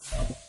you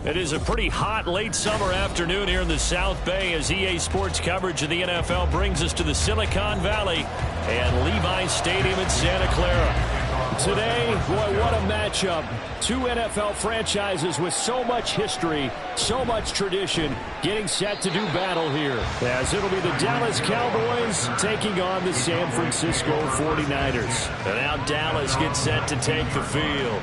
It is a pretty hot late summer afternoon here in the South Bay as EA Sports coverage of the NFL brings us to the Silicon Valley and Levi's Stadium in Santa Clara. Today, boy, what a matchup. Two NFL franchises with so much history, so much tradition, getting set to do battle here. As it'll be the Dallas Cowboys taking on the San Francisco 49ers. And now Dallas gets set to take the field.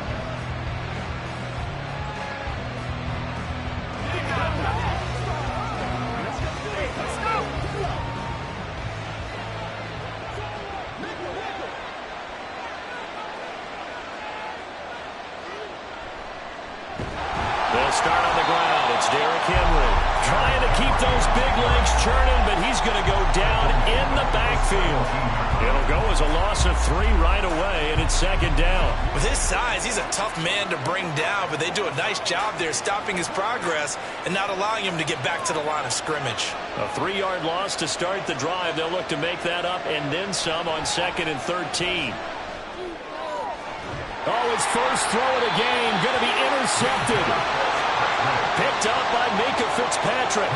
Start on the ground. It's Derrick Henry. Trying to keep those big legs churning, but he's going to go down in the backfield. It'll go as a loss of 3 right away, and it's second down. With his size, he's a tough man to bring down, but they do a nice job there stopping his progress and not allowing him to get back to the line of scrimmage. A 3-yard loss to start the drive. They'll look to make that up and then some on 2nd and 13. Oh, his first throw of the game going to be intercepted. Picked up by Minkah Fitzpatrick.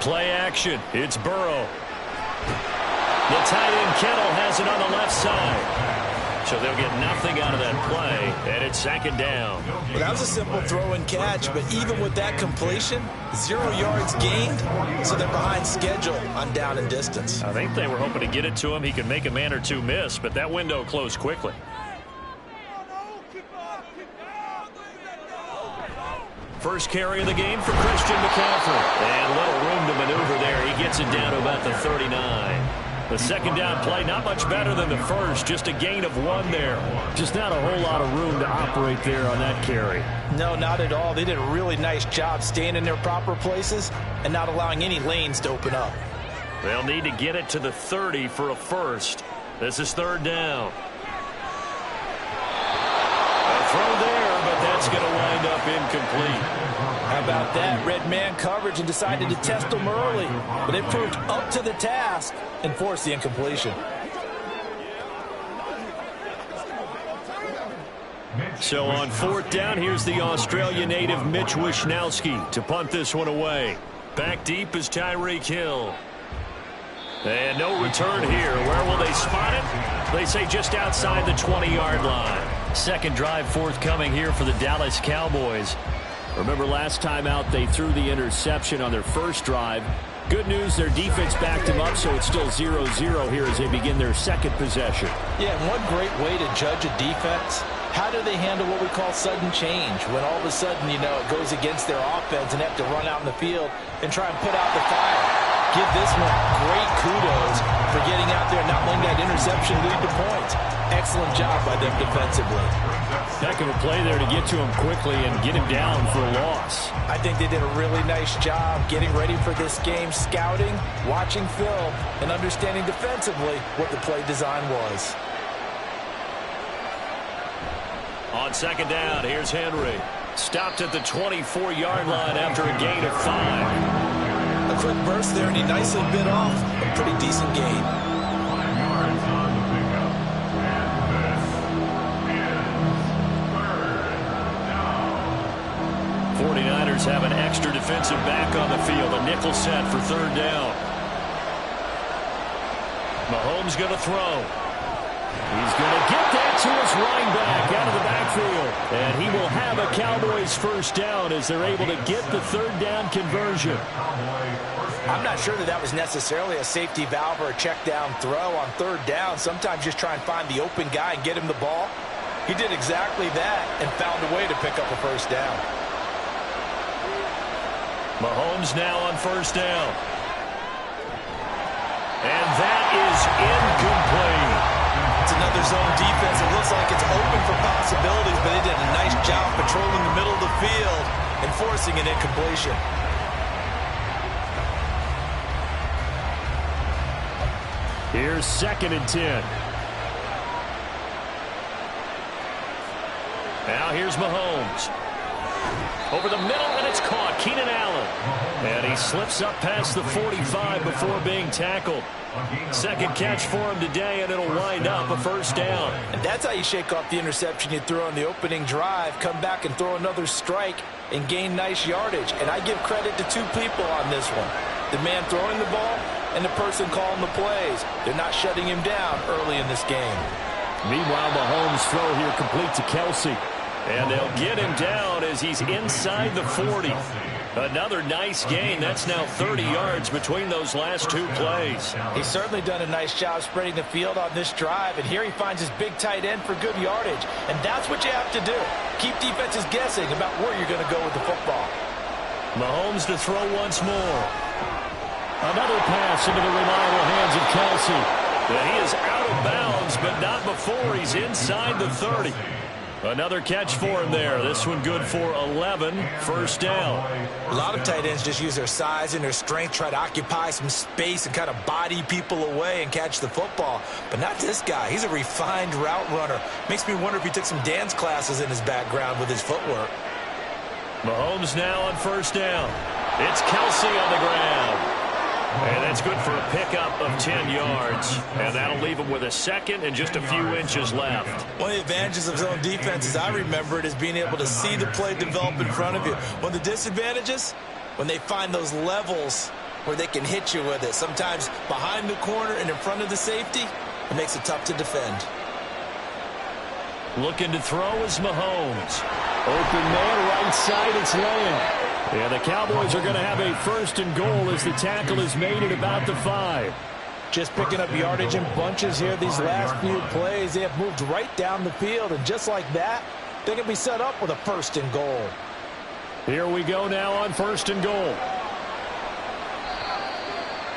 Play action. It's Burrow. The tight end Kittle has it on the left side. So they'll get nothing out of that play, and it's second down. Well, that was a simple throw and catch, but even with that completion, 0 yards gained, so they're behind schedule on down and distance. I think they were hoping to get it to him. He could make a man or two miss, but that window closed quickly. First carry of the game for Christian McCaffrey. And little room to maneuver there. He gets it down to about the 39. The second down play, not much better than the first. Just a gain of 1 there. Just not a whole lot of room to operate there on that carry. No, not at all. They did a really nice job staying in their proper places and not allowing any lanes to open up. They'll need to get it to the 30 for a first. This is third down. A throw there, but that's going to wind up incomplete. How about that? Red man coverage and decided to test them early. But they proved up to the task and forced the incompletion. So on fourth down, here's the Australia native Mitch Wishnowsky to punt this one away. Back deep is Tyreek Hill. And no return here. Where will they spot it? They say just outside the 20-yard line. Second drive forthcoming here for the Dallas Cowboys. Remember last time out they threw the interception on their first drive. Good news, their defense backed them up, so it's still 0-0 here as they begin their second possession. Yeah, and one great way to judge a defense. How do they handle what we call sudden change? When all of a sudden, you know, it goes against their offense and they have to run out in the field and try and put out the fire. Give this one great kudos for getting out there and not letting that interception lead to points. Excellent job by them defensively. Heck of a play there to get to him quickly and get him down for a loss. I think they did a really nice job getting ready for this game, scouting, watching film, and understanding defensively what the play design was. On second down, here's Henry. Stopped at the 24-yard line after a gain of 5. A quick burst there, and he nicely bit off a pretty decent gain. 49ers have an extra defensive back on the field. A nickel set for third down. Mahomes going to throw. He's going to get that to his running back out of the backfield. And he will have a Cowboys first down as they're able to get the third down conversion. I'm not sure that was necessarily a safety valve or a check down throw on third down. Sometimes just try and find the open guy and get him the ball. He did exactly that and found a way to pick up a first down. Mahomes now on first down. And that is incomplete. It's another zone defense. It looks like it's open for possibilities, but they did a nice job patrolling the middle of the field and forcing an incompletion. Here's 2nd and 10. Now here's Mahomes. Over the middle, and it's caught. Keenan Allen. And he slips up past the 45 before being tackled. Second catch for him today, and it'll wind up a first down. And that's how you shake off the interception you threw on the opening drive. Come back and throw another strike and gain nice yardage. And I give credit to two people on this one. The man throwing the ball and the person calling the plays. They're not shutting him down early in this game. Meanwhile, Mahomes' throw here complete to Kelce. And they'll get him down as he's inside the 40. Another nice gain. That's now 30 yards between those last two plays. He's certainly done a nice job spreading the field on this drive. And here he finds his big tight end for good yardage. And that's what you have to do. Keep defenses guessing about where you're going to go with the football. Mahomes to throw once more. Another pass into the reliable hands of Kelce. And he is out of bounds, but not before he's inside the 30. Another catch for him there. This one good for 11. First down. A lot of tight ends just use their size and their strength, try to occupy some space and kind of body people away and catch the football. But not this guy. He's a refined route runner. Makes me wonder if he took some dance classes in his background with his footwork. Mahomes now on first down. It's Kelce on the ground. And that's good for a pickup of 10 yards. And that'll leave him with a second and just a few inches left. One of the advantages of zone defense, as I remember it, is being able to see the play develop in front of you. One of the disadvantages, when they find those levels where they can hit you with it. Sometimes behind the corner and in front of the safety, it makes it tough to defend. Looking to throw is Mahomes. Open man, right side, it's Lamb. And the Cowboys are going to have a first and goal as the tackle is made at about the 5. Just picking up yardage in bunches here these last few plays. They have moved right down the field, and just like that, they can be set up with a first and goal. Here we go now on first and goal.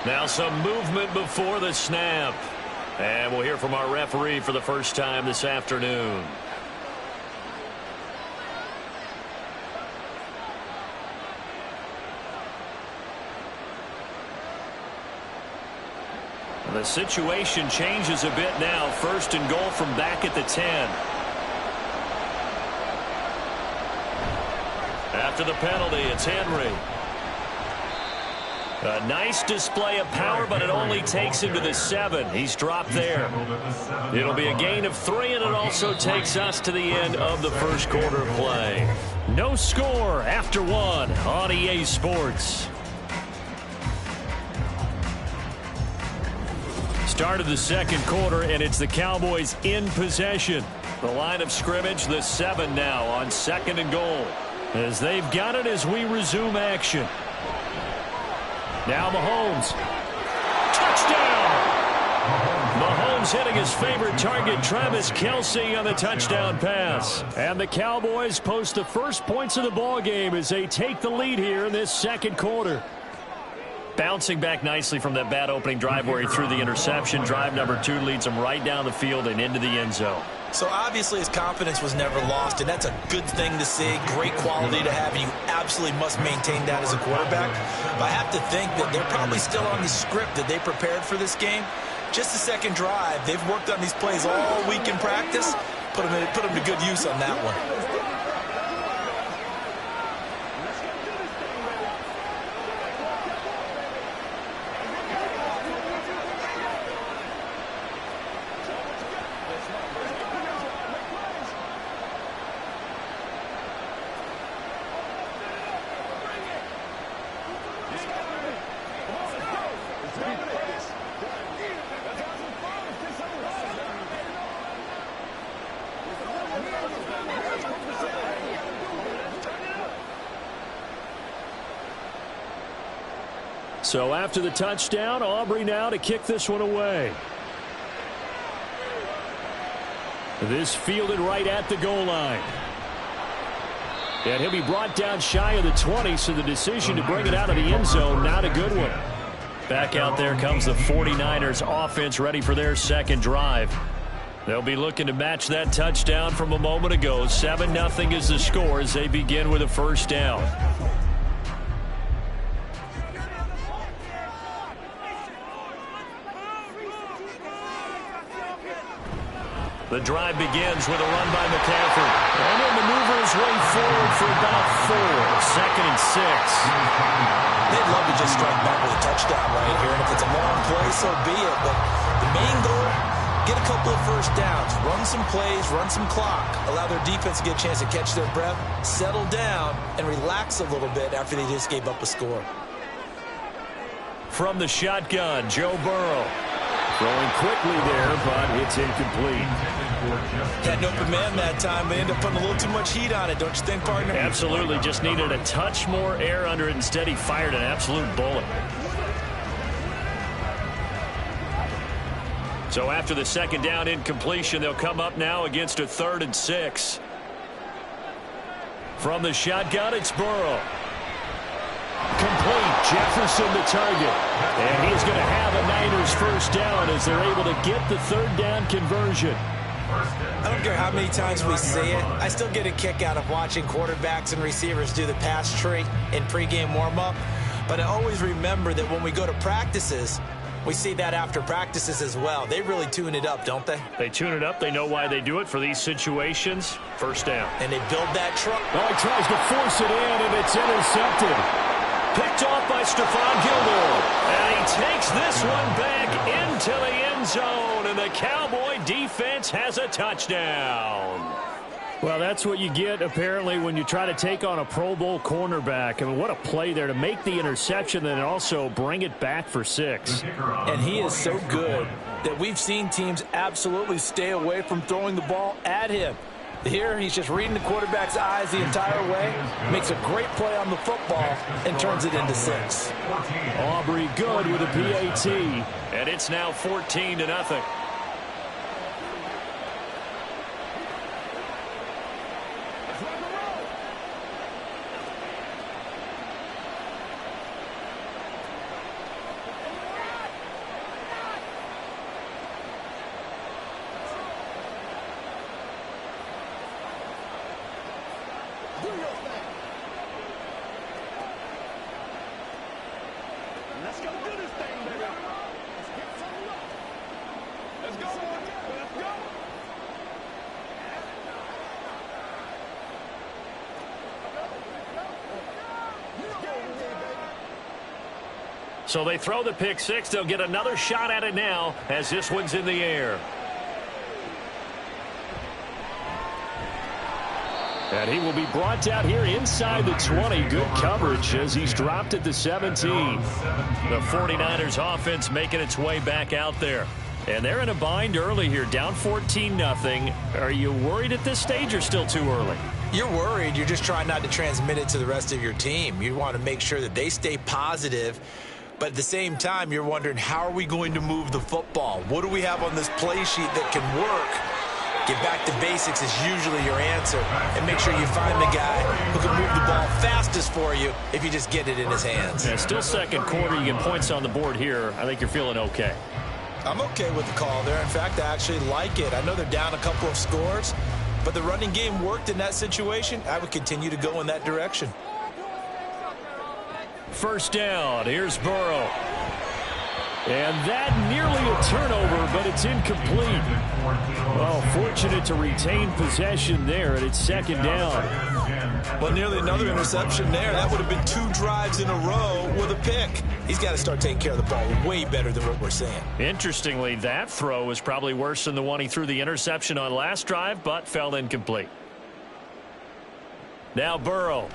Now some movement before the snap. And we'll hear from our referee for the first time this afternoon. The situation changes a bit now. First and goal from back at the 10. After the penalty, it's Henry. A nice display of power, but it only takes him to the 7. He's dropped there. It'll be a gain of 3, and it also takes us to the end of the first quarter play. No score after 1 on EA Sports. Start of the second quarter, and it's the Cowboys in possession. The line of scrimmage, the 7 now on second and goal. As they've got it as we resume action. Now Mahomes. Touchdown! Mahomes hitting his favorite target, Travis Kelce, on the touchdown pass. And the Cowboys post the first points of the ballgame as they take the lead here in this second quarter. Bouncing back nicely from that bad opening drive where he threw the interception. Drive number 2 leads him right down the field and into the end zone. So obviously his confidence was never lost, and that's a good thing to see. Great quality to have, and you absolutely must maintain that as a quarterback. But I have to think that they're probably still on the script that they prepared for this game. Just the second drive. They've worked on these plays all week in practice. Put them to good use on that one. So after the touchdown, Aubrey now to kick this one away. This fielded right at the goal line. And he'll be brought down shy of the 20, so the decision to bring it out of the end zone, not a good one. Back out there comes the 49ers offense, ready for their second drive. They'll be looking to match that touchdown from a moment ago. 7-0 is the score as they begin with a first down. The drive begins with a run by McCaffrey. And he'll maneuver his way forward for about 4. Second and 6. They'd love to just strike back with a touchdown right here. And if it's a long play, so be it. But the main goal, get a couple of first downs. Run some plays, run some clock. Allow their defense to get a chance to catch their breath, settle down, and relax a little bit after they just gave up a score. From the shotgun, Joe Burrow. Throwing quickly there, but it's incomplete. Had an open man that time, but ended up putting a little too much heat on it, don't you think, partner? Absolutely. Just needed a touch more air under it. Instead, he fired an absolute bullet. So after the second down incompletion, they'll come up now against a 3rd and 6. From the shotgun, it's Burrow. Complete. Jefferson the target. And he's going to have a Niners first down as they're able to get the 3rd down conversion. I don't care how many times we say it. I still get a kick out of watching quarterbacks and receivers do the pass tree in pregame warm-up. But I always remember that when we go to practices, we see that after practices as well. They really tune it up, don't they? They tune it up. They know why they do it for these situations. First down. And they build that truck. Oh, he tries to force it in, and it's intercepted. Picked off by Stephon Gilmore. And he takes this one back into the end zone. And the Cowboy defense has a touchdown. Well, that's what you get, apparently, when you try to take on a Pro Bowl cornerback. I mean, what a play there to make the interception and also bring it back for 6. And he is so good that we've seen teams absolutely stay away from throwing the ball at him. Here, he's just reading the quarterback's eyes the entire way, makes a great play on the football, and turns it into 6. Aubrey good with a PAT. And it's now 14-0. Let's go do this thing, baby. Let's get something up. Let's go. Let's go. So they throw the pick 6. They'll get another shot at it now as this one's in the air. And he will be brought down here inside the 20. Good coverage as he's dropped at the 17. The 49ers offense making its way back out there. And they're in a bind early here, down 14-0. Are you worried at this stage or still too early? You're worried. You're just trying not to transmit it to the rest of your team. You want to make sure that they stay positive. But at the same time, you're wondering, how are we going to move the football? What do we have on this play sheet that can work? Get back to basics is usually your answer. And make sure you find the guy who can move the ball fastest for you if you just get it in his hands. Yeah, still second quarter. You get points on the board here. I think you're feeling okay. I'm okay with the call there. In fact, I actually like it. I know they're down a couple of scores, but the running game worked in that situation. I would continue to go in that direction. First down. Here's Burrow. And that nearly a turnover, but it's incomplete. Well, fortunate to retain possession there, and it's second down. Well, nearly another interception there. That would have been 2 drives in a row with a pick. He's got to start taking care of the ball way better than what we're seeing. Interestingly, that throw was probably worse than the one he threw the interception on last drive, but fell incomplete. Now Burrow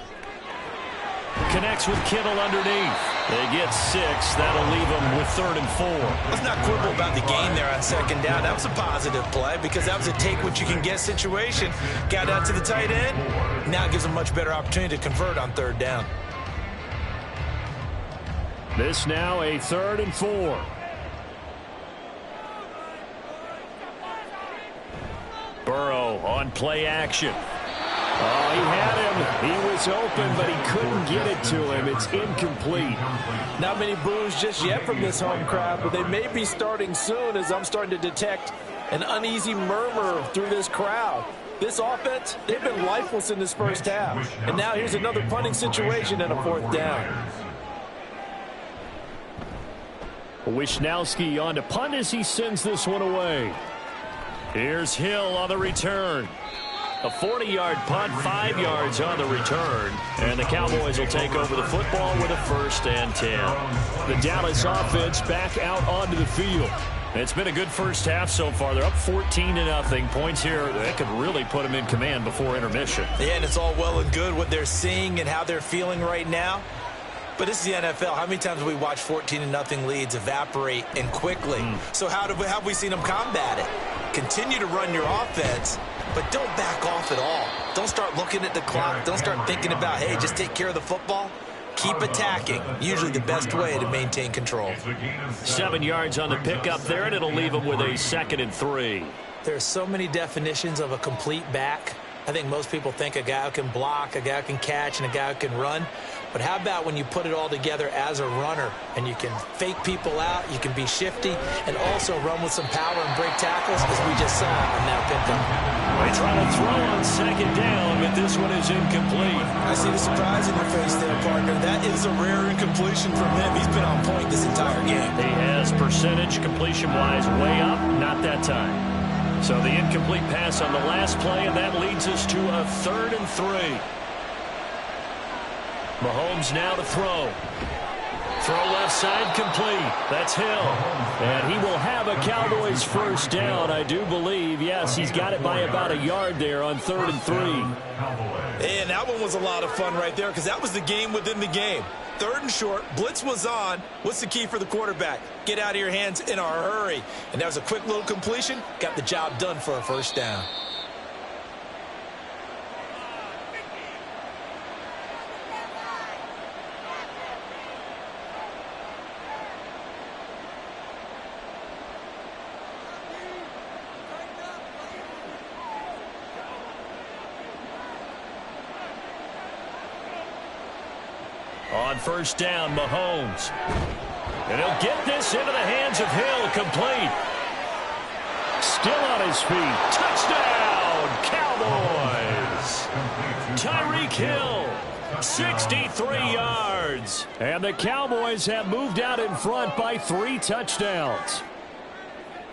connects with Kittle underneath. They get 6. That'll leave them with 3rd and 4. Let's not quibble about the gain there on second down. That was a positive play because that was a take-what-you-can-get situation. Got out to the tight end. Now it gives them much better opportunity to convert on 3rd down. This now a 3rd and 4. Burrow on play action. Oh, he had him. He was open, but he couldn't get it to him. It's incomplete. Not many boos just yet from this home crowd, but they may be starting soon as I'm starting to detect an uneasy murmur through this crowd. This offense, they've been lifeless in this first half. And now here's another punting situation and a 4th down. Wishnowski on to punt as he sends this one away. Here's Hill on the return. A 40-yard punt, 5 yards on the return. And the Cowboys will take over the football with a 1st and 10. The Dallas offense back out onto the field. It's been a good first half so far. They're up 14-0. Points here that could really put them in command before intermission. Yeah, and it's all well and good what they're seeing and how they're feeling right now. But this is the NFL. How many times have we watched 14-0 leads evaporate and quickly? So how have we seen them combat it? Continue to run your offense, but don't back off at all. Don't start looking at the clock. Don't start thinking about, hey, just take care of the football. Keep attacking. Usually the best way to maintain control. 7 yards on the pickup there, and it'll leave them with a 2nd and 3. There are so many definitions of a complete back. I think most people think a guy who can block, a guy who can catch, and a guy who can run. But how about when you put it all together as a runner and you can fake people out, you can be shifty, and also run with some power and break tackles, as we just saw on that pickup. They try to throw on 2nd down, but this one is incomplete. I see the surprise in your face there, partner. That is a rare incompletion from him. He's been on point this entire game. He has percentage completion-wise way up, not that time. So the incomplete pass on the last play, and that leads us to a 3rd and 3. Mahomes now to throw. Throw left side complete. That's Hill. And he will have a Cowboys first down, I do believe. Yes, he's got it by about a yard there on 3rd and 3. And that one was a lot of fun right there because that was the game within the game. 3rd and short, blitz was on. What's the key for the quarterback? Get out of your hands in a hurry. And that was a quick little completion. Got the job done for a first down. On first down, Mahomes. And he'll get this into the hands of Hill, complete. Still on his feet. Touchdown, Cowboys. Tyreek Hill, 63 yards. And the Cowboys have moved out in front by 3 touchdowns.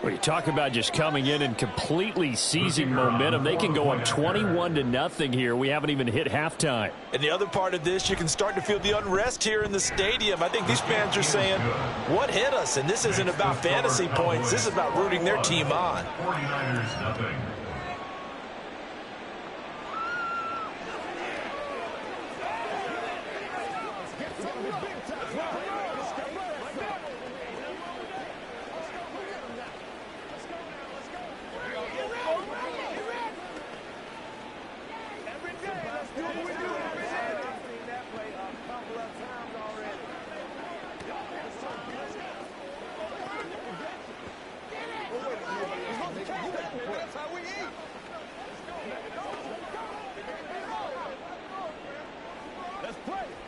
Well, you talk about just coming in and completely seizing momentum. They can go on 21-0 here. We haven't even hit halftime. And the other part of this, you can start to feel the unrest here in the stadium. I think these fans are saying, what hit us? And this isn't about fantasy points. This is about rooting their team on. 49ers, 0.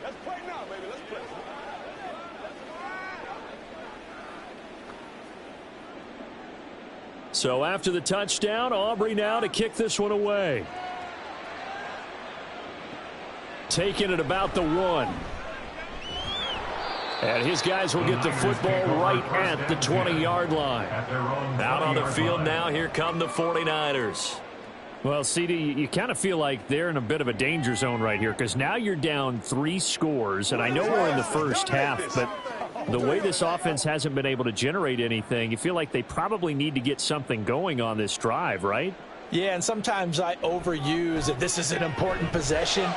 Let's play now, baby. Let's play. So after the touchdown, Aubrey now to kick this one away. Taking it about the 1. And his guys will get the football right at the 20-yard line. Out on the field now, here come the 49ers. Well, CD, you kind of feel like they're in a bit of a danger zone right here because now you're down 3 scores, and I know we're in the first half, but the way this offense hasn't been able to generate anything, you feel like they probably need to get something going on this drive, right? Yeah, and sometimes I overuse that this is an important possession,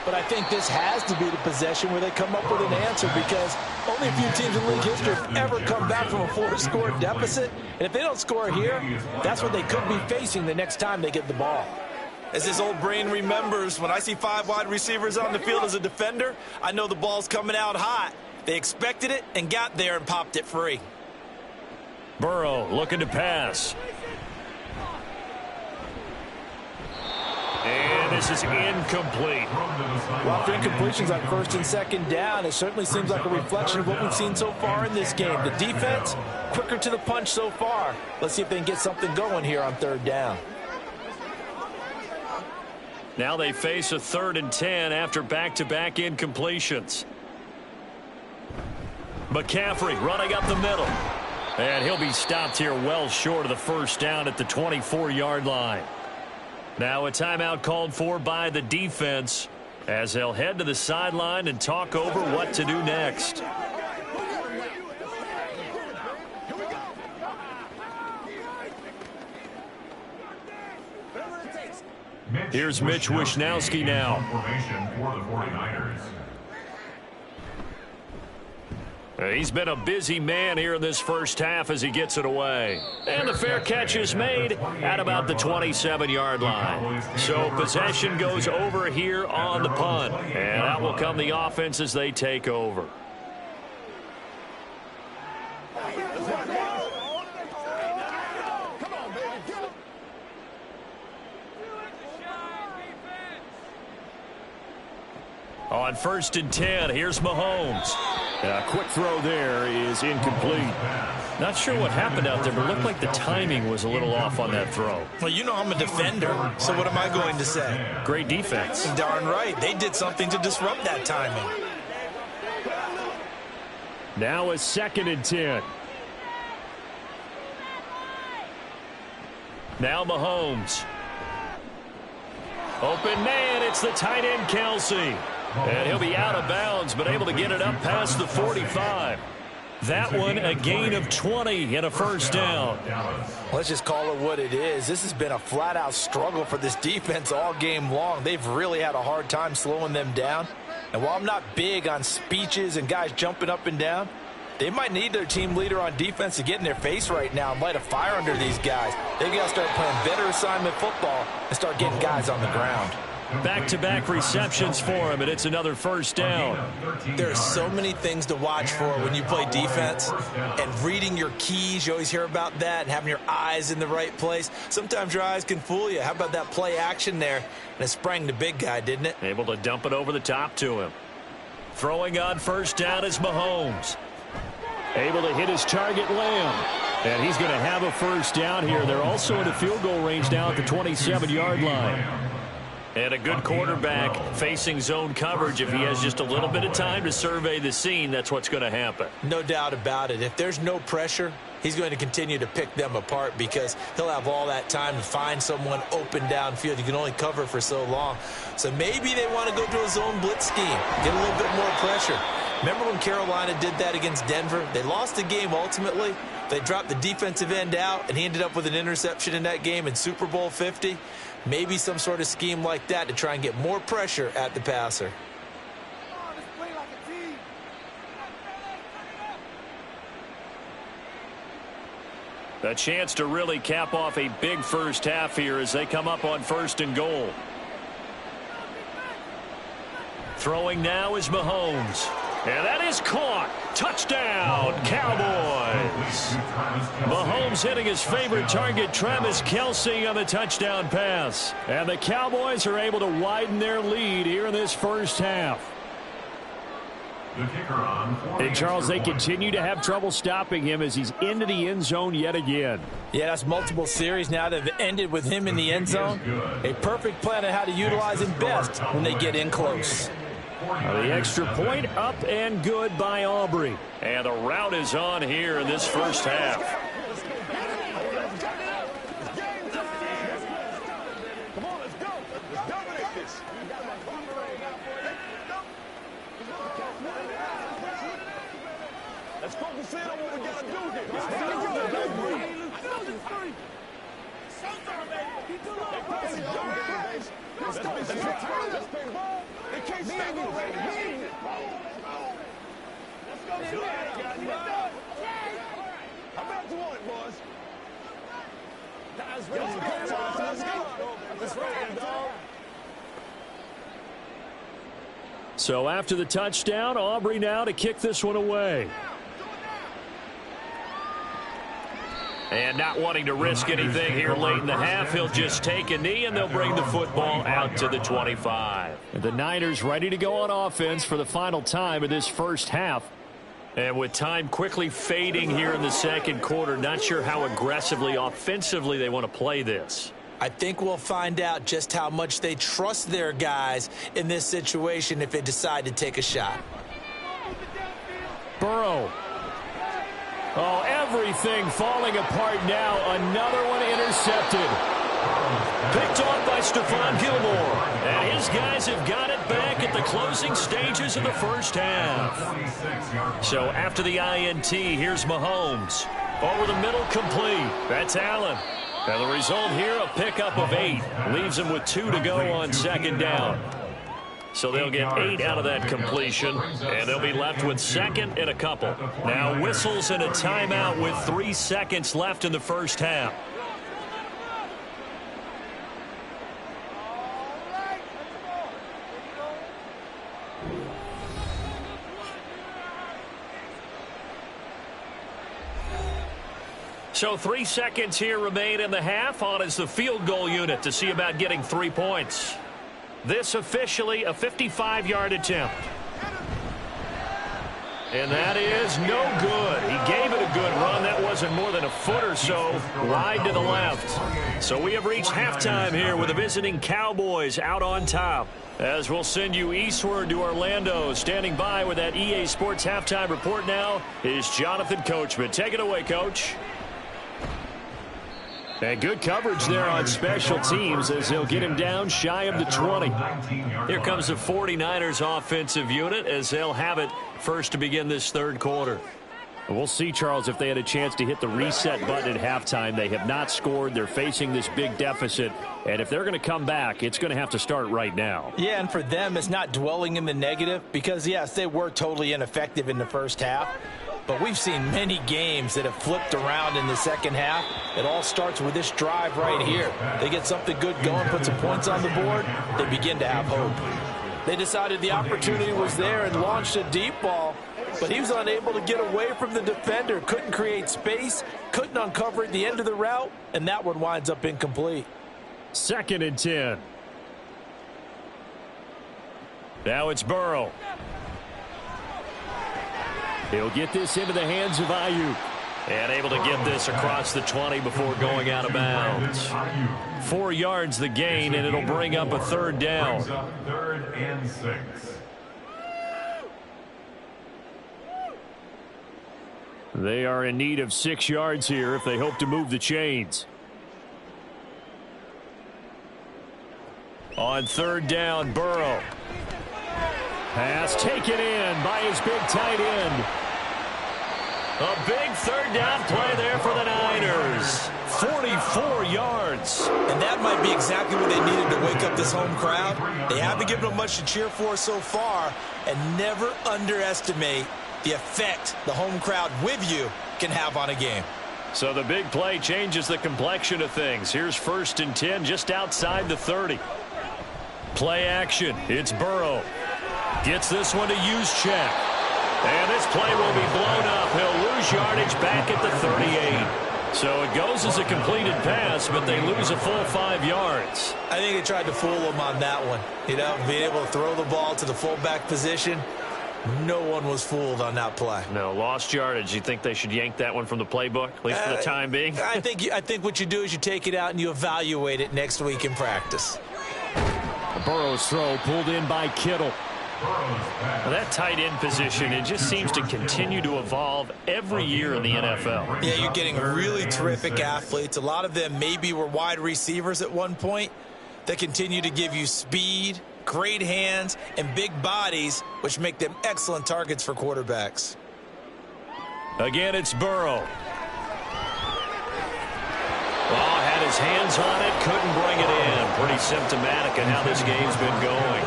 but I think this has to be the possession where they come up with an answer because only a few teams in league history have ever come back from a 4-score deficit. And if they don't score here, that's what they could be facing the next time they get the ball. As his old brain remembers, when I see 5 wide receivers on the field as a defender, I know the ball's coming out hot. They expected it and got there and popped it free. Burrow looking to pass. And this is incomplete. Well, after incompletions on 1st and 2nd down, it certainly seems like a reflection of what we've seen so far in this game. The defense, quicker to the punch so far. Let's see if they can get something going here on 3rd down. Now they face a 3rd and 10 after back-to-back incompletions. McCaffrey running up the middle. And he'll be stopped here well short of the first down at the 24-yard line. Now a timeout called for by the defense as they'll head to the sideline and talk over what to do next. Here's Mitch Wishnowsky now. Formation for the 49ers. He's been a busy man here in this first half as he gets it away. And the fair catch is made at about the 27-yard line. So possession goes over here on the punt. And out will come the offense as they take over. On 1st and 10, here's Mahomes. A quick throw there is incomplete. Not sure what happened out there, but it looked like the timing was a little off on that throw. Well, you know I'm a defender, so what am I going to say? Great defense. Darn right. They did something to disrupt that timing. Now a 2nd and 10. Now Mahomes. Open man, it's the tight end Kelsey. And he'll be out of bounds, but able to get it up past the 45. That one, a gain of 20 and a first down. Let's just call it what it is. This has been a flat-out struggle for this defense all game long. They've really had a hard time slowing them down. And while I'm not big on speeches and guys jumping up and down, they might need their team leader on defense to get in their face right now and light a fire under these guys. They've got to start playing better assignment football and start getting guys on the ground. Back-to-back receptions for him, and it's another first down. There are so many things to watch for when you play defense, and reading your keys, you always hear about that, and having your eyes in the right place. Sometimes your eyes can fool you. How about that play action there? And it sprang the big guy, didn't it? Able to dump it over the top to him. Throwing on first down is Mahomes. Able to hit his target, Lamb. And he's going to have a first down here. They're also in the field goal range now at the 27-yard line. And a good quarterback facing zone coverage. If he has just a little bit of time to survey the scene, that's what's going to happen. No doubt about it. If there's no pressure, he's going to continue to pick them apart because he'll have all that time to find someone open downfield. You can only cover for so long. So maybe they want to go to a zone blitz scheme, get a little bit more pressure. Remember when Carolina did that against Denver? They lost the game ultimately. They dropped the defensive end out, and he ended up with an interception in that game in Super Bowl 50. Maybe some sort of scheme like that to try and get more pressure at the passer. A chance to really cap off a big first half here as they come up on 1st and goal. Throwing now is Mahomes. And that is caught. Touchdown, Cowboys. Mahomes hitting his favorite target, Travis Kelce, on the touchdown pass. And the Cowboys are able to widen their lead here in this first half. And, Charles, they continue to have trouble stopping him as he's into the end zone yet again. Yeah, that's multiple series now that have ended with him in the end zone. A perfect plan on how to utilize him best when they get in close. The extra point up and good by Aubrey. And the route is on here in this first half. Come on, let's go. Let's dominate this. Let's focus in on what we got to do here. Let's So after the touchdown, Aubrey now to kick this one away. And not wanting to risk anything here late in the half, he'll just take a knee, and they'll bring the football out to the 25. And the Niners ready to go on offense for the final time of this first half. And with time quickly fading here in the second quarter, not sure how aggressively, offensively they want to play this. I think we'll find out just how much they trust their guys in this situation if they decide to take a shot. Burrow. Oh, everything falling apart now. Another one intercepted. Picked off by Stephon Gilmore. And his guys have got it back at the closing stages of the first half. So after the INT, here's Mahomes. Over the middle, complete. That's Allen. And the result here, a pickup of 8. Leaves him with 2 to go on second down. So they'll get 8 out of that completion, and they'll be left with second and a couple. Now whistles and a timeout with 3 seconds left in the first half. So 3 seconds here remain in the half. On is the field goal unit to see about getting 3 points. This officially a 55-yard attempt. And that is no good. He gave it a good run. That wasn't more than a foot or so wide to the left. So we have reached halftime here with the visiting Cowboys out on top. As we'll send you eastward to Orlando. Standing by with that EA Sports halftime report now is Jonathan Coachman. Take it away, Coach. And good coverage there on special teams as they'll get him down shy of the 20. Here comes the 49ers offensive unit as they'll have it first to begin this third quarter. We'll see, Charles, if they had a chance to hit the reset button at halftime. They have not scored. They're facing this big deficit. And if they're going to come back, it's going to have to start right now. Yeah, and for them, it's not dwelling in the negative because, yes, they were totally ineffective in the first half. But we've seen many games that have flipped around in the second half. It all starts with this drive right here. They get something good going, put some points on the board, they begin to have hope. They decided the opportunity was there and launched a deep ball, but he was unable to get away from the defender, couldn't create space, couldn't uncover at the end of the route, and that one winds up incomplete. 2nd and 10. Now it's Burrow. He'll get this into the hands of Ayuk. And able to get this across the 20 before going out of bounds. 4 yards the gain, and it'll bring up a third down. 3rd and 6. They are in need of 6 yards here if they hope to move the chains. On 3rd down, Burrow. Pass taken in by his big tight end. A big 3rd down play there for the Niners. 44 yards. And that might be exactly what they needed to wake up this home crowd. They haven't given them much to cheer for so far, and never underestimate the effect the home crowd with you can have on a game. So the big play changes the complexion of things. Here's 1st and 10 just outside the 30. Play action. It's Burrow. Gets this one to Juszczyk. And this play will be blown up. He'll lose yardage back at the 38. So it goes as a completed pass, but they lose a full 5 yards. I think they tried to fool him on that one. You know, being able to throw the ball to the fullback position. No one was fooled on that play. No, lost yardage. You think they should yank that one from the playbook, at least for the time being? I think what you do is you take it out and you evaluate it next week in practice. Burrow's throw pulled in by Kittle. Well, that tight end position, it just seems to continue to evolve every year in the NFL. Yeah, you're getting really terrific athletes. A lot of them maybe were wide receivers at one point. They continue to give you speed, great hands, and big bodies, which make them excellent targets for quarterbacks. Again, it's Burrow. Oh, had his hands on it, couldn't bring it in. Pretty symptomatic of how this game's been going.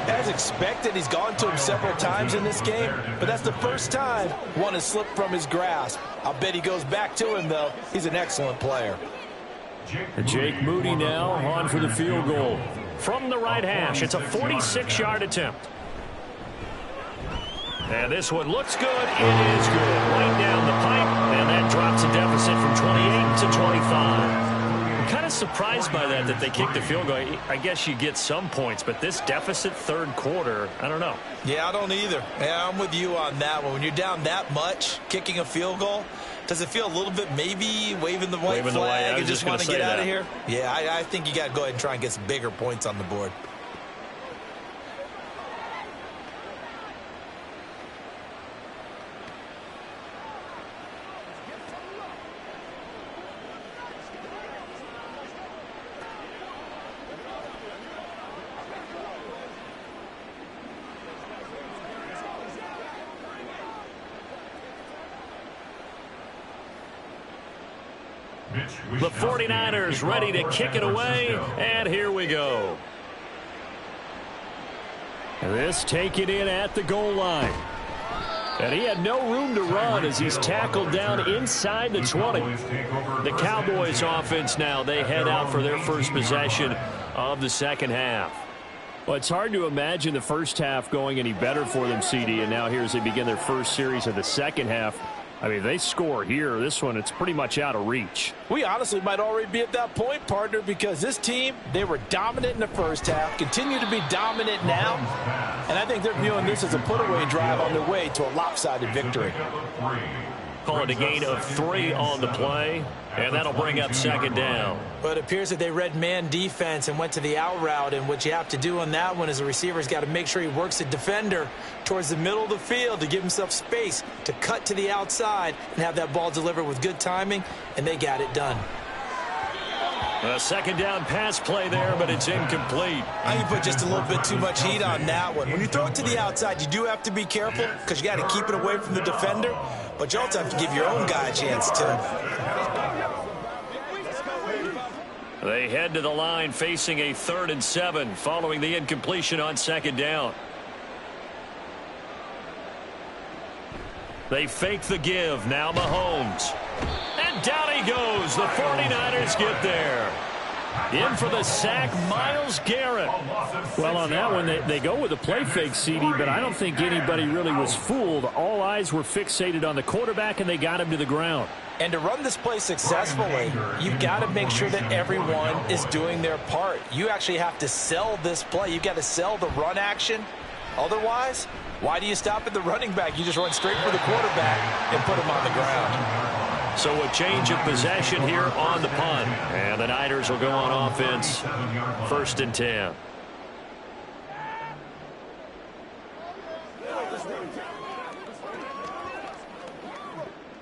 As expected, he's gone to him several times in this game, but that's the first time one has slipped from his grasp. I'll bet he goes back to him, though. He's an excellent player. Jake Moody now on for the field goal. From the right hash, it's a 46-yard attempt. And this one looks good. It is good. Right down the pipe, and that drops a deficit from 28 to 25. I'm kind of surprised by that they kicked the field goal. I guess you get some points, but this deficit 3rd quarter, I don't know. Yeah, I don't either. Yeah, I'm with you on that one. When you're down that much, kicking a field goal, does it feel a little bit maybe waving the white flag and just want to get out of here? Yeah, I think you got to go ahead and try and get some bigger points on the board. The 49ers ready to kick it away, and here we go. This taken in at the goal line. And he had no room to run as he's tackled down inside the 20. The Cowboys offense now, they head out for their first possession of the second half. Well, it's hard to imagine the first half going any better for them, CD, and now here as they begin their first series of the second half. I mean, they score here. This one, it's pretty much out of reach. We honestly might already be at that point, partner, because this team, they were dominant in the first half, continue to be dominant now, and I think they're viewing this as a put-away drive on their way to a lopsided victory. Call it a gain of 3 on the play, and that'll bring up second down. But it appears that they read man defense and went to the out route, and what you have to do on that one is the receiver's got to make sure he works the defender towards the middle of the field to give himself space to cut to the outside and have that ball delivered with good timing, and they got it done. A second down pass play there, but it's incomplete. I can put just a little bit too much heat on that one. When you throw it to the outside, you do have to be careful because you got to keep it away from the defender, but you also have to give your own guy a chance too. They head to the line facing a 3rd and 7 following the incompletion on second down. They fake the give. Now Mahomes. And down he goes. The 49ers get there. In for the sack, Myles Garrett. Well, on that one, they go with a play fake, CD, but I don't think anybody really was fooled. All eyes were fixated on the quarterback, and they got him to the ground. And to run this play successfully, you've got to make sure that everyone is doing their part. You actually have to sell this play. You've got to sell the run action. Otherwise, why do you stop at the running back? You just run straight for the quarterback and put him on the ground. So a change of possession here on the punt. And the Niners will go on offense. 1st and 10.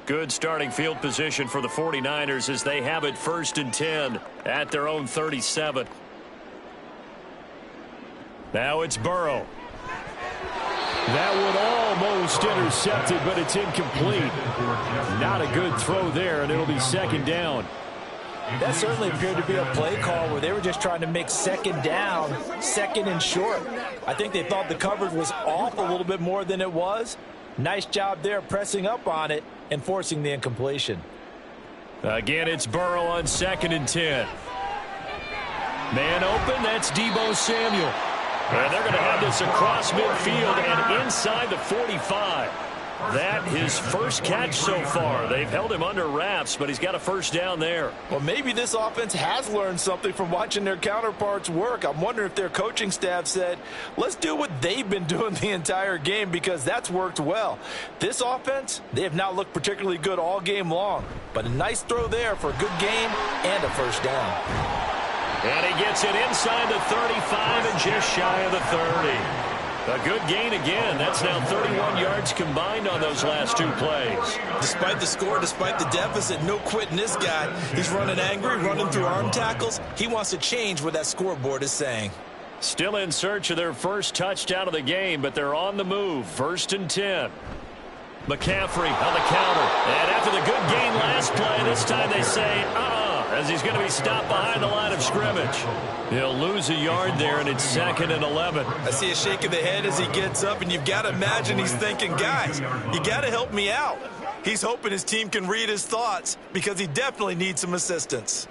Good starting field position for the 49ers as they have it 1st and 10 at their own 37. Now it's Burrow. That one almost intercepted, but it's incomplete. Not a good throw there, and it'll be second down. That certainly appeared to be a play call where they were just trying to make second down, second and short. I think they thought the coverage was off a little bit more than it was. Nice job there pressing up on it and forcing the incompletion. Again, it's Burrow on 2nd and 10. Man open, that's Deebo Samuel. And they're going to have this across midfield and inside the 45. That his first catch so far. They've held him under wraps, but he's got a first down there. Well, maybe this offense has learned something from watching their counterparts work. I'm wondering if their coaching staff said, let's do what they've been doing the entire game because that's worked well. This offense, they have not looked particularly good all game long, but a nice throw there for a good game and a first down. And he gets it inside the 35 and just shy of the 30. A good gain again. That's now 31 yards combined on those last 2 plays. Despite the score, despite the deficit, no quitting this guy. He's running angry, running through arm tackles. He wants to change what that scoreboard is saying. Still in search of their first touchdown of the game, but they're on the move. 1st and 10. McCaffrey on the counter. And after the good gain last play, this time they say, as he's going to be stopped behind the line of scrimmage. He'll lose a yard there, and it's 2nd and 11. I see a shake of the head as he gets up, and you've got to imagine he's thinking, guys, you got to help me out. He's hoping his team can read his thoughts because he definitely needs some assistance.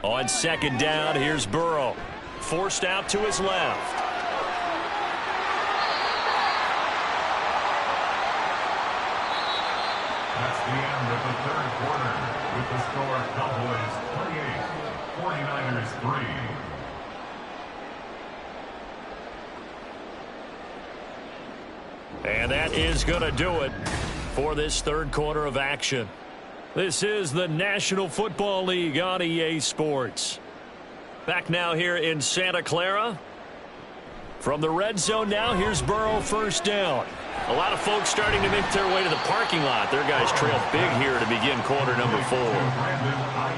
On 2nd down, here's Burrow. Forced out to his left. That's the end of the 3rd quarter with the score Cowboys 28, 49ers 3. And that is going to do it for this 3rd quarter of action. This is the National Football League on EA Sports. Back now here in Santa Clara. From the red zone now, here's Burrow, first down. A lot of folks starting to make their way to the parking lot. Their guys trail big here to begin quarter number 4.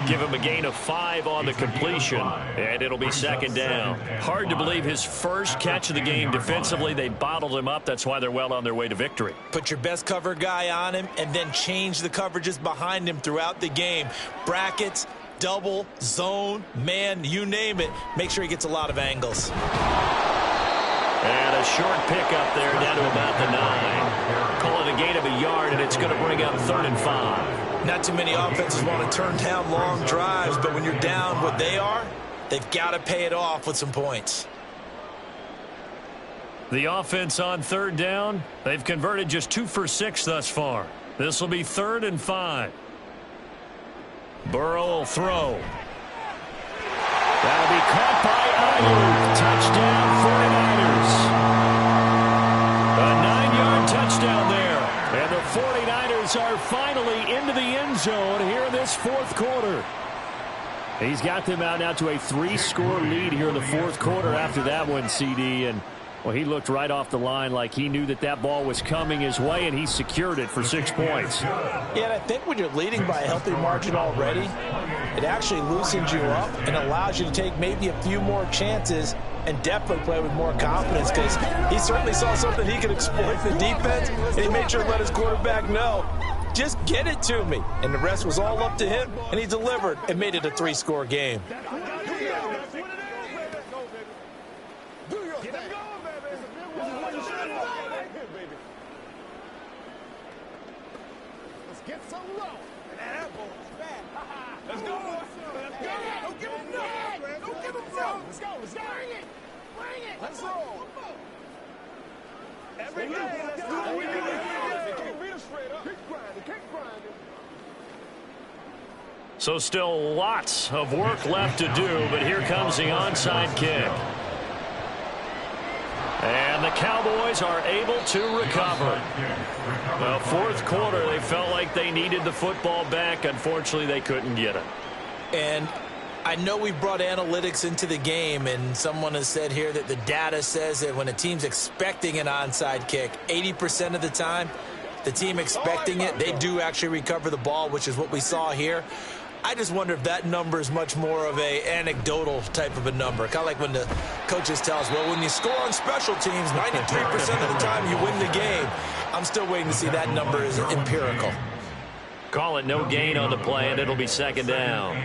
Give him a gain of 5 on the completion, and it'll be 2nd down. Hard to believe his first catch of the game defensively. They bottled him up. That's why they're well on their way to victory. Put your best cover guy on him and then change the coverages behind him throughout the game. Brackets, double, zone, man, you name it. Make sure he gets a lot of angles. And a short pickup there down to about the 9. Call it a gain of a yard, and it's going to bring up 3rd and 5. Not too many offenses want to turn down long drives, but when you're down what they are, they've got to pay it off with some points. The offense on 3rd down, they've converted just 2 for 6 thus far. This will be 3rd and 5. Burrow will throw. That'll be caught by Ayuk. Touchdown, 49ers. A 9-yard touchdown there. And the 49ers are finally into the end zone here in this 4th quarter. He's got them out now to a 3-score lead here in the 4th quarter after that one, CD. And, well, he looked right off the line like he knew that that ball was coming his way, and he secured it for 6 points. Yeah, and I think when you're leading by a healthy margin already, it actually loosens you up and allows you to take maybe a few more chances and definitely play with more confidence, because he certainly saw something he could exploit the defense, and he made sure to let his quarterback know, just get it to me. And the rest was all up to him, and he delivered and made it a 3-score game. So still lots of work left to do, but here comes the onside kick. And the Cowboys are able to recover. Well, 4th quarter, they felt like they needed the football back. Unfortunately, they couldn't get it. And I know we brought analytics into the game, and someone has said here that the data says that when a team's expecting an onside kick, 80% of the time, the team expecting it, they do actually recover the ball, which is what we saw here. I just wonder if that number is much more of a anecdotal type of a number. Kind of like when the coaches tell us, well, when you score on special teams, 93% of the time you win the game. I'm still waiting to see that number is empirical. Call it no gain on the play, and it'll be 2nd down.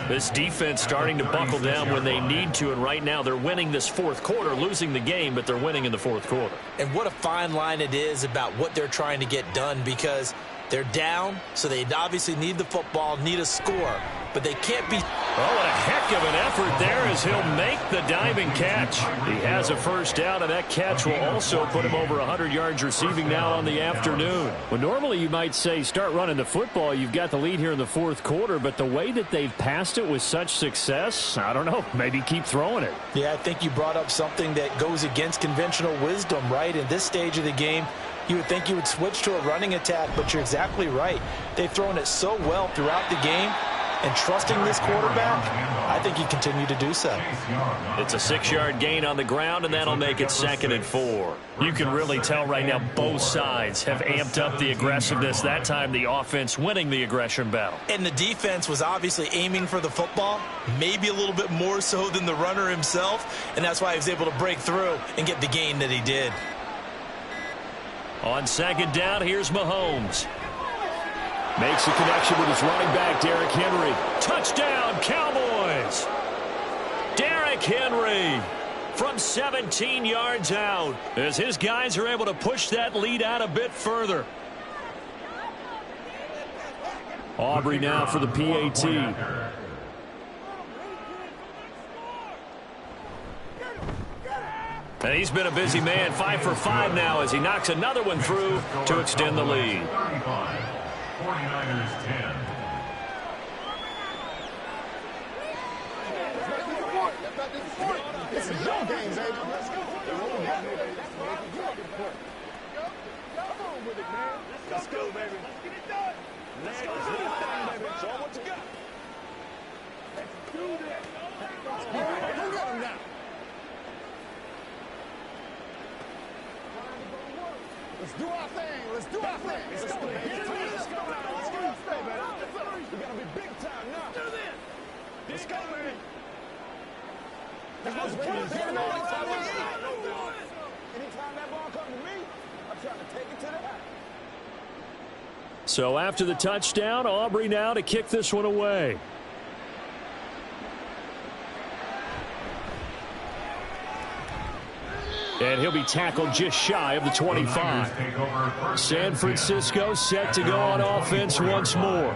This defense starting to buckle down when they need to, and right now they're winning this 4th quarter, losing the game, but they're winning in the 4th quarter. And what a fine line it is about what they're trying to get done, because they're down, so they obviously need the football, need a score, but they can't be. Oh, what a heck of an effort there as he'll make the diving catch. He has a 1st down, and that catch will also put him over 100 yards receiving now on the afternoon. Well, normally you might say start running the football. You've got the lead here in the 4th quarter, but the way that they've passed it with such success, I don't know, maybe keep throwing it. Yeah, I think you brought up something that goes against conventional wisdom, right? In this stage of the game, you would think you would switch to a running attack, but you're exactly right. They've thrown it so well throughout the game, and trusting this quarterback, I think you continue to do so. It's a 6-yard gain on the ground, and that'll make it 2nd and 4. You can really tell right now both sides have amped up the aggressiveness. That time the offense winning the aggression battle. And the defense was obviously aiming for the football, maybe a little bit more so than the runner himself, and that's why he was able to break through and get the gain that he did. On 2nd down, here's Mahomes. Makes a connection with his running back, Derrick Henry. Touchdown, Cowboys! Derrick Henry from 17 yards out as his guys are able to push that lead out a bit further. Aubrey now for the PAT. And he's been a busy man, 5 for 5 now as he knocks another one through to extend the lead. 49ers 10. This is your game, baby. Let's go. Come on with it, man. Let's go, baby. Let's get it done. Let's go. Baby. Show what you got. Let's do this. Who got him now? Let's do our thing. Let's do our thing. Let's go, baby. Let's go. Let's go. Let's stay, man. We gotta be big time now. Do this. Let's go, baby. Anytime that ball comes to me, I'm trying to take it to the house. So after the touchdown, Aubrey now to kick this one away. And he'll be tackled just shy of the 25. San Francisco set to go on offense once more.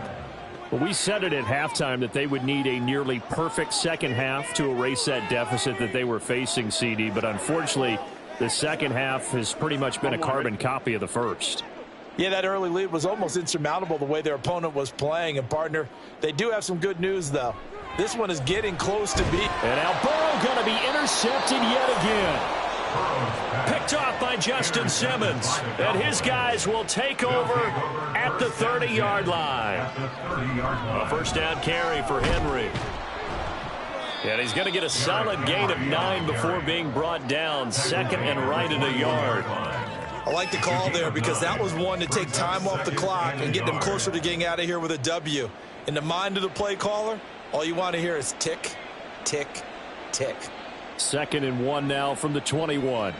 Well, we said it at halftime that they would need a nearly perfect second half to erase that deficit that they were facing, CD. But unfortunately, the second half has pretty much been a carbon copy of the first. Yeah, that early lead was almost insurmountable the way their opponent was playing. And, partner, they do have some good news, though. This one is getting close to beat. And now Burrow going to be intercepted yet again. Picked off by Justin Simmons. And his guys will take over at the 30-yard line. A first down carry for Henry. And he's going to get a solid gain of 9 before being brought down. Second and right at a yard. I like the call there because that was one to take time off the clock and get them closer to getting out of here with a W. In the mind of the play caller, all you want to hear is tick, tick, tick. 2nd and 1 now from the 21.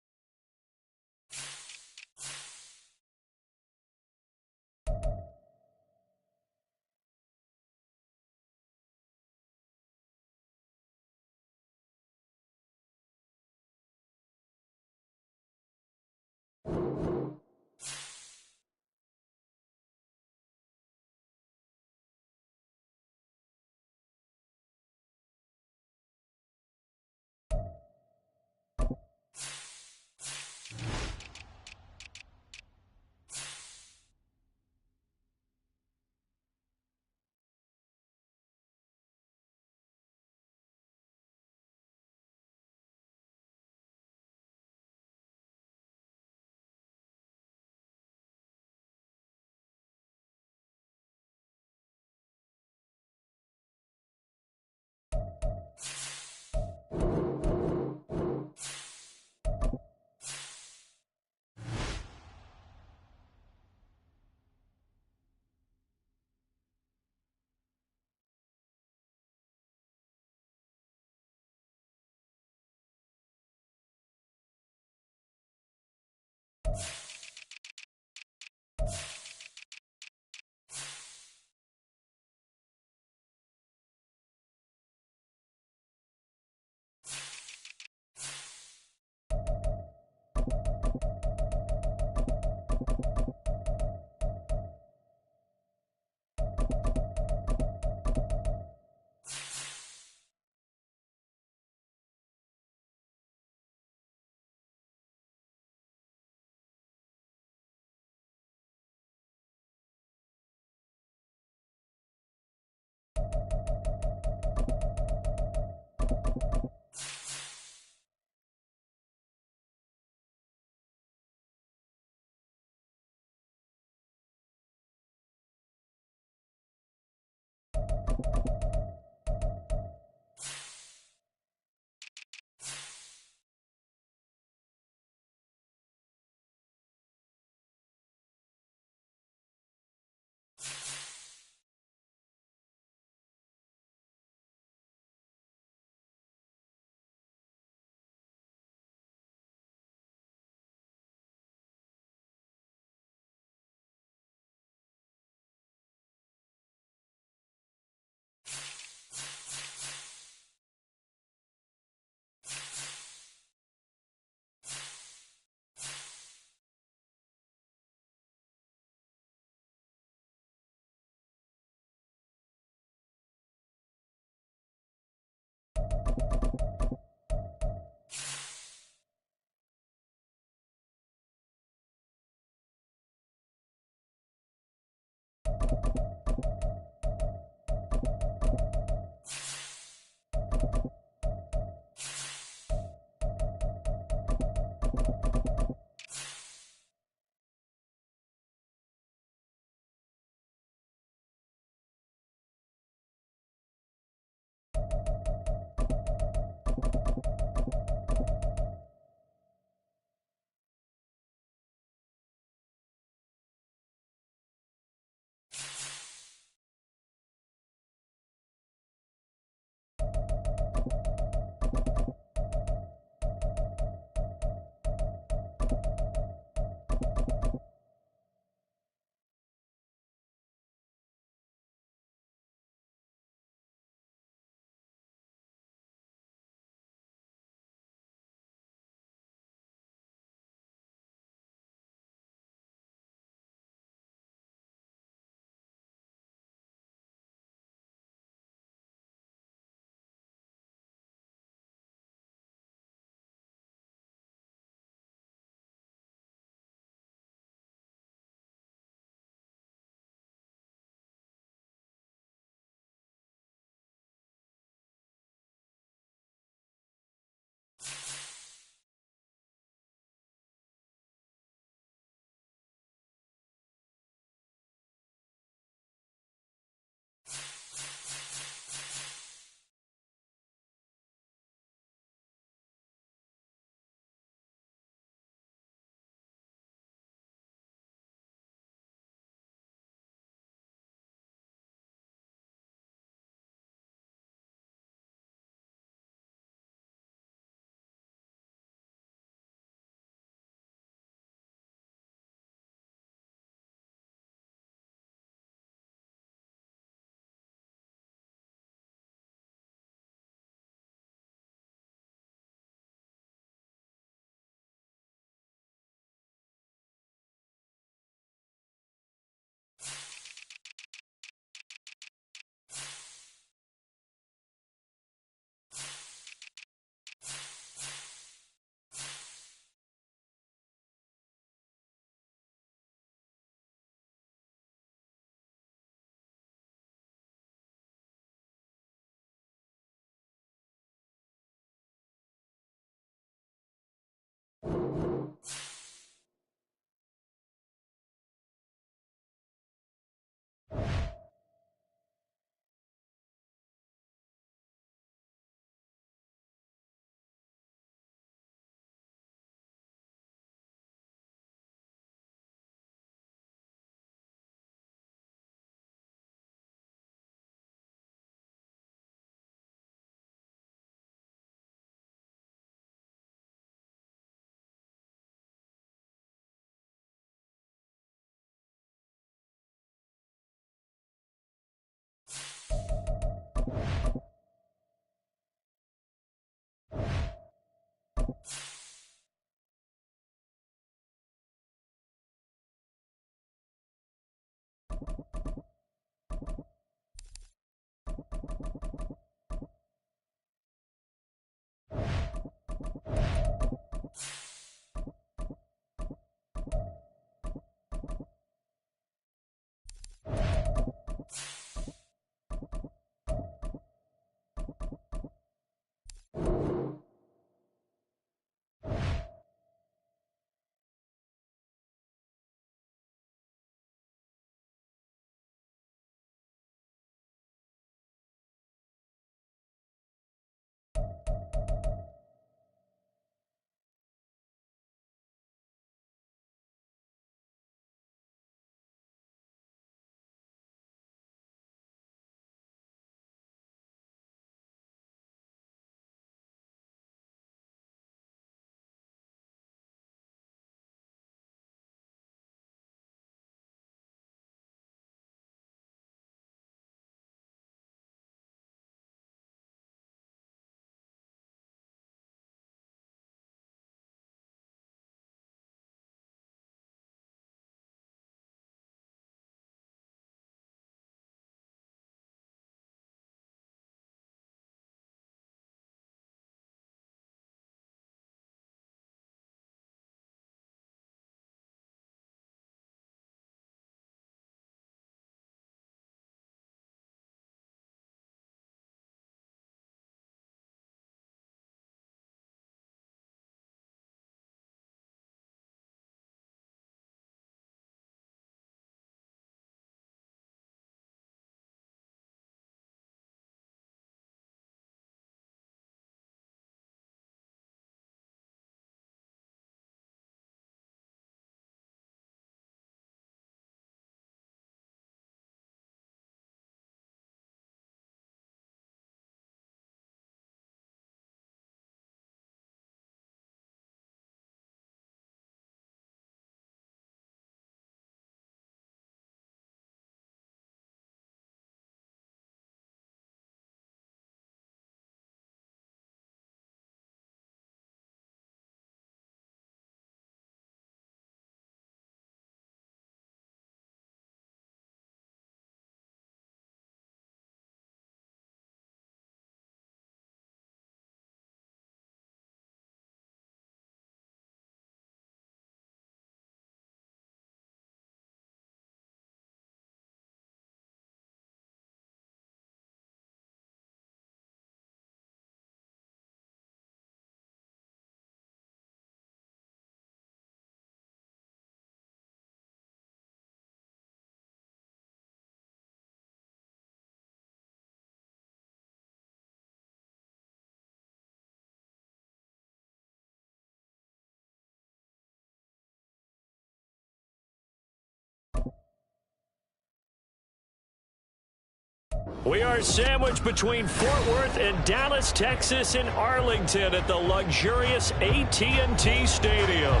We are sandwiched between Fort Worth and Dallas, Texas, and Arlington at the luxurious AT&T Stadium.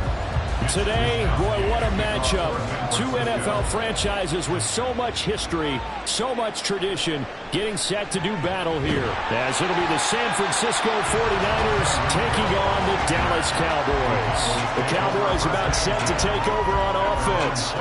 Today, boy, what a matchup. Two NFL franchises with so much history, so much tradition, getting set to do battle here. As it'll be the San Francisco 49ers taking on the Dallas Cowboys. The Cowboys about set to take over on offense.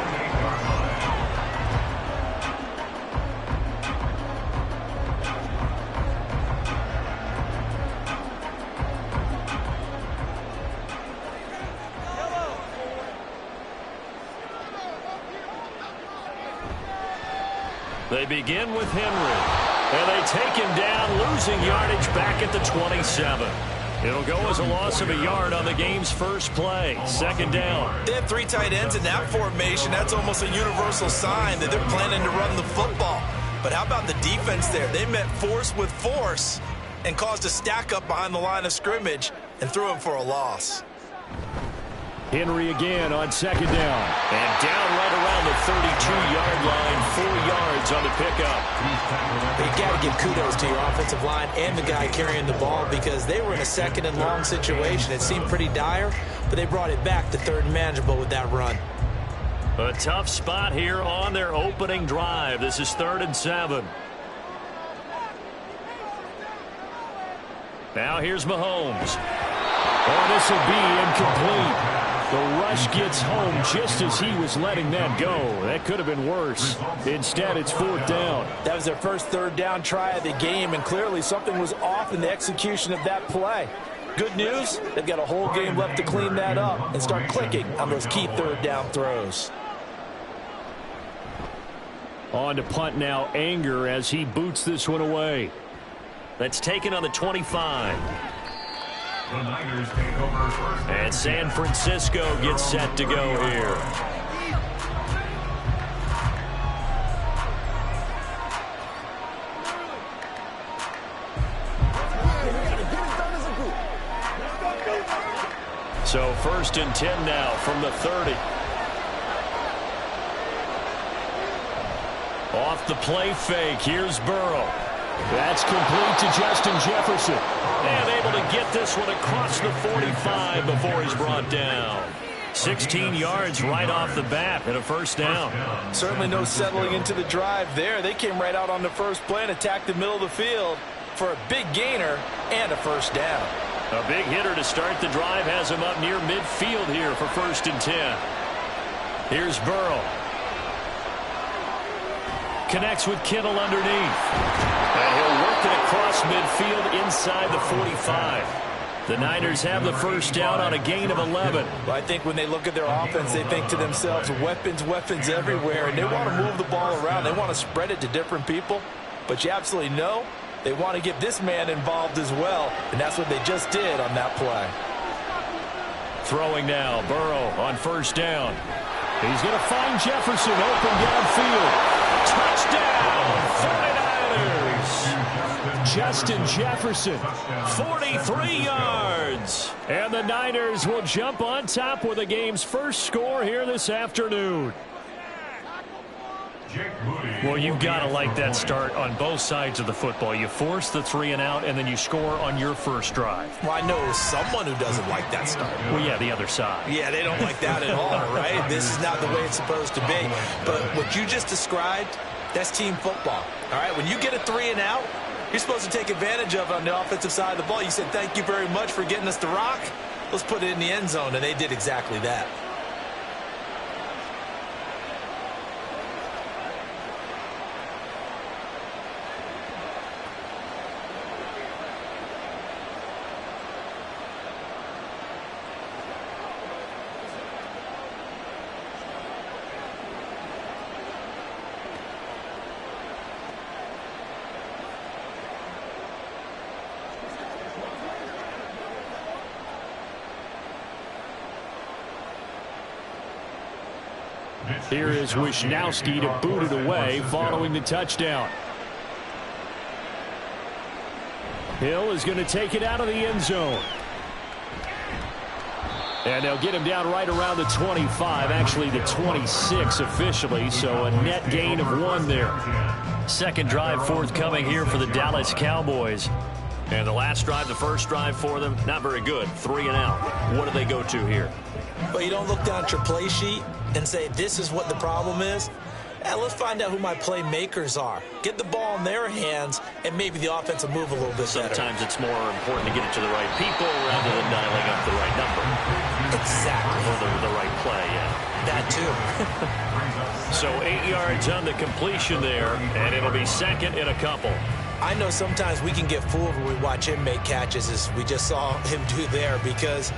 They begin with Henry, and they take him down, losing yardage back at the 27. It'll go as a loss of a yard on the game's first play. Second down. They have three tight ends in that formation. That's almost a universal sign that they're planning to run the football. But how about the defense there? They met force with force and caused a stack up behind the line of scrimmage and threw him for a loss. Henry again on second down. And down right around the 32-yard line, 4 yards on the pickup. You got to give kudos to your offensive line and the guy carrying the ball because they were in a second and long situation. It seemed pretty dire, but they brought it back to third and manageable with that run. A tough spot here on their opening drive. This is 3rd and 7. Now here's Mahomes. Oh, this will be incomplete. The rush gets home just as he was letting that go. That could have been worse. Instead, it's 4th down. That was their first 3rd down try of the game, and clearly something was off in the execution of that play. Good news, they've got a whole game left to clean that up and start clicking on those key 3rd down throws. On to punt now, Anger, as he boots this one away. That's taken on the 25. The Niners take over first. And San Francisco gets set to go here. So 1st and 10 now from the 30. Off the play fake, here's Burrow. That's complete to Justin Jefferson. And able to get this one across the 45 before he's brought down. 16 yards right off the bat and a 1st down. Certainly no settling into the drive there. They came right out on the first play and attacked the middle of the field for a big gainer and a 1st down. A big hitter to start the drive has him up near midfield here for 1st and 10. Here's Burrow. Connects with Kittle underneath. And he'll work it across midfield inside the 45. The Niners have the 1st down on a gain of 11. Well, I think when they look at their offense, they think to themselves, weapons, weapons everywhere, and they want to move the ball around. They want to spread it to different people. But you absolutely know they want to get this man involved as well, and that's what they just did on that play. Throwing now, Burrow on 1st down. He's going to find Jefferson open downfield. Touchdown, 49ers. Justin Jefferson. 43 yards. And the Niners will jump on top with the game's first score here this afternoon. Well, you've got to like that start on both sides of the football. You force the 3 and out, and then you score on your first drive. Well, I know someone who doesn't like that start. Well, yeah, the other side. Yeah, they don't like that at all, right? This is not the way it's supposed to be. But what you just described, that's team football. All right, when you get a 3 and out, you're supposed to take advantage of it on the offensive side of the ball. You said, thank you very much for getting us the rock. Let's put it in the end zone, and they did exactly that. Here is Wishnowsky to boot it away following the touchdown. Hill is going to take it out of the end zone. And they'll get him down right around the 25, actually the 26 officially, so a net gain of 1 there. Second drive forthcoming here for the Dallas Cowboys. And the last drive, the first drive for them, not very good. 3 and out. What do they go to here? But you don't look down at your play sheet and say, this is what the problem is. Let's find out who my playmakers are. Get the ball in their hands, and maybe the offense will move a little bit better. Sometimes it's more important to get it to the right people rather than dialing up the right number. Exactly. Or the right play, yeah. That too. So 8 yards on the completion there, and it'll be second in a couple. I know sometimes we can get fooled when we watch him make catches, as we just saw him do there, because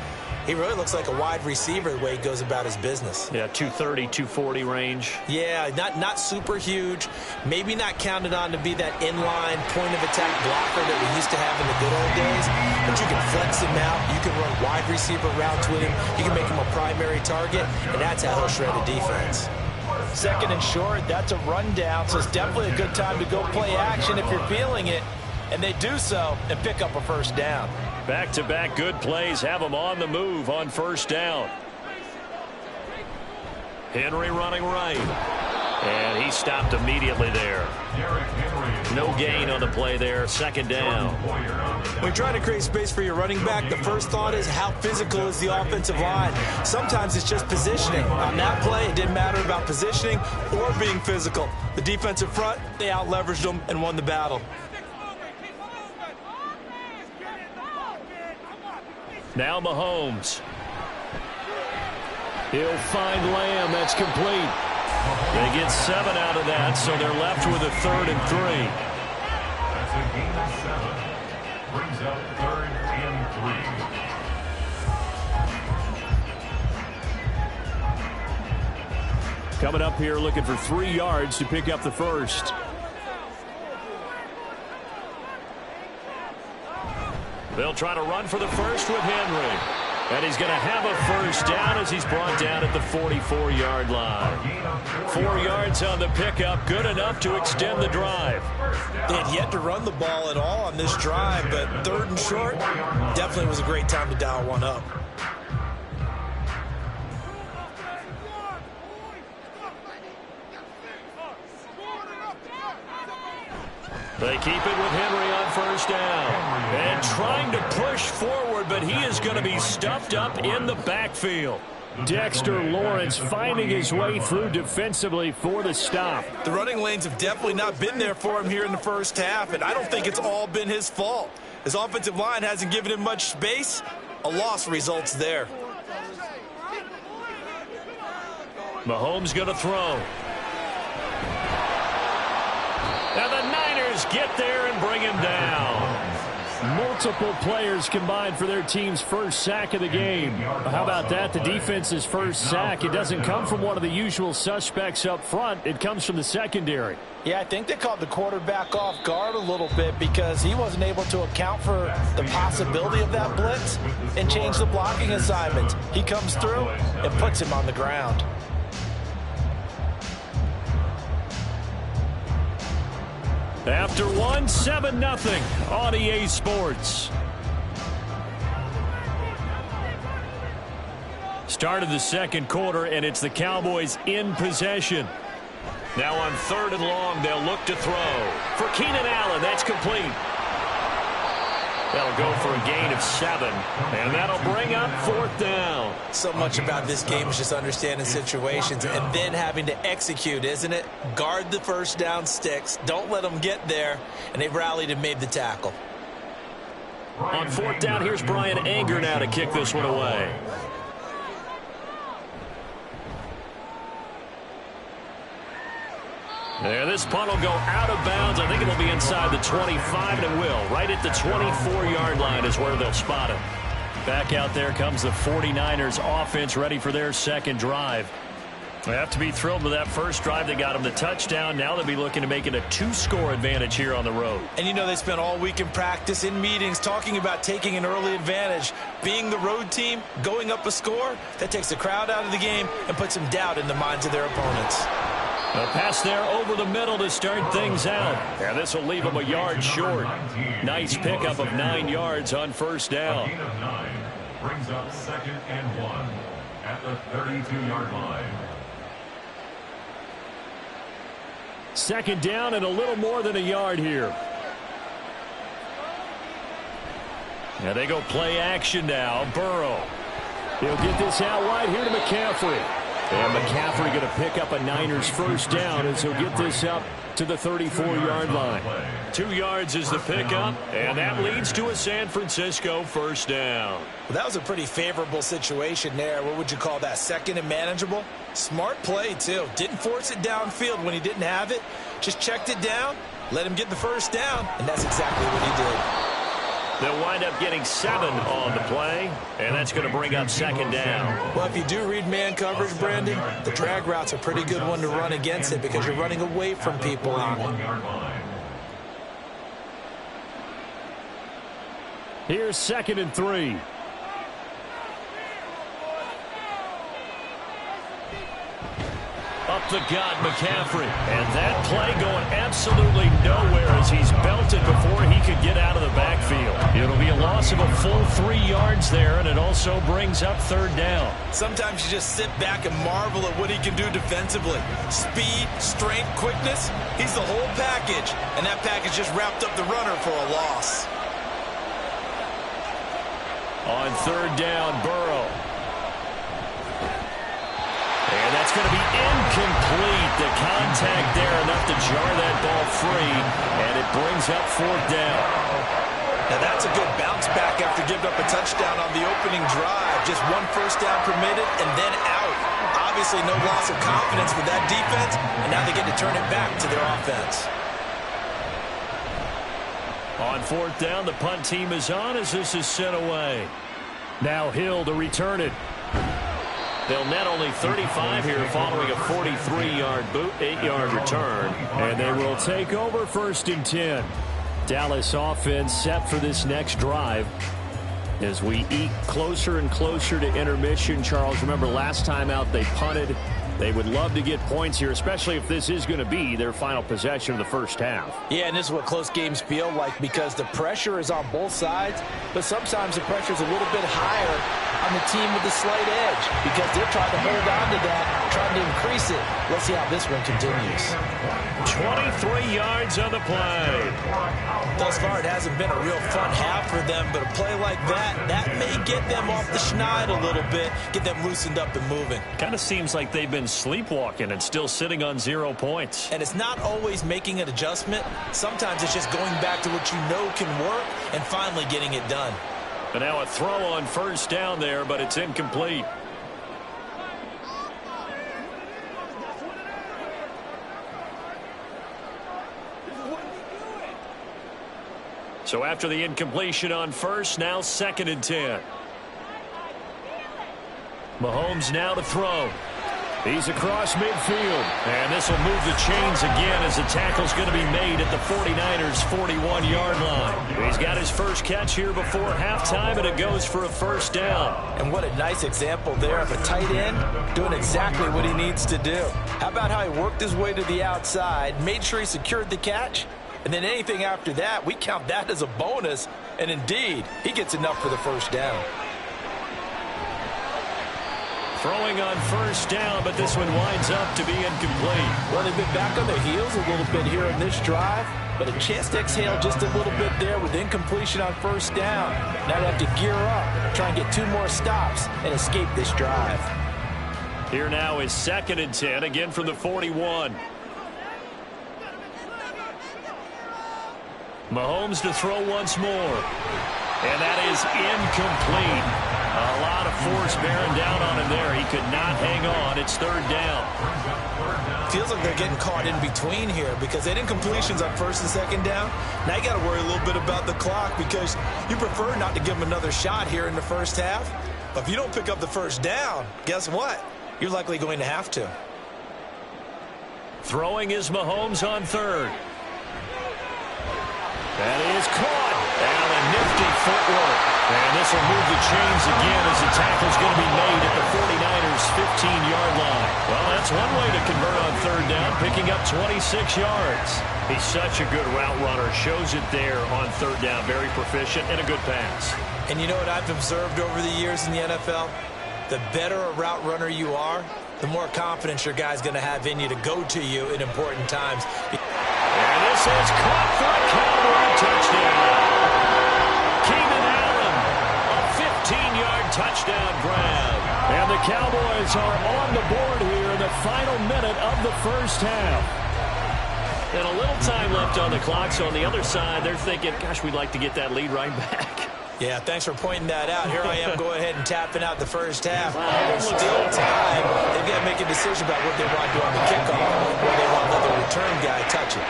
he really looks like a wide receiver the way he goes about his business. Yeah, 230, 240 range. Yeah, not super huge. Maybe not counted on to be that inline point-of-attack blocker that we used to have in the good old days. But you can flex him out. You can run wide receiver routes with him. You can make him a primary target, and that's how he'll shred a defense. Second and short, that's a rundown, so it's definitely a good time to go play action if you're feeling it. And they do so and pick up a first down. Back-to-back good plays have them on the move on first down. Henry running right. And he stopped immediately there. No gain on the play there. Second down. When you're trying to create space for your running back, the first thought is how physical is the offensive line. Sometimes it's just positioning. On that play, it didn't matter about positioning or being physical. The defensive front, they out-leveraged them and won the battle. Now Mahomes. He'll find Lamb. That's complete. They get 7 out of that, so they're left with a 3rd and 3. That's a gain of 7. Brings up 3rd and 3. Coming up here looking for 3 yards to pick up the first. They'll try to run for the first with Henry. And he's going to have a first down as he's brought down at the 44-yard line. 4 yards on the pickup, good enough to extend the drive. They had yet to run the ball at all on this drive, but 3rd and short definitely was a great time to dial one up. They keep it with Henry on first down. And trying to push forward, but he is going to be stuffed up in the backfield. Dexter Lawrence finding his way through defensively for the stop. The running lanes have definitely not been there for him here in the first half, and I don't think it's all been his fault. His offensive line hasn't given him much space. A loss results there. Mahomes going to throw. And the Niners get there and bring him down. Multiple players combined for their team's first sack of the game. How about that? The defense's first sack. It doesn't come from one of the usual suspects up front. It comes from the secondary. Yeah, I think they caught the quarterback off guard a little bit because he wasn't able to account for the possibility of that blitz and change the blocking assignment. He comes through and puts him on the ground. After 7-0 on EA Sports. Start of the second quarter, and it's the Cowboys in possession. Now on 3rd and long, they'll look to throw. For Keenan Allen, that's complete. That'll go for a gain of 7, and that'll bring up 4th down. So much about this game is just understanding situations and then having to execute, isn't it? Guard the first down sticks. Don't let them get there. And they rallied and made the tackle. On 4th down, here's Brian Anger now to kick this one away. There, this punt will go out of bounds. I think it'll be inside the 25, and it will. Right at the 24-yard line is where they'll spot it. Back out there comes the 49ers offense ready for their second drive. They have to be thrilled with that first drive. They got them the touchdown. Now they'll be looking to make it a 2-score advantage here on the road. And you know they spent all week in practice, in meetings, talking about taking an early advantage. Being the road team, going up a score, that takes the crowd out of the game and puts some doubt in the minds of their opponents. A pass there over the middle to start things out. And this will leave them a yard short. Nice pickup of 9 yards on first down. A gain of 9 brings up 2nd and 1 at the 32-yard line. 2nd down and a little more than a yard here. Now they go play action now. Burrow. He'll get this out wide here to McCaffrey. And McCaffrey going to pick up a Niners first down as he'll get this up to the 34-yard line. 2 yards is the pickup, and that leads to a San Francisco first down. Well, that was a pretty favorable situation there. What would you call that? 2nd and manageable? Smart play, too. Didn't force it downfield when he didn't have it. Just checked it down, let him get the first down, and that's exactly what he did. They'll wind up getting 7 on the play, and that's going to bring up 2nd down. Well, if you do read man coverage, Brandon, the drag route's a pretty good one to run against it because you're running away from people on it. Here's 2nd and 3. Up the gut, McCaffrey. And that play going absolutely nowhere as he's belted before he could get out of the backfield. It'll be a loss of a full 3 yards there, and it also brings up 3rd down. Sometimes you just sit back and marvel at what he can do defensively. Speed, strength, quickness, he's the whole package. And that package just wrapped up the runner for a loss. On 3rd down, Burrow. And that's going to be incomplete. The contact there enough to jar that ball free, and it brings up 4th down. Now that's a good bounce back after giving up a touchdown on the opening drive. Just one first down permitted and then out. Obviously no loss of confidence with that defense, and now they get to turn it back to their offense. On fourth down, the punt team is on as this is sent away. Now Hill to return it. They'll net only 35 here following a 43-yard boot, 8-yard return. And they will take over 1st and 10. Dallas offense set for this next drive. As we eat closer and closer to intermission, Charles, remember last time out they punted. They would love to get points here, especially if this is going to be their final possession of the first half. Yeah, and this is what close games feel like because the pressure is on both sides, but sometimes the pressure is a little bit higher on the team with the slight edge because they're trying to hold on to that, trying to increase it. Let's see how this one continues. 23 yards on the play. Thus far, it hasn't been a real fun half for them, but a play like that may get them off the schneid a little bit, get them loosened up and moving. Kind of seems like they've been sleepwalking and still sitting on 0 points. And it's not always making an adjustment. Sometimes it's just going back to what you know can work and finally getting it done. And now a throw on first down there, but it's incomplete. So after the incompletion on first, now 2nd and 10. Mahomes now to throw. He's across midfield. And this will move the chains again as the tackle's going to be made at the 49ers' 41-yard line. He's got his first catch here before halftime, and it goes for a first down. And what a nice example there of a tight end doing exactly what he needs to do. How about how he worked his way to the outside, made sure he secured the catch, and then anything after that, we count that as a bonus. And indeed, he gets enough for the first down. Throwing on first down, but this one winds up to be incomplete. Well, they've been back on their heels a little bit here in this drive, but a chance to exhale just a little bit there with incompletion on first down. Now they have to gear up, try and get 2 more stops and escape this drive. Here now is 2nd and 10, again from the 41. Mahomes to throw once more. And that is incomplete. A lot of force bearing down on him there. He could not hang on. It's 3rd down. Feels like they're getting caught in between here because they had incompletions on 1st and 2nd down. Now you got to worry a little bit about the clock because you prefer not to give them another shot here in the first half. But if you don't pick up the first down, guess what? You're likely going to have to. Throwing is Mahomes on 3rd. That is caught. And a nifty footwork. And this will move the chains again as the tackle's going to be made at the 49ers' 15-yard line. Well, that's one way to convert on 3rd down, picking up 26 yards. He's such a good route runner. Shows it there on 3rd down. Very proficient and a good pass. And you know what I've observed over the years in the NFL? The better a route runner you are, the more confidence your guy's going to have in you to go to you in important times. And this is caught for a Cowboy touchdown. Keenan Allen, a 15-yard touchdown grab. And the Cowboys are on the board here in the final minute of the first half. And a little time left on the clock, so on the other side, they're thinking, gosh, we'd like to get that lead right back. Yeah, thanks for pointing that out. Here I am going ahead and tapping out the first half. There's still time. They've got to make a decision about what they want to do on the kickoff, or they want to let the return guy touch it.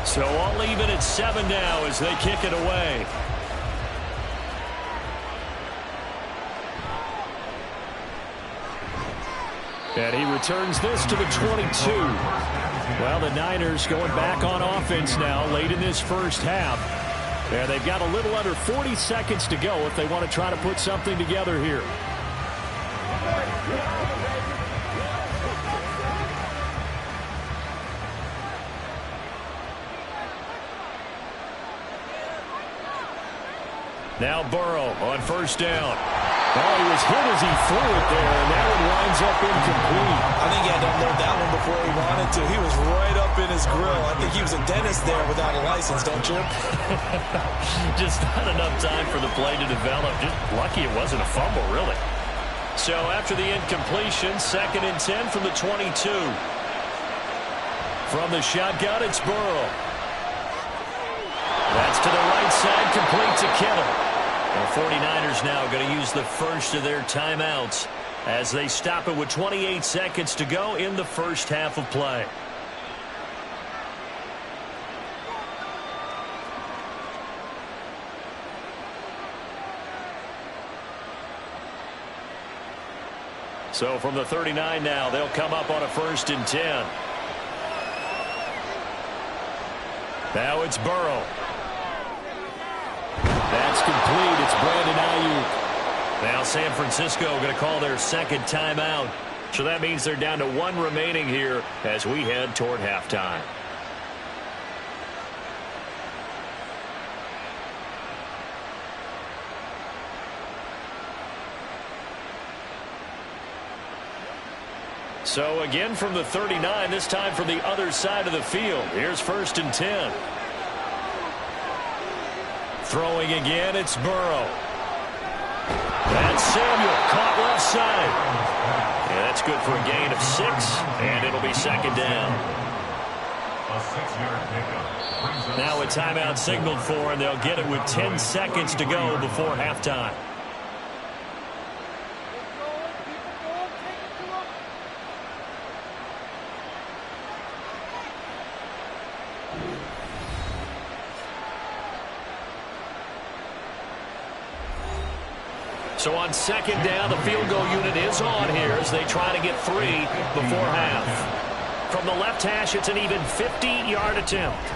So all even at 7 now as they kick it away. And he returns this to the 22. Well, the Niners going back on offense now late in this first half. And they've got a little under 40 seconds to go if they want to try to put something together here. Now Burrow on first down. Oh, he was hit as he threw it there, and that one winds up incomplete. I think he had to unload that one before he wanted to. He was right up in his grill. I think he was a dentist there without a license, don't you? Just not enough time for the play to develop. Just lucky it wasn't a fumble, really. So after the incompletion, 2nd and 10 from the 22. From the shotgun, it's Burrow. That's to the right side, complete to Kittle. The 49ers now going to use the first of their timeouts as they stop it with 28 seconds to go in the first half of play. So from the 39 now, they'll come up on a 1st and 10. Now it's Burrow. That's complete. It's Brandon Ayuk. Now San Francisco going to call their 2nd timeout. So that means they're down to 1 remaining here as we head toward halftime. So again from the 39, this time from the other side of the field. Here's 1st and 10. Throwing again, it's Burrow. That's Samuel, caught left side. Yeah, that's good for a gain of 6, and it'll be 2nd down. A 6-yard pickup. Now a timeout signaled for, and they'll get it with 10 seconds to go before halftime. So on 2nd down, the field goal unit is on here as they try to get 3 before half. From the left hash, it's an even 50-yard attempt.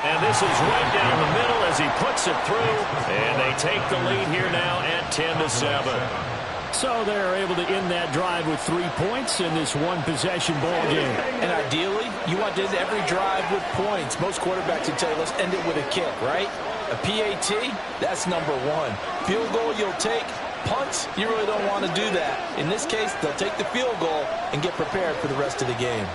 And this is right down the middle as he puts it through. And they take the lead here now at 10-7. So they're able to end that drive with 3 points in this one-possession ball game. And ideally, you want to end every drive with points. Most quarterbacks would tell you, let's end it with a kick, right? A PAT, that's number 1. Field goal you'll take. Punts, you really don't want to do that. In this case, they'll take the field goal and get prepared for the rest of the game.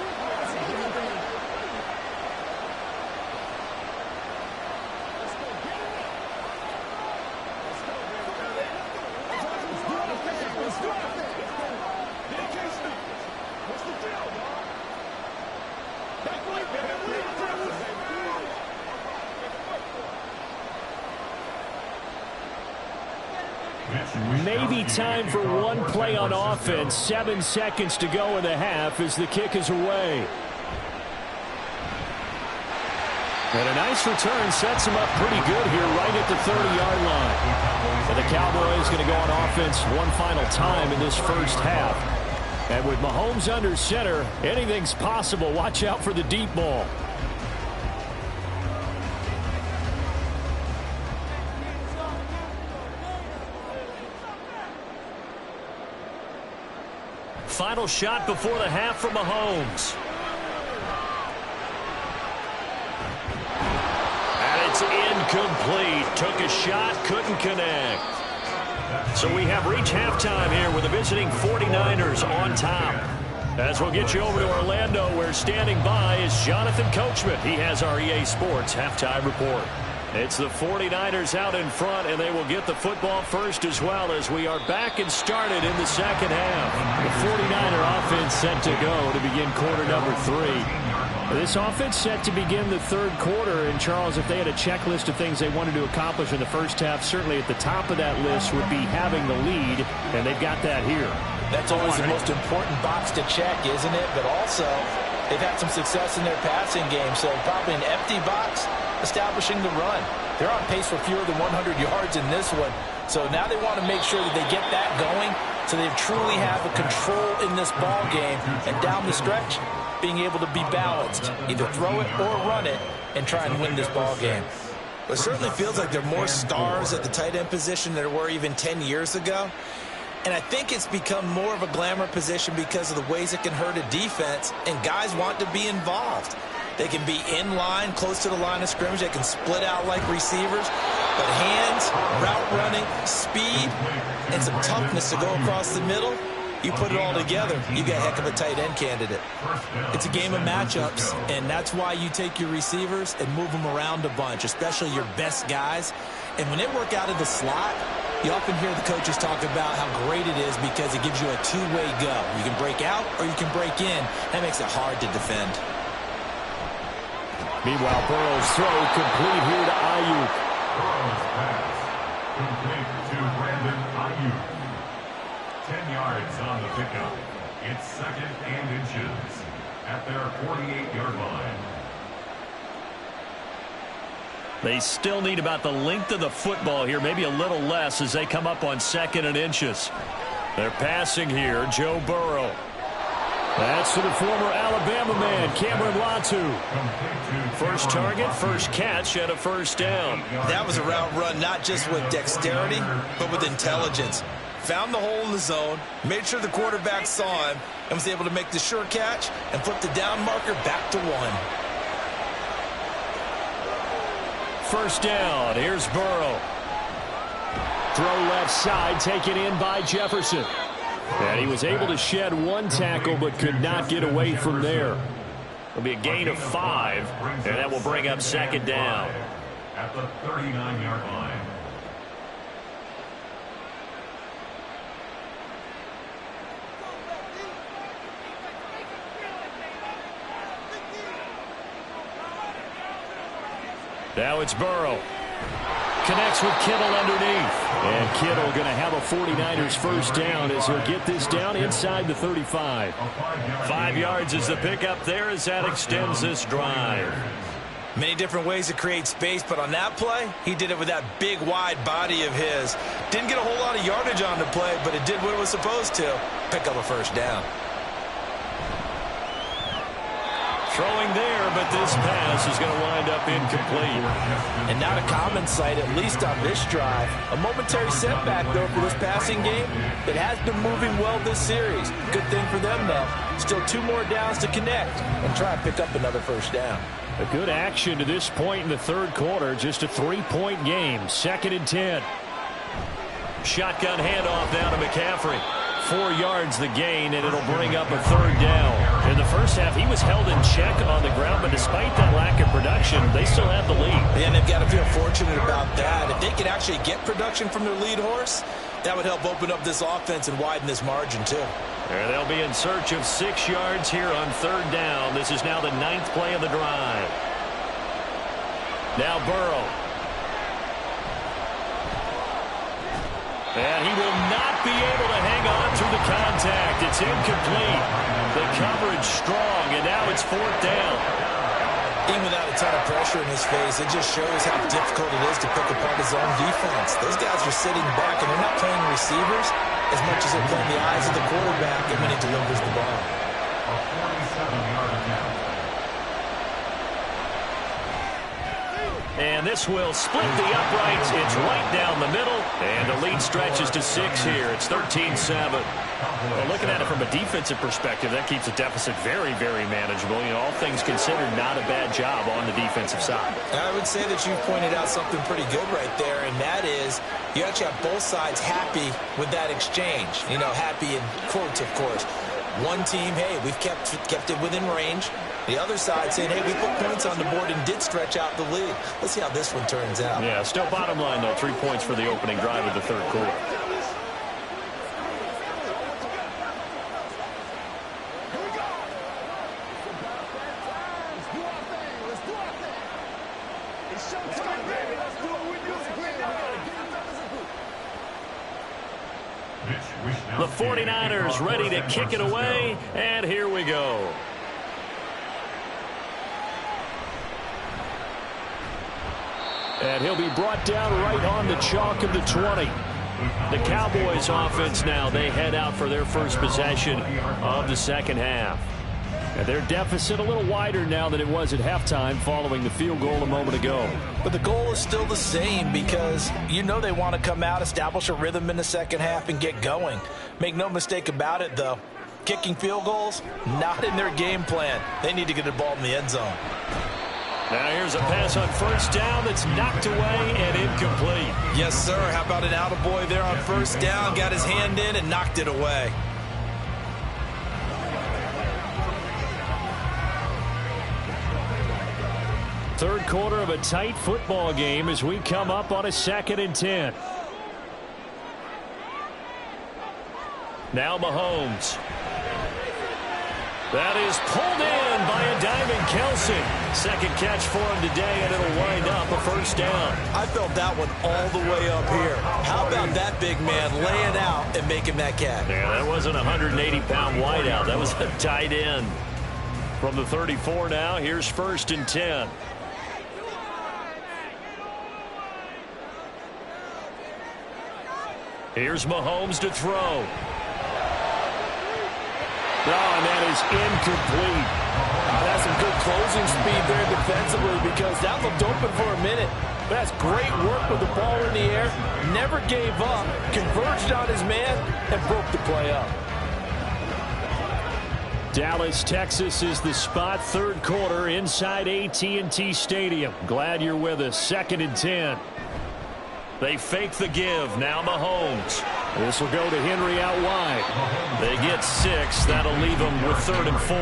Maybe time for one play on offense. 7 seconds to go in the half as the kick is away. And a nice return sets him up pretty good here right at the 30-yard line. And the Cowboys going to go on offense one final time in this first half. And with Mahomes under center, anything's possible. Watch out for the deep ball. Final shot before the half from Mahomes. And it's incomplete. Took a shot, couldn't connect. So we have reached halftime here with the visiting 49ers on top. As we'll get you over to Orlando, where standing by is Jonathan Coachman. He has our EA Sports halftime report. It's the 49ers out in front, and they will get the football first as well as we are back and started in the second half. The 49er offense set to go to begin quarter number 3. This offense set to begin the third quarter, and Charles, if they had a checklist of things they wanted to accomplish in the first half, certainly at the top of that list would be having the lead, and they've got that here. That's always the most important box to check, isn't it? But also, they've had some success in their passing game, so probably an empty box establishing the run. They're on pace for fewer than 100 yards in this one. So now they want to make sure that they get that going so they truly have a control in this ball game. And down the stretch, being able to be balanced. Either throw it or run it and try and win this ball game. Well, it certainly feels like there are more stars at the tight end position than there were even 10 years ago. And I think it's become more of a glamour position because of the ways it can hurt a defense, and guys want to be involved. They can be in line, close to the line of scrimmage. They can split out like receivers. But hands, route running, speed, and some toughness to go across the middle, you put it all together, you got a heck of a tight end candidate. It's a game of matchups, and that's why you take your receivers and move them around a bunch, especially your best guys. And when they work out of the slot, you often hear the coaches talk about how great it is because it gives you a two-way go. You can break out or you can break in. That makes it hard to defend. Meanwhile, Burrow's throw complete here to Ayuk. Burrow's pass complete to Brandon Ayuk. 10 yards on the pickup. It's 2nd and inches at their 48-yard line. They still need about the length of the football here, maybe a little less as they come up on 2nd and inches. They're passing here, Joe Burrow. That's to the former Alabama man, Cameron Latu. First target, first catch at a first down. That was a route run not just with dexterity, but with intelligence. Found the hole in the zone, made sure the quarterback saw him, and was able to make the sure catch and flip the down marker back to 1. First down, here's Burrow. Throw left side, taken in by Jefferson. And he was able to shed one tackle, but could not get away from there. It'll be a gain of 5, and that will bring up 2nd down. At the 39-yard line. Now it's Burrow. Connects with Kittle underneath. And Kittle going to have a 49ers first down as he'll get this down inside the 35. 5 yards is the pickup there as that extends this drive. Many different ways to create space, but on that play, he did it with that big, wide body of his. Didn't get a whole lot of yardage on the play, but it did what it was supposed to. Pick up a first down. Throwing there, but this pass is going to wind up incomplete. And not a common sight, at least on this drive. A momentary setback, though, for this passing game. It has been moving well this series. Good thing for them, though. Still 2 more downs to connect and try and pick up another first down. A good action to this point in the third quarter. Just a 3-point game. 2nd and 10. Shotgun handoff down to McCaffrey. 4 yards the gain, and it'll bring up a 3rd down. In the first half, he was held in check on the ground, but despite that lack of production, they still have the lead. And they've got to feel fortunate about that. If they could actually get production from their lead horse, that would help open up this offense and widen this margin, too. And they'll be in search of 6 yards here on 3rd down. This is now the 9th play of the drive. Now Burrow. And he will not be able to hang on through the contact. It's incomplete. The coverage strong, and now it's 4th down. Even without a ton of pressure in his face, it just shows how difficult it is to pick apart his own defense. Those guys are sitting back, and they're not playing receivers as much as they're playing the eyes of the quarterback and when he delivers the ball. A 47-yard attempt. And this will split the uprights. It's right down the middle. And the lead stretches to 6 here. It's 13-7. Well, looking at it from a defensive perspective, that keeps the deficit very, very manageable. You know, all things considered, not a bad job on the defensive side. I would say that you've pointed out something pretty good right there, and that is you actually have both sides happy with that exchange. You know, happy in quotes, of course. One team, hey, we've kept it within range. The other side saying, hey, we put points on the board and did stretch out the lead. Let's see how this one turns out. Yeah, still bottom line, though, 3 points for the opening drive of the third quarter. The 49ers ready to kick it away, and here we go. And he'll be brought down right on the chalk of the 20. The Cowboys offense now, they head out for their first possession of the second half. And their deficit a little wider now than it was at halftime following the field goal a moment ago. But the goal is still the same because you know they want to come out, establish a rhythm in the second half, and get going. Make no mistake about it, though. Kicking field goals, not in their game plan. They need to get the ball in the end zone. Now here's a pass on first down that's knocked away and incomplete. Yes, sir. How about an attaboy there on first down? Got his hand in and knocked it away. Third quarter of a tight football game as we come up on a 2nd and 10. Now Mahomes. That is pulled in by a diving Kelce. Second catch for him today, and it'll wind up a first down. I felt that one all the way up here. How about that big man laying out and making that catch? Yeah, that wasn't a 180-pound wideout. That was a tight end. From the 34 now, here's 1st and 10. Here's Mahomes to throw. Oh, and that is incomplete. That's some good closing speed there defensively because that looked open for a minute. But that's great work with the ball in the air. Never gave up, converged on his man, and broke the play up. Dallas, Texas is the spot. Third quarter inside AT&T Stadium. Glad you're with us. 2nd and 10. They fake the give. Now Mahomes. This will go to Henry out wide. They get 6. That'll leave them with 3rd and 4.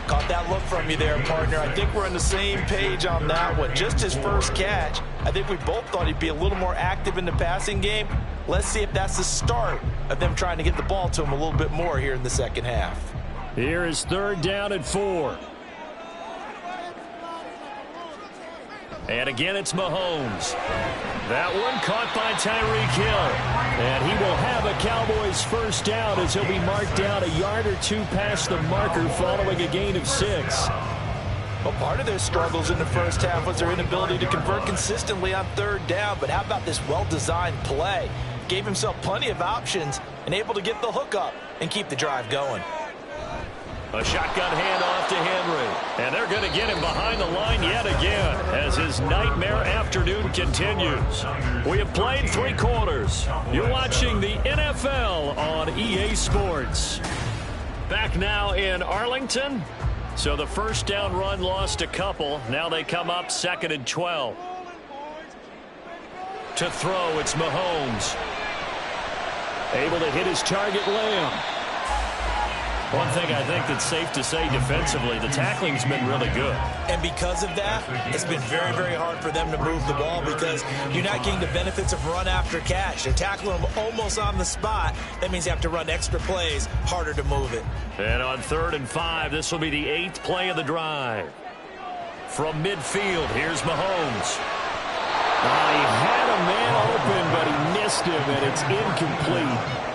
Caught that look from you there, partner. I think we're on the same page on that one. Just his first catch. I think we both thought he'd be a little more active in the passing game. Let's see if that's the start of them trying to get the ball to him a little bit more here in the second half. Here is 3rd down and 4. And again, it's Mahomes. That one caught by Tyreek Hill. And he will have a Cowboys first down as he'll be marked down a yard or two past the marker following a gain of 6. Well, part of their struggles in the first half was their inability to convert consistently on 3rd down. But how about this well-designed play? Gave himself plenty of options and able to get the hook up and keep the drive going. A shotgun handoff to Henry. And they're going to get him behind the line yet again as his nightmare afternoon continues. We have played 3 quarters. You're watching the NFL on EA Sports. Back now in Arlington. So the first down run lost a couple. Now they come up 2nd and 12. To throw, it's Mahomes. Able to hit his target, Lamb. One thing I think that's safe to say defensively, the tackling's been really good. And because of that, it's been very, very hard for them to move the ball because you're not getting the benefits of run after catch. They're tackling them almost on the spot. That means you have to run extra plays, harder to move it. And on 3rd and 5, this will be the 8th play of the drive. From midfield, here's Mahomes. He had a man open, but he missed him, and it's incomplete.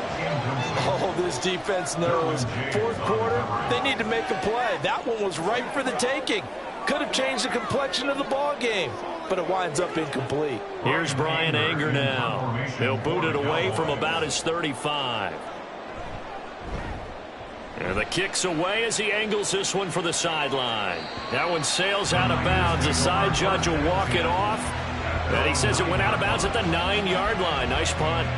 Oh, this defense knows. Fourth quarter, they need to make a play. That one was ripe for the taking. Could have changed the complexion of the ball game, but it winds up incomplete. Here's Brian Anger now. He'll boot it away from about his 35. And the kick's away as he angles this one for the sideline. That one sails out of bounds. The side judge will walk it off. And he says it went out of bounds at the 9-yard line. Nice punt.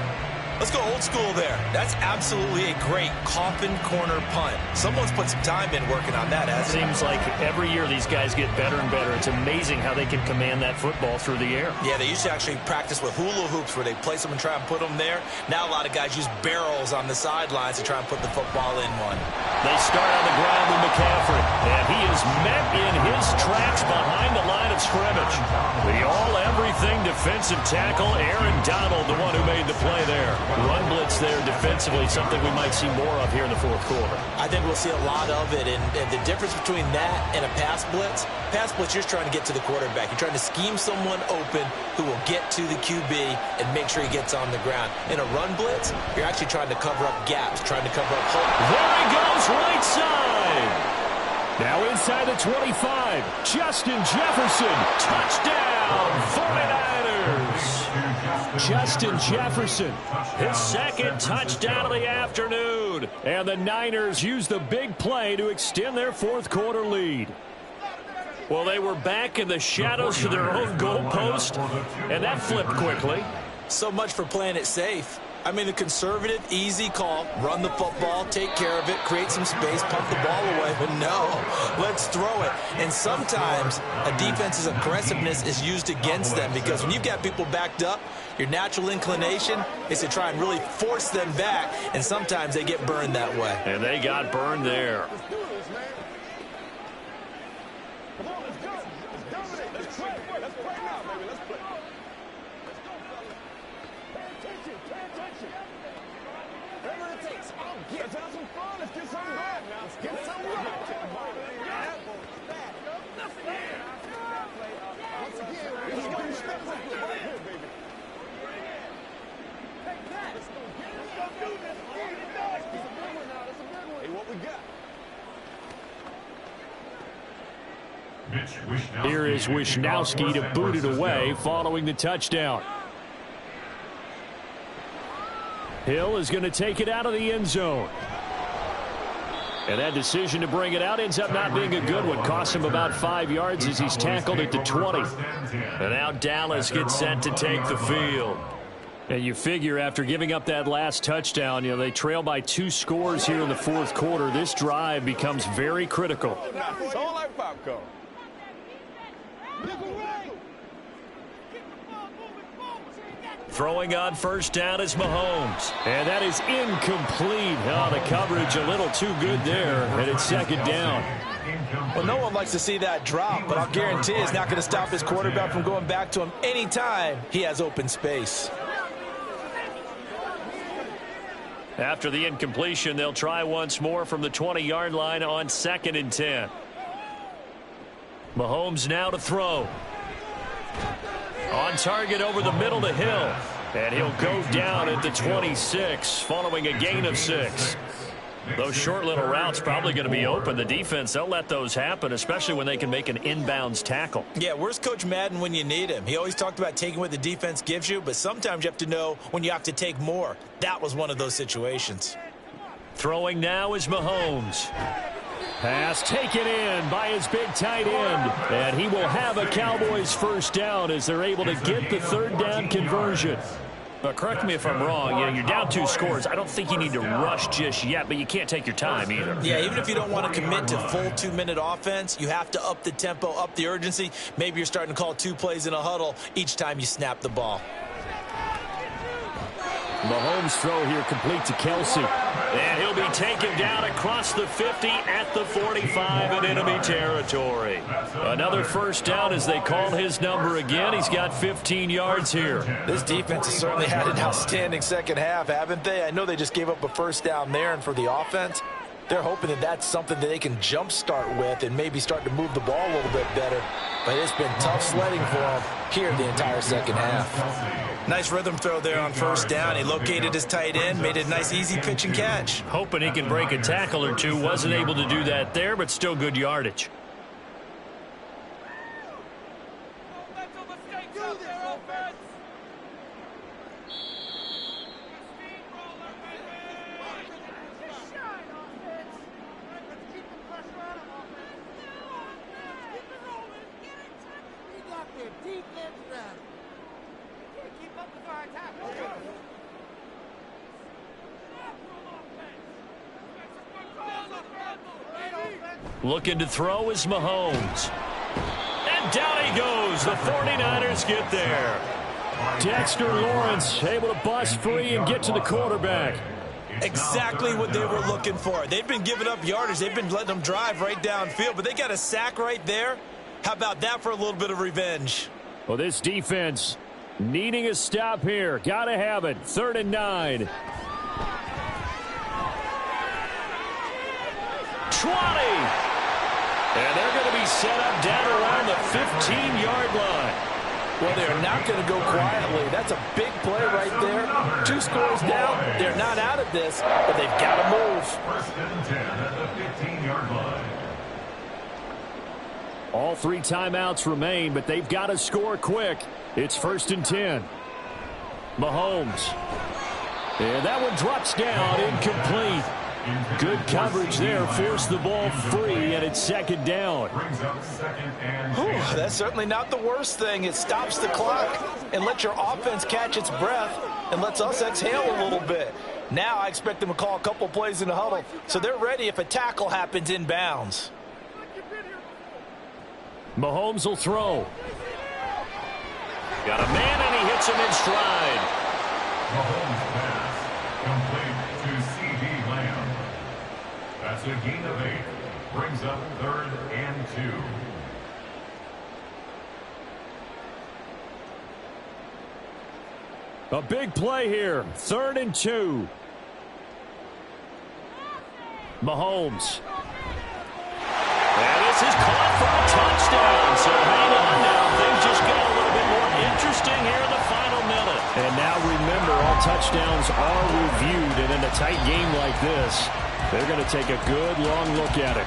Let's go old school there. That's absolutely a great coffin corner punt. Someone's put some time in working on that, hasn't it? Seems like every year these guys get better and better. It's amazing how they can command that football through the air. Yeah, they used to actually practice with hula hoops where they place them and try and put them there. Now a lot of guys use barrels on the sidelines to try and put the football in one. They start on the ground with McCaffrey, and he is met in his tracks behind the line of scrimmage. The all-everything defensive tackle, Aaron Donald, the one who made the play there. Run blitz there defensively, something we might see more of here in the fourth quarter. I think we'll see a lot of it, and the difference between that and a pass blitz, you're just trying to get to the quarterback. You're trying to scheme someone open who will get to the QB and make sure he gets on the ground. In a run blitz, you're actually trying to cover up gaps, trying to cover up holes. There he goes, right side. Now inside the 25, Justin Jefferson, touchdown, 49ers. Justin Jefferson, his second touchdown of the afternoon. afternoon. And the Niners use the big play to extend their fourth quarter lead. Well, they were back in the shadows of their own goalpost, and that flipped quickly. So much for playing it safe. I mean, the conservative, easy call, run the football, take care of it, create some space, pump the ball away. But no, let's throw it. And sometimes a defense's aggressiveness is used against them because when you've got people backed up, your natural inclination is to try and really force them back, and sometimes they get burned that way. And they got burned there. Let's have some fun. Let's get something back now. Let's get something back. Once again, let's go step right here, baby. Take that. Let's go do this. Get it done. That's a good one now. That's a good one. Hey, what we got? Here is Wishnowsky to boot it away following the touchdown. Hill is going to take it out of the end zone. And that decision to bring it out ends up not being a good one. Costs him about 5 yards as he's tackled at the 20. And now Dallas gets set to take the field. And you figure after giving up that last touchdown, they trail by 2 scores here in the fourth quarter. This drive becomes very critical. It's all like popcorn. Throwing on first down is Mahomes. And that is incomplete. Oh, the coverage a little too good there, and it's second down. Well, no one likes to see that drop, but I'll guarantee it's not going to stop his quarterback from going back to him anytime he has open space. After the incompletion, they'll try once more from the 20-yard line on 2nd and 10. Mahomes now to throw. On target over the middle to Hill. And he'll go down at the 26 following a gain of 6. Those short little routes probably going to be open. The defense, they'll let those happen, especially when they can make an inbounds tackle. Yeah, where's Coach Madden when you need him? He always talked about taking what the defense gives you, but sometimes you have to know when you have to take more. That was one of those situations. Throwing now is Mahomes. Pass taken in by his big tight end. And he will have a Cowboys first down as they're able to get the third down conversion. But correct me if I'm wrong. You're down 2 scores. I don't think you need to rush just yet, but you can't take your time either. Yeah, even if you don't want to commit to full 2-minute offense, you have to up the tempo, up the urgency. Maybe you're starting to call 2 plays in a huddle each time you snap the ball. Mahomes' throw here complete to Kelsey. And he'll be taken down across the 50 at the 45 in enemy territory. Another first down as they call his number again. He's got 15 yards here. This defense has certainly had an outstanding second half, haven't they? I know they just gave up a first down there, and for the offense, they're hoping that that's something that they can jumpstart with and maybe start to move the ball a little bit better. But it's been tough sledding for them here the entire second half. Nice rhythm throw there on first down. He located his tight end, made a nice easy pitch and catch. Hoping he can break a tackle or two. Wasn't able to do that there, but still good yardage. Looking to throw is Mahomes. And down he goes. The 49ers get there. Dexter Lawrence able to bust free and get to the quarterback. Exactly what they were looking for. They've been giving up yardage. They've been letting them drive right downfield, but they got a sack right there. How about that for a little bit of revenge? Well, this defense needing a stop here. Got to have it. 3rd and 9. 20. And they're going to be set up down around the 15-yard line. Well, they're not going to go quietly. That's a big play right there. 2 scores down. They're not out of this, but they've got to move. 1st and 10 at the 15-yard line. All 3 timeouts remain, but they've got to score quick. It's 1st and 10. Mahomes. And that one drops down, incomplete. Good coverage there. Forced the ball free, and it's second down. Brings up second and Whew, that's certainly not the worst thing. It stops the clock and lets your offense catch its breath and lets us exhale a little bit. Now I expect them to call a couple plays in the huddle, so they're ready if a tackle happens inbounds. Mahomes will throw. Got a man, and he hits him in stride. Mahomes pass complete to C.D. Lamb. That's a gain of 8. Brings up third and 2. A big play here. 3rd and 2. Mahomes. And this is caught for a touchdown. So hang on now. Things just got a little bit more interesting here in the final minute. And now remember, all touchdowns are reviewed. And in a tight game like this, they're going to take a good long look at it.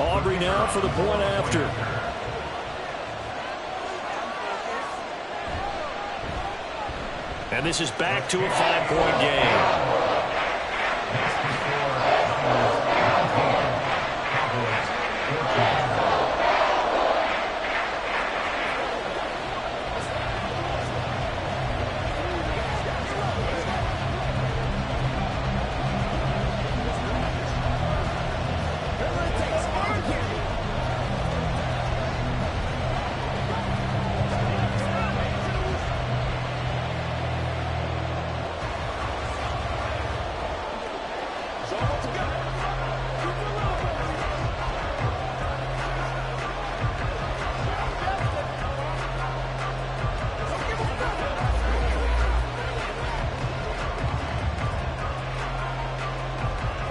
Aubrey now for the point after. And this is back to a 5-point game.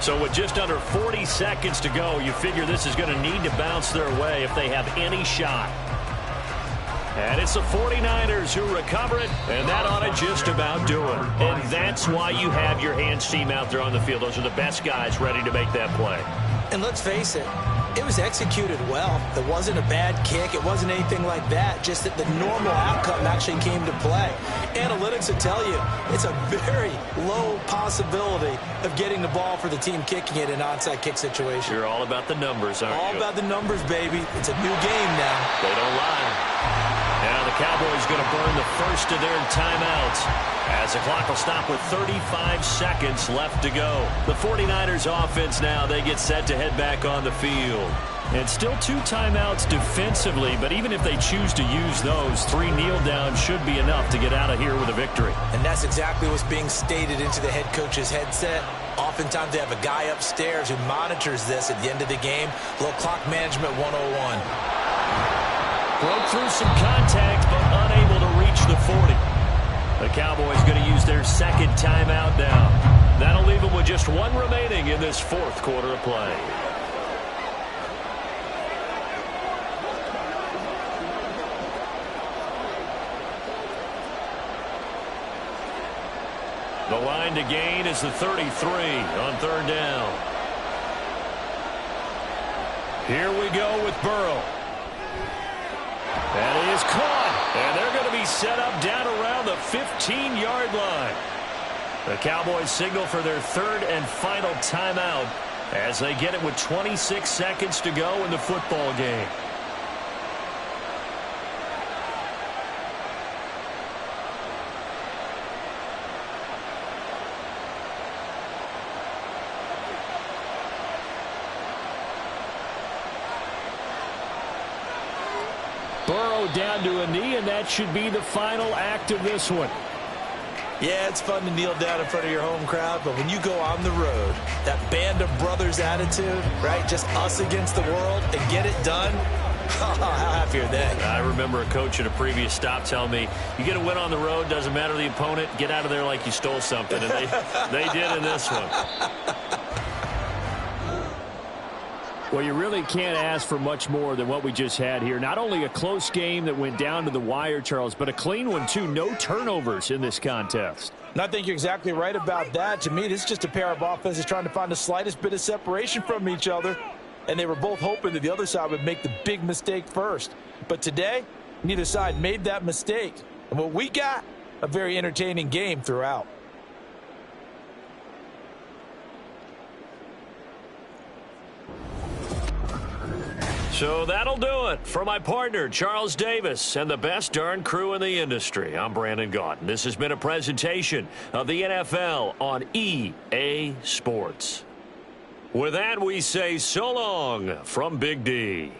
So with just under 40 seconds to go, you figure this is going to need to bounce their way if they have any shot. And it's the 49ers who recover it, and that ought to just about do it. And that's why you have your hands team out there on the field. Those are the best guys ready to make that play. And let's face it, it was executed well. It wasn't a bad kick. It wasn't anything like that. Just that the normal outcome actually came to play. Analytics will tell you it's a very low possibility of getting the ball for the team kicking it in an onside kick situation. You're all about the numbers, aren't you? All about the numbers, baby. It's a new game now. They don't lie. Now the Cowboys going to burn the first of their timeouts as the clock will stop with 35 seconds left to go. The 49ers offense now, they get set to head back on the field. And still 2 timeouts defensively, but even if they choose to use those, 3 kneel downs should be enough to get out of here with a victory. And that's exactly what's being stated into the head coach's headset. Oftentimes they have a guy upstairs who monitors this at the end of the game. A little clock management 101. Broke through some contact, but unable to reach the 40. The Cowboys going to use their second timeout now. That'll leave them with just 1 remaining in this 4th quarter of play. The line to gain is the 33 on 3rd down. Here we go with Burrow. And he is caught. And they're going to be set up down around the 15-yard line. The Cowboys signal for their 3rd and final timeout as they get it with 26 seconds to go in the football game. Burrow down to a knee, and that should be the final act of this one. Yeah, it's fun to kneel down in front of your home crowd, but when you go on the road, that band of brothers attitude, right, just us against the world, and get it done, how happy are they? I remember a coach at a previous stop telling me, you get a win on the road, doesn't matter the opponent, get out of there like you stole something, and they did in this one. Well, you really can't ask for much more than what we just had here. Not only a close game that went down to the wire, Charles, but a clean one, too. No turnovers in this contest. And I think you're exactly right about that. To me, this is just a pair of offenses trying to find the slightest bit of separation from each other. And they were both hoping that the other side would make the big mistake first. But today, neither side made that mistake. And what we got, a very entertaining game throughout. So that'll do it for my partner, Charles Davis, and the best darn crew in the industry. I'm Brandon Gaudin. This has been a presentation of the NFL on EA Sports. With that, we say so long from Big D.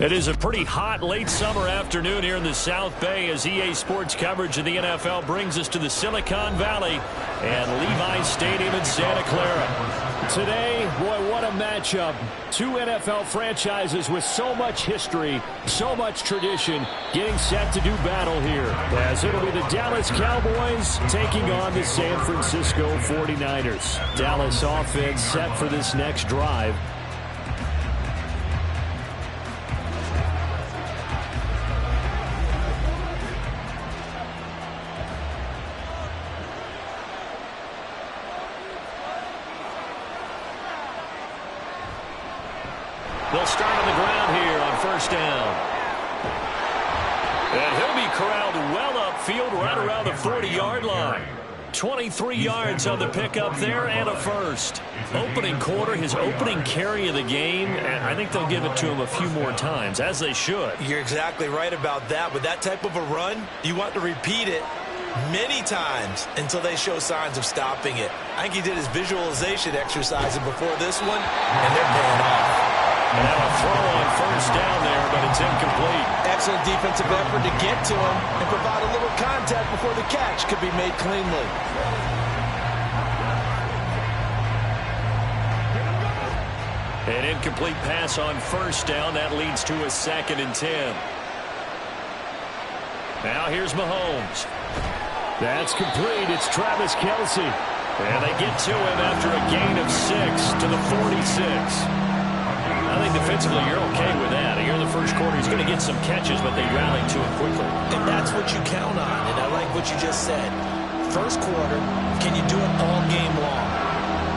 It is a pretty hot late summer afternoon here in the South Bay as EA Sports coverage of the NFL brings us to the Silicon Valley and Levi's Stadium in Santa Clara. Today, boy, what a matchup. Two NFL franchises with so much history, so much tradition, getting set to do battle here. As it'll be the Dallas Cowboys taking on the San Francisco 49ers. Dallas offense set for this next drive. They'll start on the ground here on first down. And he'll be corralled well upfield right around the 40-yard line. 23 yards on the pickup there and a first. Opening quarter, his opening carry of the game, and I think they'll give it to him a few more times, as they should. You're exactly right about that. With that type of a run, you want to repeat it many times until they show signs of stopping it. I think he did his visualization exercising before this one, and they're paying off. And now a throw on first down there, but it's incomplete. Excellent defensive effort to get to him and provide a little contact before the catch could be made cleanly. An incomplete pass on first down. That leads to a 2nd and 10. Now here's Mahomes. That's complete. It's Travis Kelce. And they get to him after a gain of 6 to the 46. I think defensively you're okay with that. Here in the first quarter, he's going to get some catches, but they rallied to him quickly. And that's what you count on, and I like what you just said. First quarter, can you do it all game long?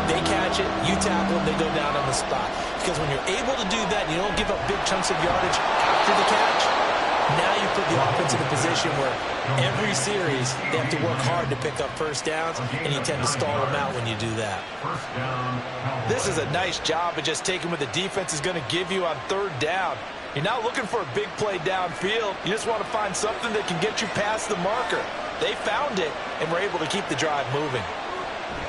They catch it, you tackle, they go down on the spot. Because when you're able to do that, you don't give up big chunks of yardage after the catch, now you put the offense in a position where every series they have to work hard to pick up first downs, and you tend to stall them out when you do that. This is a nice job of just taking what the defense is going to give you on third down. You're not looking for a big play downfield. You just want to find something that can get you past the marker. They found it and were able to keep the drive moving.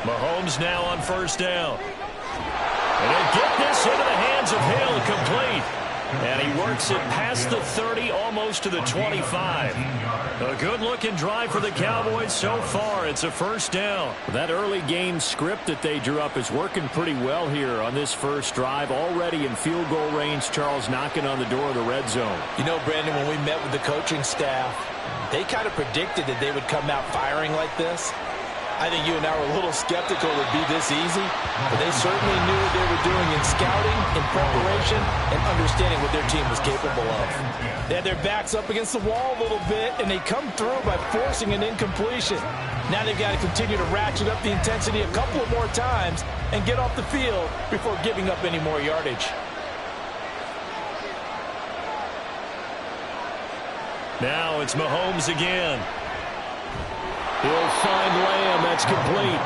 Mahomes now on first down. And they get this into the hands of Hill, complete. And he works it past the 30, almost to the 25. A good-looking drive for the Cowboys so far. It's a first down. That early game script that they drew up is working pretty well here on this first drive. Already in field goal range, Charles knocking on the door of the red zone. You know, Brandon, when we met with the coaching staff, they kind of predicted that they would come out firing like this. I think you and I were a little skeptical it would be this easy, but they certainly knew what they were doing in scouting, in preparation, and understanding what their team was capable of. They had their backs up against the wall a little bit, and they come through by forcing an incompletion. Now they've got to continue to ratchet up the intensity a couple of more times and get off the field before giving up any more yardage. Now it's Mahomes again. He'll find Lamb. That's complete.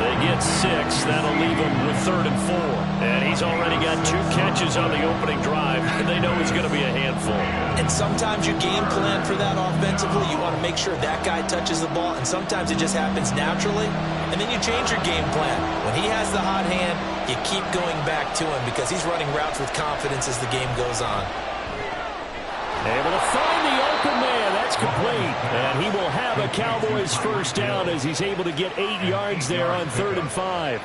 They get 6. That'll leave him with 3rd and 4. And he's already got 2 catches on the opening drive. They know he's going to be a handful. And sometimes you game plan for that offensively. You want to make sure that guy touches the ball. And sometimes it just happens naturally. And then you change your game plan. When he has the hot hand, you keep going back to him because he's running routes with confidence as the game goes on. Able to find the open man. That's complete. And he will have a Cowboys first down as he's able to get 8 yards there on 3rd and 5.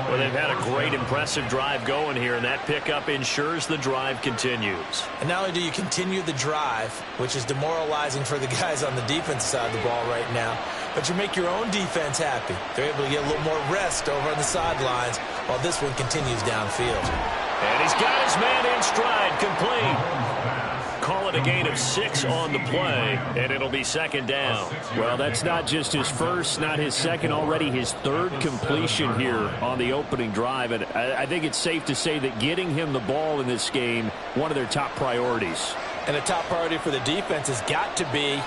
Well, they've had a great, impressive drive going here, and that pickup ensures the drive continues. And not only do you continue the drive, which is demoralizing for the guys on the defense side of the ball right now, but you make your own defense happy. They're able to get a little more rest over on the sidelines while this one continues downfield. And he's got his man in stride, complete. Call it a gain of 6 on the play, and it'll be 2nd down. Well, that's not just his first, not his second, already his 3rd completion here on the opening drive. And I think it's safe to say that getting him the ball in this game, one of their top priorities. And a top priority for the defense has got to be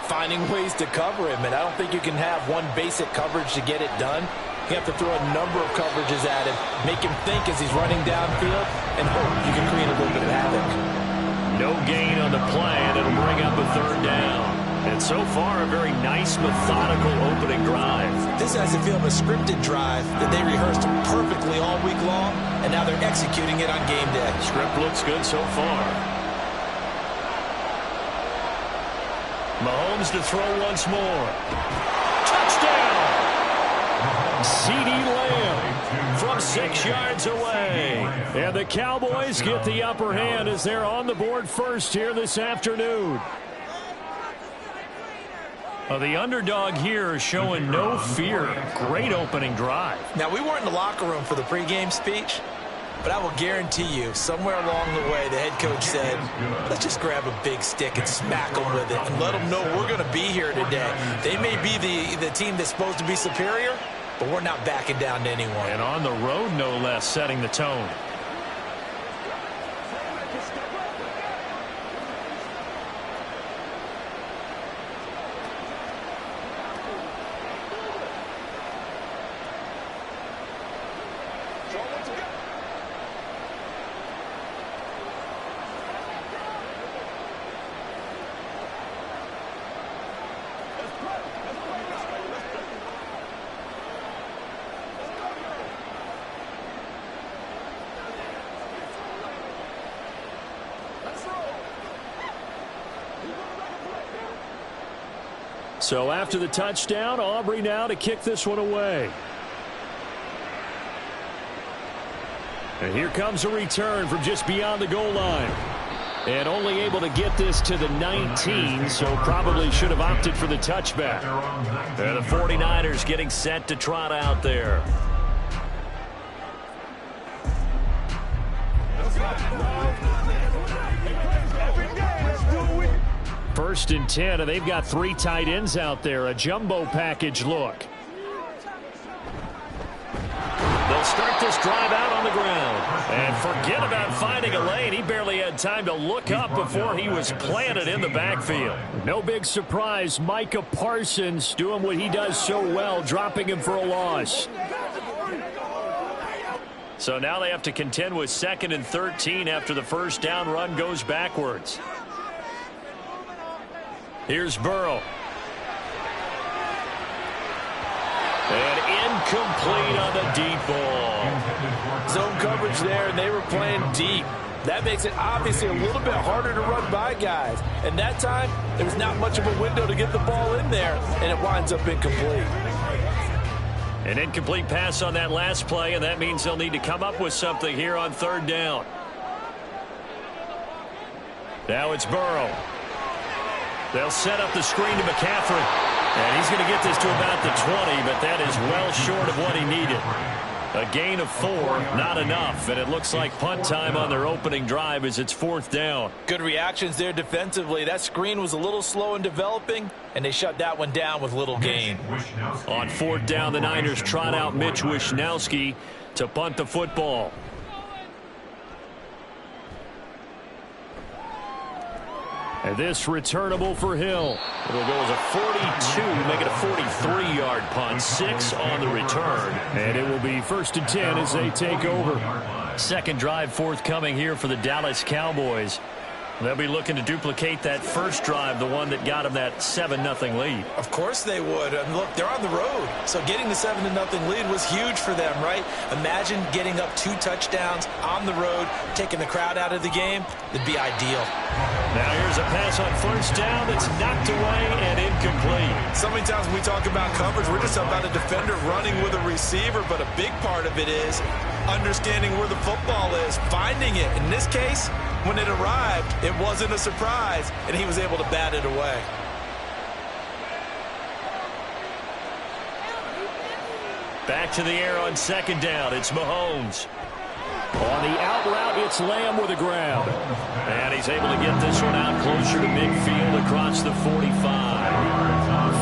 finding ways to cover him. And I don't think you can have one basic coverage to get it done. You have to throw a number of coverages at him, make him think as he's running downfield, and hope you can create a little bit of havoc. No gain on the play, and it'll bring up a 3rd down. And so far, a very nice, methodical opening drive. This has the feel of a scripted drive that they rehearsed perfectly all week long, and now they're executing it on game day. Script looks good so far. Mahomes to throw once more. Touchdown! CeeDee Lamb from 6 yards away. And the Cowboys get the upper hand as they're on the board first here this afternoon. The underdog here is showing no fear. Great opening drive. Now, we weren't in the locker room for the pregame speech, but I will guarantee you, somewhere along the way, the head coach said, let's just grab a big stick and smack them with it and let them know we're going to be here today. They may be the team that's supposed to be superior, but we're not backing down to anyone. And on the road, no less, setting the tone. So after the touchdown, Aubrey now to kick this one away. And here comes a return from just beyond the goal line. And only able to get this to the 19, so probably should have opted for the touchback. And the 49ers getting set to trot out there. First and 10, and they've got 3 tight ends out there. A jumbo package look. They'll start this drive out on the ground. And forget about finding a lane. He barely had time to look up before he was planted in the backfield. No big surprise. Micah Parsons doing what he does so well, dropping him for a loss. So now they have to contend with 2nd and 13 after the first down run goes backwards. Here's Burrow. And incomplete on the deep ball. Zone coverage there, and they were playing deep. That makes it obviously a little bit harder to run by guys. And that time, there was not much of a window to get the ball in there, and it winds up incomplete. An incomplete pass on that last play, and that means they'll need to come up with something here on 3rd down. Now it's Burrow. They'll set up the screen to McCaffrey. And he's going to get this to about the 20, but that is well short of what he needed. A gain of 4, not enough. And it looks like punt time on their opening drive as it's 4th down. Good reactions there defensively. That screen was a little slow in developing, and they shut that one down with little gain. On 4th down, the Niners trot out Mitch Wishnowsky to punt the football. And this returnable for Hill. It'll go as a 42, make it a 43-yard punt, 6 on the return. And it will be 1st and 10 as they take over. Second drive forthcoming here for the Dallas Cowboys. They'll be looking to duplicate that first drive, the one that got them that 7-0 lead. Of course they would. And look, they're on the road. So getting the 7-0 lead was huge for them, right? Imagine getting up 2 touchdowns on the road, taking the crowd out of the game. It'd be ideal. Now here's a pass on 1st down that's knocked away and incomplete. So many times when we talk about coverage, we're just about a defender running with a receiver, but a big part of it is understanding where the football is, finding it. In this case, when it arrived, it wasn't a surprise, and he was able to bat it away. Back to the air on 2nd down. It's Mahomes. On the out route, it's Lamb with a grab. And he's able to get this one out closer to midfield across the 45.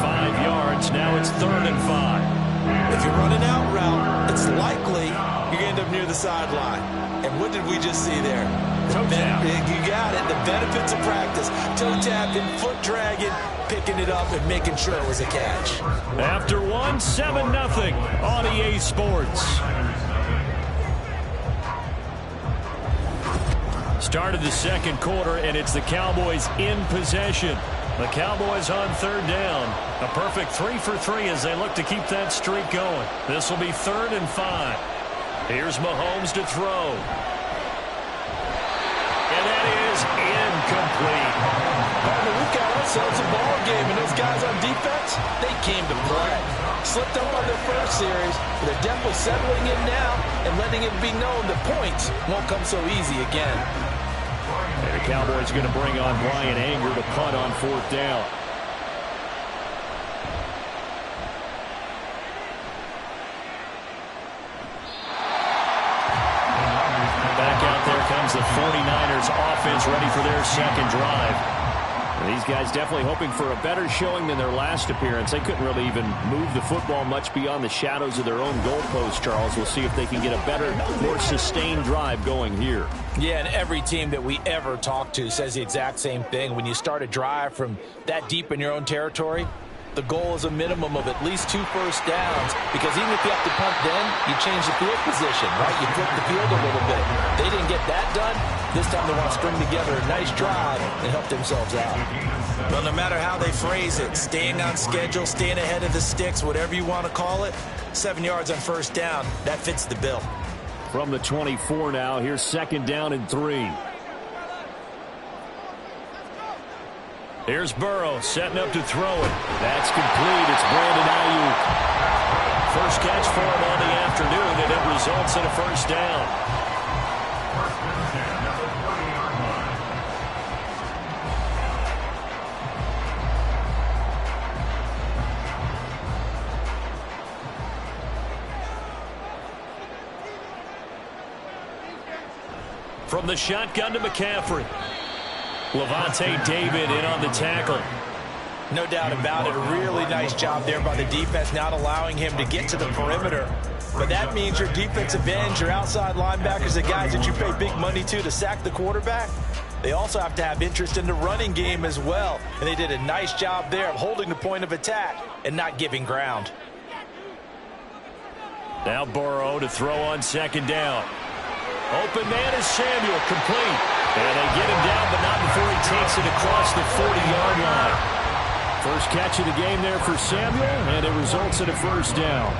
5 yards. Now it's 3rd and 5. If you run an out route, it's likely you're going to end up near the sideline. And what did we just see there? Toe tap. You got it. The benefits of practice. Toe tapping, foot dragging, picking it up, and making sure it was a catch. After 1, 7-0 on EA Sports. Started the 2nd quarter, and it's the Cowboys in possession. The Cowboys on 3rd down. A perfect 3 for 3 as they look to keep that streak going. This will be 3rd and 5. Here's Mahomes to throw. And that is incomplete. We've got ourselves a ball game, and those guys on defense, they came to play. Slipped up on their first series, but they're definitely settling in now and letting it be known the points won't come so easy again. And the Cowboys going to bring on Brian Anger to punt on 4th down. Back out there comes the 49ers offense ready for their 2nd drive. These guys definitely hoping for a better showing than their last appearance. They couldn't really even move the football much beyond the shadows of their own goalpost, Charles. We'll see if they can get a better, more sustained drive going here. Yeah, and every team that we ever talk to says the exact same thing. When you start a drive from that deep in your own territory, the goal is a minimum of at least 2 first downs, because even if you have to punt then, you change the field position, right? You flip the field a little bit. They didn't get that done. This time they want to string together a nice drive and help themselves out. Well, no matter how they phrase it, staying on schedule, staying ahead of the sticks, whatever you want to call it, 7 yards on 1st down, that fits the bill. From the 24 now, here's 2nd down and 3. Here's Burrow setting up to throw it. That's complete. It's Brandon Ayuk. First catch for him on the afternoon, and it results in a 1st down. From the shotgun to McCaffrey. Levante David in on the tackle. No doubt about it. A really nice job there by the defense, not allowing him to get to the perimeter. But that means your defensive ends, your outside linebackers, the guys that you pay big money to sack the quarterback, they also have to have interest in the running game as well. And they did a nice job there of holding the point of attack and not giving ground. Now Burrow to throw on second down. Open man is Samuel, complete. And they get him down, but not before he takes it across the 40-yard line. First catch of the game there for Samuel, and it results in a first down.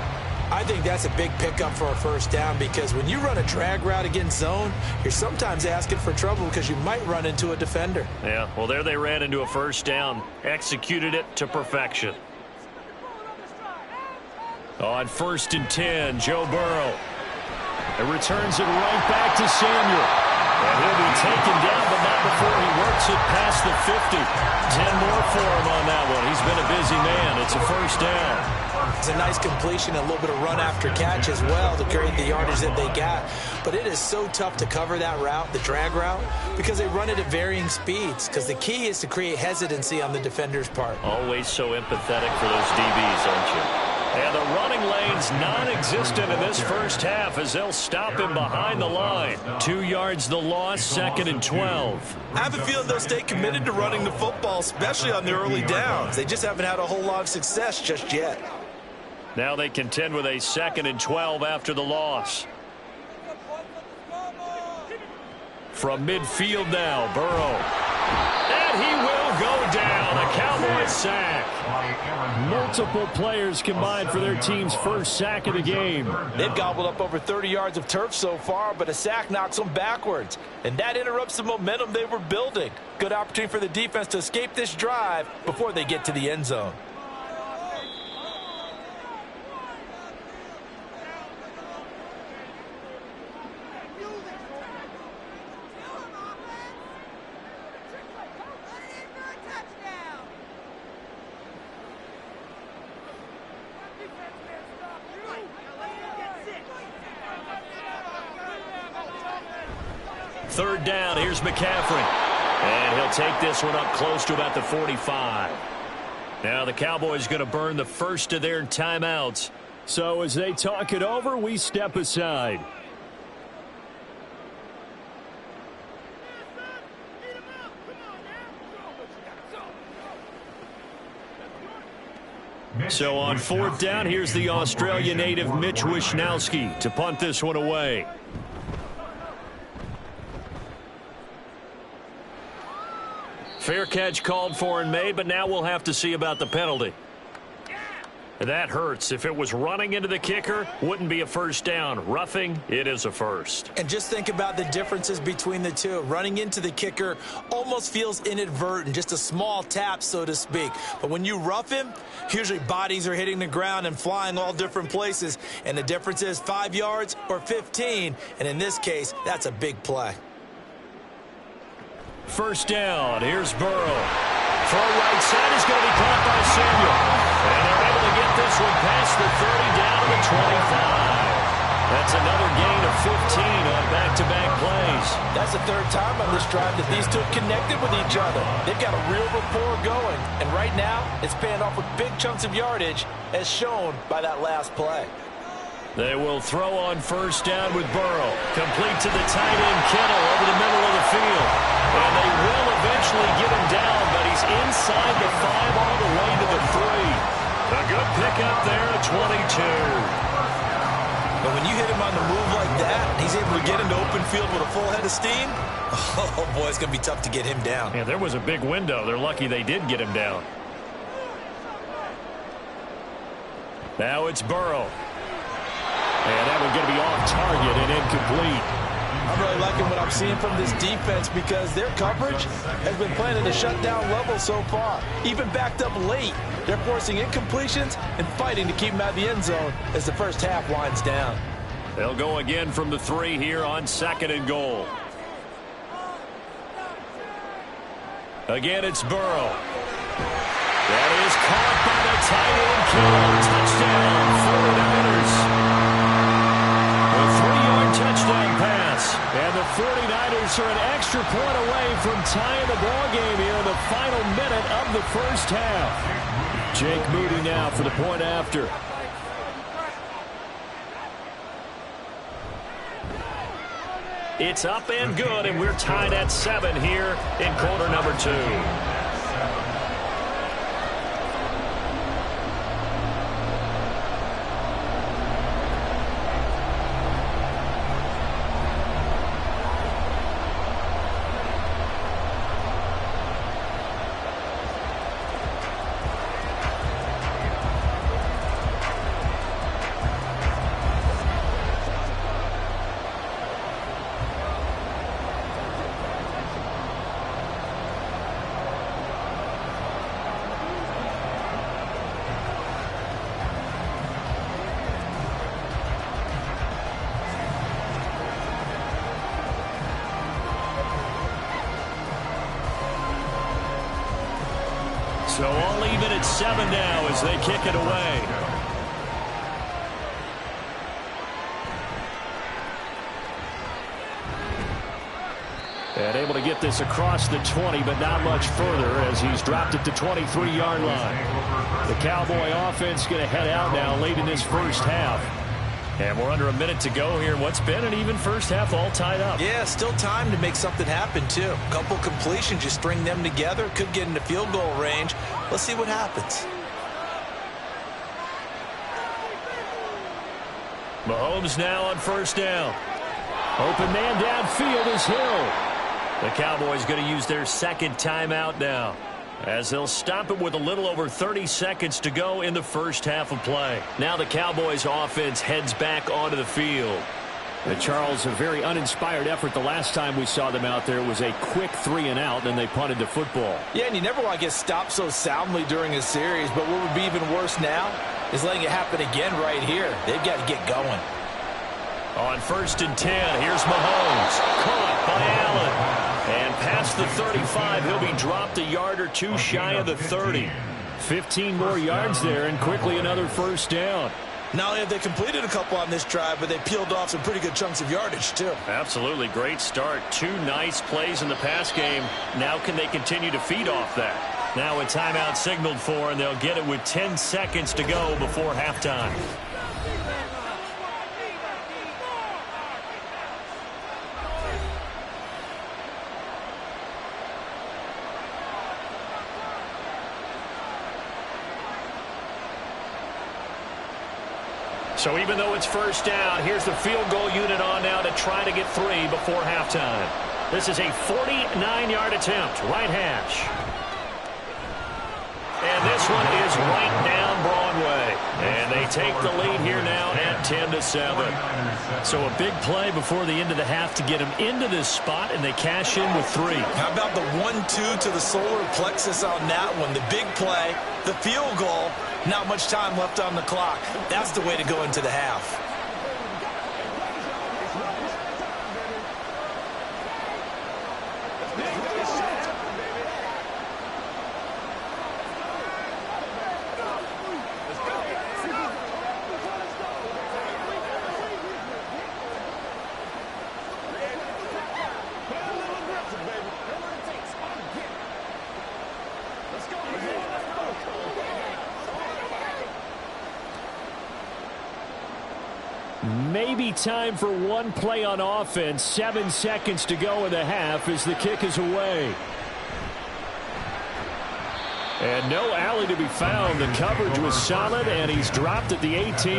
I think that's a big pickup for a first down because when you run a drag route against zone, you're sometimes asking for trouble because you might run into a defender. Yeah, well, there they ran into a first down. Executed it to perfection. On 1st and 10, Joe Burrow. It returns it right back to Samuel. And he'll be taken down, but not before he works it past the 50. 10 more for him on that one. He's been a busy man. It's a first down. It's a nice completion, a little bit of run after catch as well to create the yardage that they got. But it is so tough to cover that route, the drag route, because they run it at varying speeds. Because the key is to create hesitancy on the defender's part. Always so empathetic for those DBs, aren't you? And the running lane's non-existent in this first half as they'll stop him behind the line. 2 yards the loss, 2nd and 12. I have a feeling they'll stay committed to running the football, especially on their early downs. They just haven't had a whole lot of success just yet. Now they contend with a 2nd and 12 after the loss. From midfield now, Burrow. And he will go down. A Cowboys sack. Multiple players combined for their team's first sack of the game. They've gobbled up over 30 yards of turf so far, but a sack knocks them backwards. And that interrupts the momentum they were building. Good opportunity for the defense to escape this drive before they get to the end zone. Third down, here's McCaffrey. And he'll take this one up close to about the 45. Now the Cowboys going to burn the first of their timeouts. So as they talk it over, we step aside. So on 4th down, here's the Australia native Mitch Wishnowsky to punt this one away. Fair catch called for and made, but now we'll have to see about the penalty. That hurts. If it was running into the kicker, wouldn't be a first down. Roughing, it is a first. And just think about the differences between the two. Running into the kicker almost feels inadvertent, just a small tap, so to speak. But when you rough him, usually bodies are hitting the ground and flying all different places. And the difference is 5 yards or 15. And in this case, that's a big play. First down, here's Burrow. Throw right side is going to be caught by Samuel. And they're able to get this one past the 30 down to the 25. That's another gain of 15 on back-to-back plays. That's the third time on this drive that these two have connected with each other. They've got a real rapport going. And right now, it's paying off with big chunks of yardage, as shown by that last play. They will throw on first down with Burrow. Complete to the tight end, Kittle, over the middle of the field. And they will eventually get him down, but he's inside the 5 all the way to the 3. A good pickup there at 22. But when you hit him on the move like that, and he's able to get into open field with a full head of steam, oh boy, it's going to be tough to get him down. Yeah, there was a big window. They're lucky they did get him down. Now it's Burrow. And that one's going to be off target and incomplete. I'm really liking what I'm seeing from this defense because their coverage has been playing at a shutdown level so far. Even backed up late, they're forcing incompletions and fighting to keep them out of the end zone as the first half winds down. They'll go again from the 3 here on 2nd and goal. Again, it's Burrow. That is caught by the tight end, Kittle. Touchdown, 49ers. A 3-yard touchdown pass. And the 49ers Saints are an extra point away from tying the ball game here in the final minute of the first half. Jake Moody now for the point after. It's up and good, and we're tied at 7 here in quarter number 2. So all even at 7 now as they kick it away. And able to get this across the 20, but not much further as he's dropped it to 23-yard line. The Cowboy offense going to head out now late in this first half. And we're under a minute to go here in what's been an even first half, all tied up. Yeah, still time to make something happen, too. A couple completions, you string them together, could get into field goal range. Let's see what happens. Mahomes now on first down. Open man downfield is Hill. The Cowboys going to use their second timeout now, as they'll stop it with a little over 30 seconds to go in the first half of play. Now the Cowboys offense heads back onto the field. And Charles, a very uninspired effort the last time we saw them out there. It was a quick 3-and-out, and they punted the football. Yeah, and you never want to get stopped so soundly during a series, but what would be even worse now is letting it happen again right here. They've got to get going. On 1st and 10, here's Mahomes. Caught by Allen. And past the 35, he'll be dropped a yard or two shy of the 30. 15 more yards there, and quickly another first down. Not only have they completed a couple on this drive, but they peeled off some pretty good chunks of yardage, too. Absolutely. Great start. 2 nice plays in the pass game. Now can they continue to feed off that? Now a timeout signaled for, and they'll get it with 10 seconds to go before halftime. So even though it's first down, here's the field goal unit on now to try to get 3 before halftime. This is a 49-yard attempt, right hash. And this one is right down Broadway. And they take the lead here now at 10-7. So a big play before the end of the half to get them into this spot, and they cash in with 3. How about the 1-2 to the solar plexus on that one? The big play, the field goal, not much time left on the clock. That's the way to go into the half. Maybe time for one play on offense. 7 seconds to go in the half as the kick is away. And no alley to be found. The coverage was solid, and he's dropped at the 18.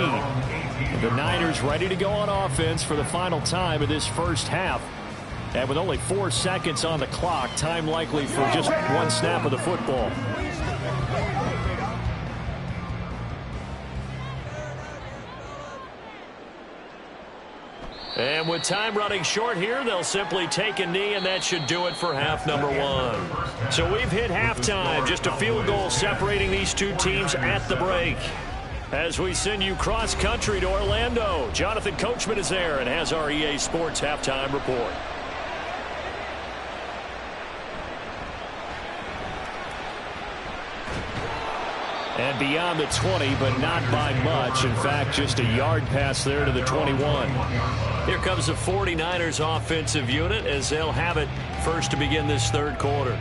The Niners ready to go on offense for the final time of this first half. And with only 4 seconds on the clock, time likely for just one snap of the football. And with time running short here, they'll simply take a knee, and that should do it for half number 1. So we've hit halftime. Just a field goal separating these two teams at the break. As we send you cross-country to Orlando, Jonathan Coachman is there and has our EA Sports halftime report. And beyond the 20, but not by much. In fact, just a yard pass there to the 21. Here comes the 49ers offensive unit as they'll have it first to begin this third quarter.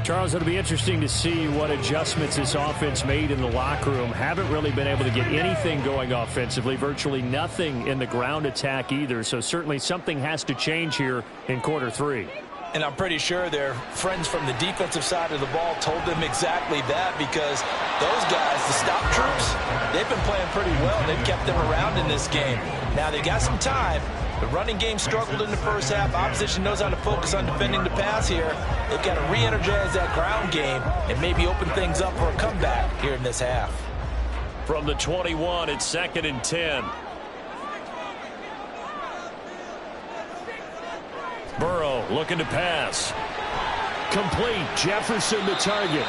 Charles, it'll be interesting to see what adjustments this offense made in the locker room. Haven't really been able to get anything going offensively, virtually nothing in the ground attack either. So certainly something has to change here in quarter 3. And I'm pretty sure their friends from the defensive side of the ball told them exactly that, because those guys, the stop troops, they've been playing pretty well. They've kept them around in this game. Now they got some time. The running game struggled in the first half. Opposition knows how to focus on defending the pass here. They've got to re-energize that ground game and maybe open things up for a comeback here in this half. From the 21, it's 2nd and 10. Burrow looking to pass. Complete. Jefferson the target.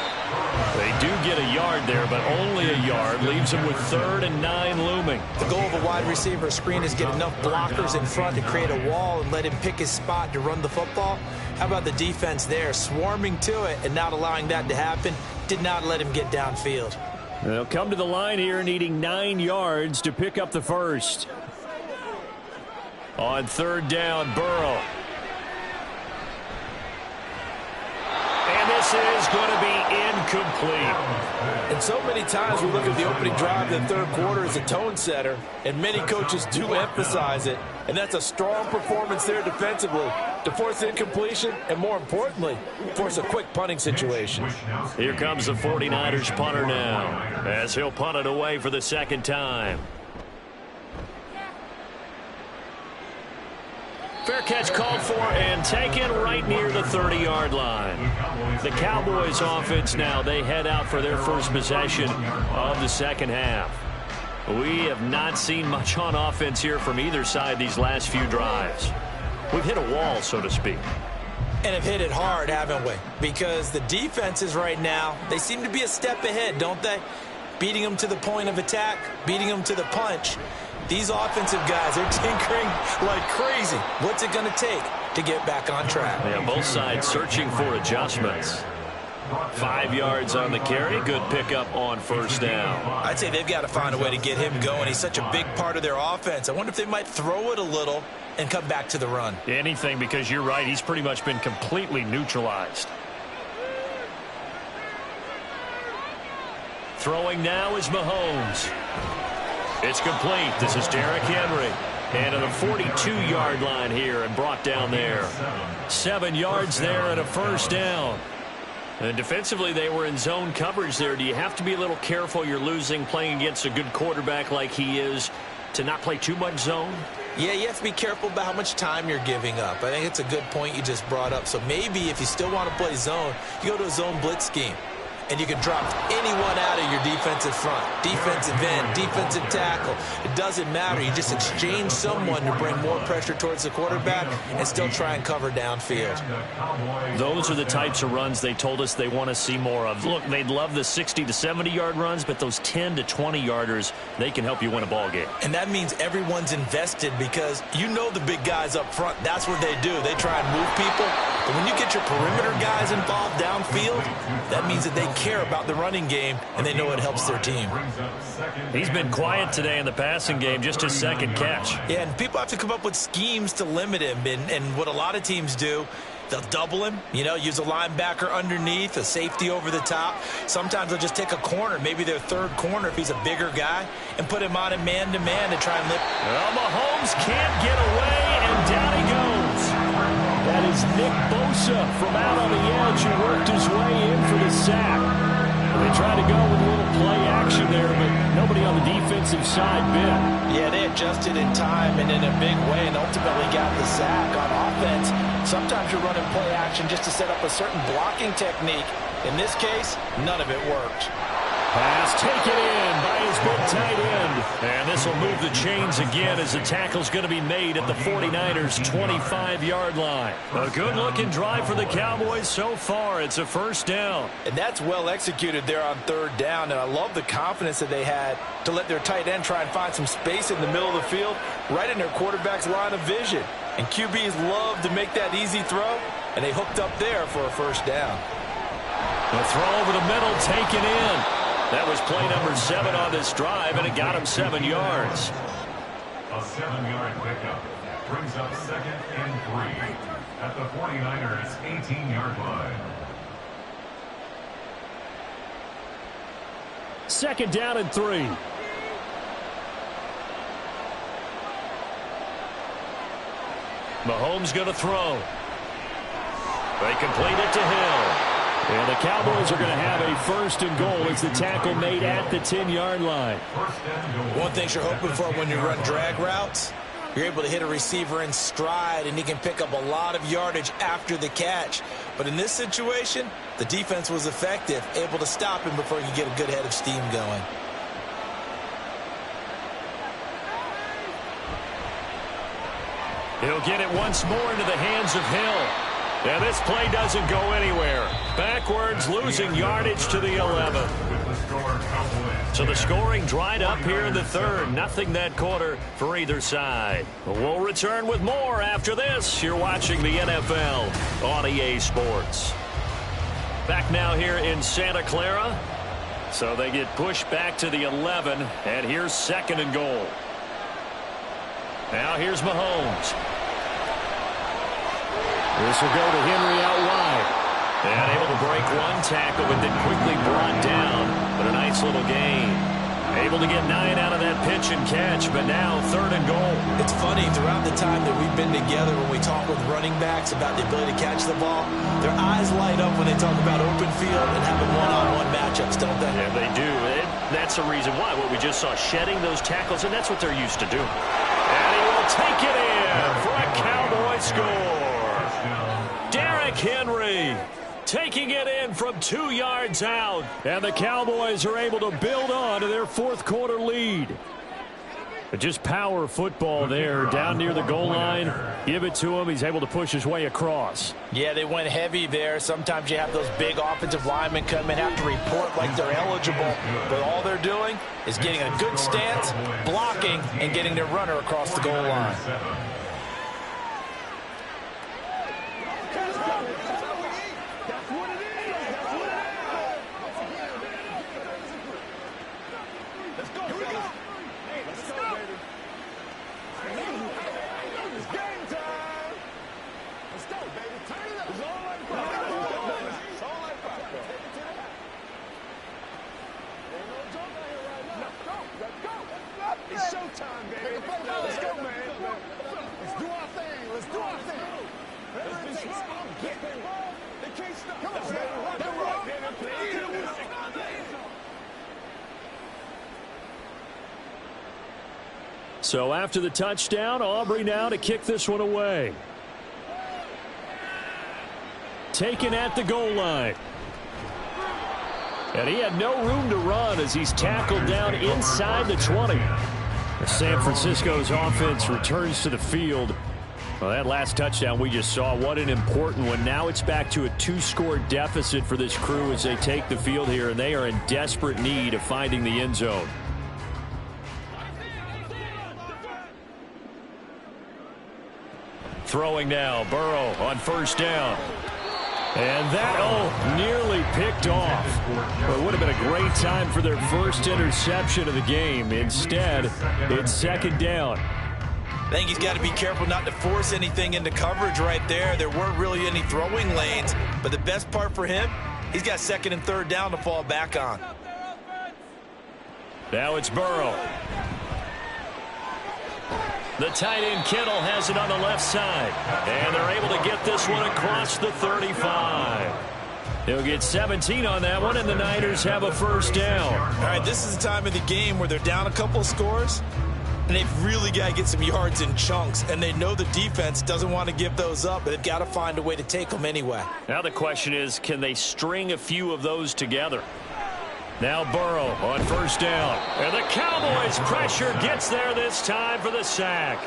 They do get a yard there, but only a yard. Leaves them with 3rd and 9 looming. The goal of a wide receiver screen is get enough blockers in front to create a wall and let him pick his spot to run the football. How about the defense there, swarming to it and not allowing that to happen? Did not let him get downfield. They'll come to the line here needing 9 yards to pick up the first. On 3rd down, Burrow. And this is going to be incomplete. And so many times we look at the opening drive of the third quarter as a tone setter, and many coaches do emphasize it. And that's a strong performance there defensively to force incompletion and, more importantly, force a quick punting situation. Here comes the 49ers punter now as he'll punt it away for the 2nd time. Fair catch called for and taken right near the 30-yard line. The Cowboys offense now, they head out for their first possession of the second half. We have not seen much on offense here from either side these last few drives. We've hit a wall, so to speak. And have hit it hard, haven't we? Because the defenses right now, they seem to be a step ahead, don't they? Beating them to the point of attack, beating them to the punch. These offensive guys are tinkering like crazy. What's it going to take to get back on track? Yeah, both sides searching for adjustments. 5 yards on the carry. Good pickup on 1st down. I'd say they've got to find a way to get him going. He's such a big part of their offense. I wonder if they might throw it a little and come back to the run. Anything, because you're right. He's pretty much been completely neutralized. Throwing now is Mahomes. It's complete. This is Derrick Henry. And at the 42-yard line here and brought down there. 7 yards there and a 1st down. And defensively, they were in zone coverage there. Do you have to be a little careful? You're losing playing against a good quarterback like he is to not play too much zone? Yeah, you have to be careful about how much time you're giving up. I think it's a good point you just brought up. So maybe if you still want to play zone, you go to a zone blitz scheme. And you can drop anyone out of your defensive front. Defensive end, defensive tackle. It doesn't matter. You just exchange someone to bring more pressure towards the quarterback and still try and cover downfield. Those are the types of runs they told us they want to see more of. Look, they'd love the 60 to 70-yard runs, but those 10 to 20-yarders, they can help you win a ball game. And that means everyone's invested because you know the big guys up front. That's what they do. They try and move people. But when you get your perimeter guys involved downfield, that means that they care about the running game, and they know it helps their team. He's been quiet today in the passing game, just his 2nd catch. Yeah, and people have to come up with schemes to limit him, and what a lot of teams do, they'll double him, use a linebacker underneath, a safety over the top. Sometimes they'll just take a corner, maybe their 3rd corner if he's a bigger guy, and put him on a man-to-man to try and lift. Well, Mahomes can't get away, and down he goes. That is Nick Bosa from out on the edge who worked his way in for the sack. They tried to go with a little play action there, but nobody on the defensive side bit. Yeah, they adjusted in time and in a big way and ultimately got the sack on offense. Sometimes you're running play action just to set up a certain blocking technique. In this case, none of it worked. Pass taken in by his big tight end. And this will move the chains again as the tackle's going to be made at the 49ers' 25-yard line. A good-looking drive for the Cowboys so far. It's a 1st down. And that's well executed there on 3rd down. And I love the confidence that they had to let their tight end try and find some space in the middle of the field, right in their quarterback's line of vision. And QBs love to make that easy throw, and they hooked up there for a 1st down. The throw over the middle taken in. That was play number 7 on this drive, and it got him 7 yards. A 7-yard pickup brings up 2nd and 3 at the 49ers' 18-yard line. 2nd down and 3. Mahomes going to throw. They complete it to Hill. And the Cowboys are going to have a 1st and goal as the tackle made at the 10-yard line. One thing you're hoping for when you run drag routes, you're able to hit a receiver in stride, and he can pick up a lot of yardage after the catch. But in this situation, the defense was effective, able to stop him before he could get a good head of steam going. He'll get it once more into the hands of Hill. And this play doesn't go anywhere. Backwards, losing yardage to the 11. So the scoring dried up here in the 3rd. Nothing that quarter for either side. We'll return with more after this. You're watching the NFL on EA Sports. Back now here in Santa Clara. So they get pushed back to the 11. And here's 2nd and goal. Now here's Mahomes. This will go to Henry out wide. And able to break one tackle, but then quickly brought down. But a nice little gain. Able to get 9 out of that pitch and catch, but now 3rd and goal. It's funny, throughout the time that we've been together, when we talk with running backs about the ability to catch the ball, their eyes light up when they talk about open field and having one-on-one matchups, don't they? Yeah, they do. That's the reason why. What we just saw, shedding those tackles, and that's what they're used to doing. And he will take it in for a Cowboy score. Derrick Henry taking it in from 2 yards out. And the Cowboys are able to build on to their 4th quarter lead. But just power football there down near the goal line. Give it to him. He's able to push his way across. Yeah, they went heavy there. Sometimes you have those big offensive linemen come and have to report like they're eligible. But all they're doing is getting a good stance, blocking, and getting their runner across the goal line. So after the touchdown, Aubrey now to kick this one away. Taken at the goal line. And he had no room to run as he's tackled down inside the 20. San Francisco's offense returns to the field. Well, that last touchdown we just saw, what an important one. Now it's back to a 2-score deficit for this crew as they take the field here, and they are in desperate need of finding the end zone. Throwing now, Burrow on 1st down. And that, nearly picked off. Well, it would have been a great time for their first interception of the game. Instead, it's 2nd down. I think he's got to be careful not to force anything into coverage right there. There weren't really any throwing lanes, but the best part for him, he's got 2nd and 3rd down to fall back on. Now it's Burrow. The tight end Kittle has it on the left side. And they're able to get this one across the 35. They'll get 17 on that one, and the Niners have a 1st down. All right, this is the time of the game where they're down a couple of scores, and they've really got to get some yards in chunks, and they know the defense doesn't want to give those up, but they've got to find a way to take them anyway. Now the question is, can they string a few of those together? Now Burrow on 1st down. And the Cowboys pressure gets there this time for the sack.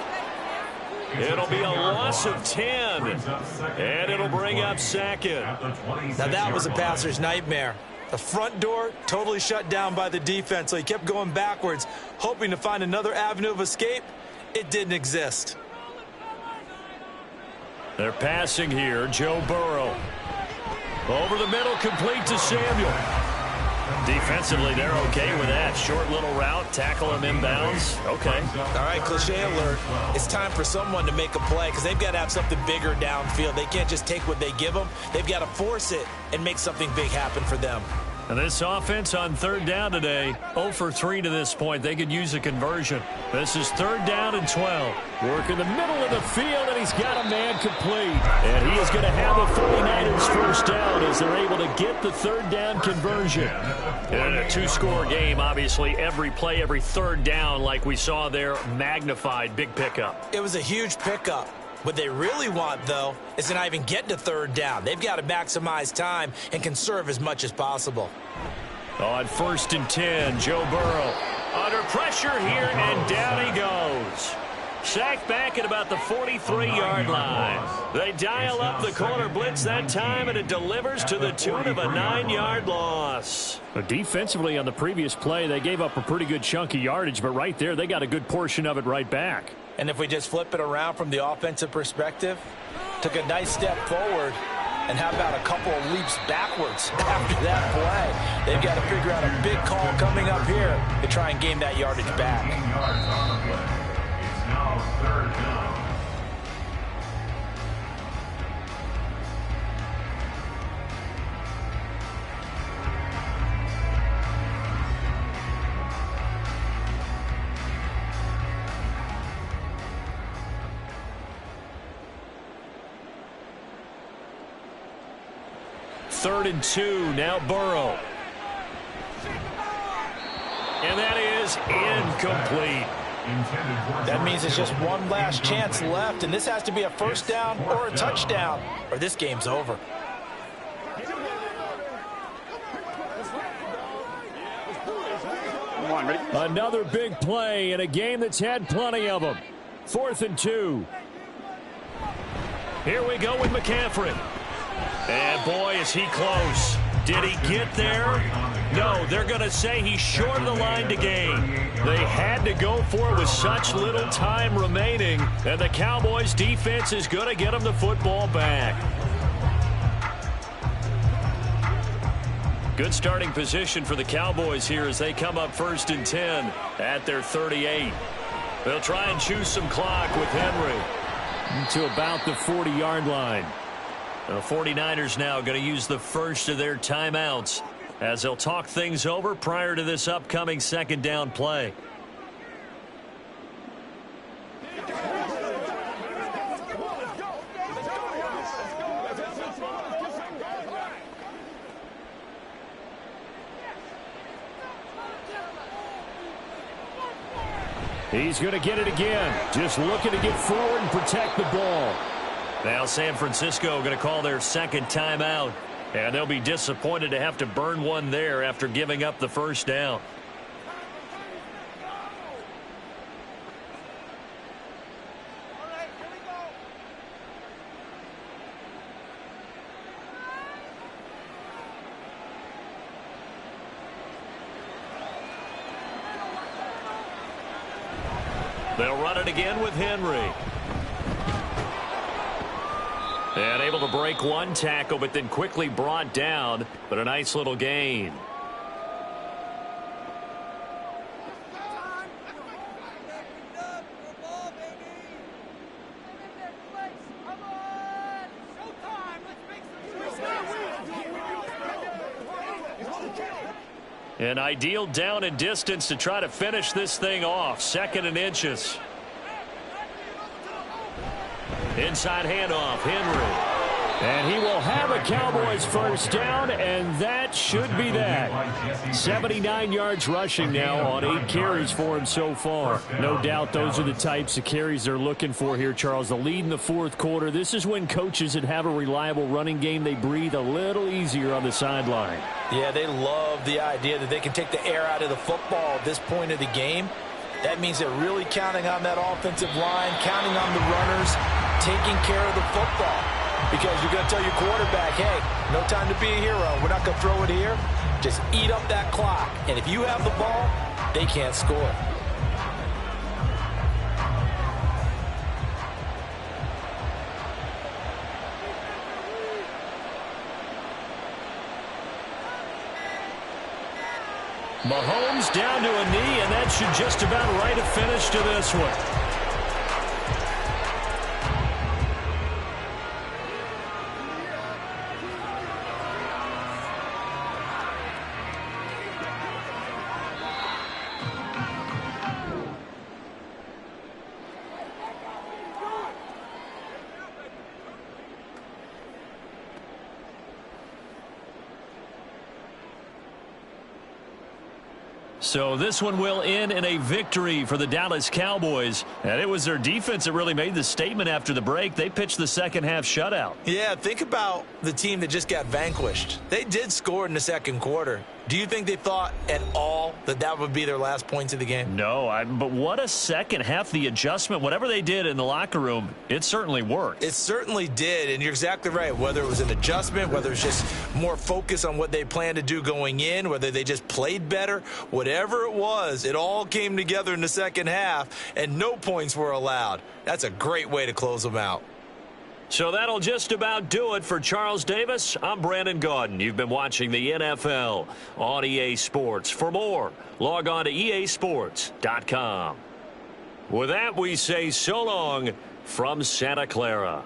It'll be a loss of 10. And it'll bring up 2nd. Now that was a passer's nightmare. The front door totally shut down by the defense, so he kept going backwards, hoping to find another avenue of escape. It didn't exist. They're passing here. Joe Burrow. Over the middle, complete to Samuel. Defensively, they're okay with that. Short little route, tackle him inbounds. Okay. All right, cliche alert. It's time for someone to make a play because they've got to have something bigger downfield. They can't just take what they give them. They've got to force it and make something big happen for them. And this offense on third down today, 0 for 3 to this point. They could use a conversion. This is 3rd down and 12. Work in the middle of the field, and he's got a man complete. And he is going to have the 49ers first down as they're able to get the 3rd down conversion. In a 2-score game, obviously, every play, every 3rd down, like we saw there, magnified. Big pickup. It was a huge pickup. What they really want, though, is to not even get to 3rd down. They've got to maximize time and conserve as much as possible. On 1st and 10, Joe Burrow under pressure here, and down he goes. Sacked back at about the 43-yard line. They dial up the corner blitz that time, and it delivers to the tune of a 9-yard loss. Defensively on the previous play, they gave up a pretty good chunk of yardage, but right there, they got a good portion of it right back. And if we just flip it around from the offensive perspective, took a nice step forward, and how about a couple of leaps backwards after that play? They've got to figure out a big call coming up here to try and gain that yardage back. 18 yards on the play. It's now 3rd down. Third and 2, now Burrow. And that is incomplete. That means it's just one last chance left, and this has to be a 1st down or a touchdown, or this game's over. Another big play in a game that's had plenty of them. 4th and 2. Here we go with McCaffrey. And boy, is he close. Did he get there? No, they're going to say he's short of the line to gain. They had to go for it with such little time remaining, and the Cowboys defense is going to get them the football back. Good starting position for the Cowboys here as they come up 1st and 10 at their 38. They'll try and choose some clock with Henry. To about the 40-yard line. The 49ers now going to use the first of their timeouts as they'll talk things over prior to this upcoming 2nd down play. He's going to get it again. Just looking to get forward and protect the ball. Now San Francisco going to call their 2nd timeout, and they'll be disappointed to have to burn one there after giving up the 1st down. They'll run it again with Henry. And able to break one tackle, but then quickly brought down. But a nice little gain. An ideal down and distance to try to finish this thing off. 2nd and inches. Inside handoff, Henry. And he will have a Cowboys first down, and that should be that. 79 yards rushing now on 8 carries for him so far. No doubt those are the types of carries they're looking for here, Charles. The lead in the 4th quarter. This is when coaches that have a reliable running game, they breathe a little easier on the sideline. Yeah, they love the idea that they can take the air out of the football at this point of the game. That means they're really counting on that offensive line, counting on the runners, taking care of the football. Because you're going to tell your quarterback, hey, no time to be a hero. We're not going to throw it here. Just eat up that clock. And if you have the ball, they can't score. Mahomes down to a knee, and that should just about write a finish to this one. So this one will end in a victory for the Dallas Cowboys. And it was their defense that really made the statement after the break. They pitched the second half shutout. Yeah, think about the team that just got vanquished. They did score in the second quarter. Do you think they thought at all that that would be their last points of the game? No, but what a second half. The adjustment, whatever they did in the locker room, it certainly worked. It certainly did, and you're exactly right. Whether it was an adjustment, whether it's just more focus on what they planned to do going in, whether they just played better, whatever it was, it all came together in the second half, and no points were allowed. That's a great way to close them out. So that'll just about do it for Charles Davis. I'm Brandon Gaudin. You've been watching the NFL on EA Sports. For more, log on to easports.com. With that, we say so long from Santa Clara.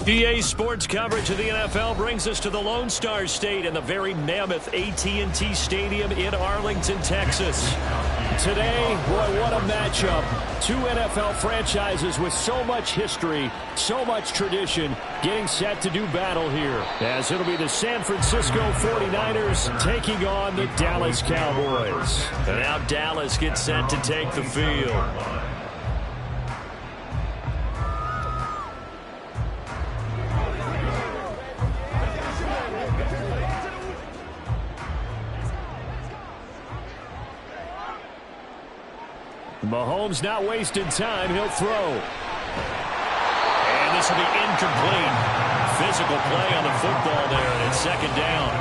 EA Sports coverage of the NFL brings us to the Lone Star State and the very mammoth AT&T Stadium in Arlington, Texas. Today, boy, what a matchup. Two NFL franchises with so much history, so much tradition, getting set to do battle here. As it'll be the San Francisco 49ers taking on the Dallas Cowboys. And now Dallas gets set to take the field. Mahomes not wasting time. He'll throw. And this will be incomplete. Physical play on the football there, and it's second down.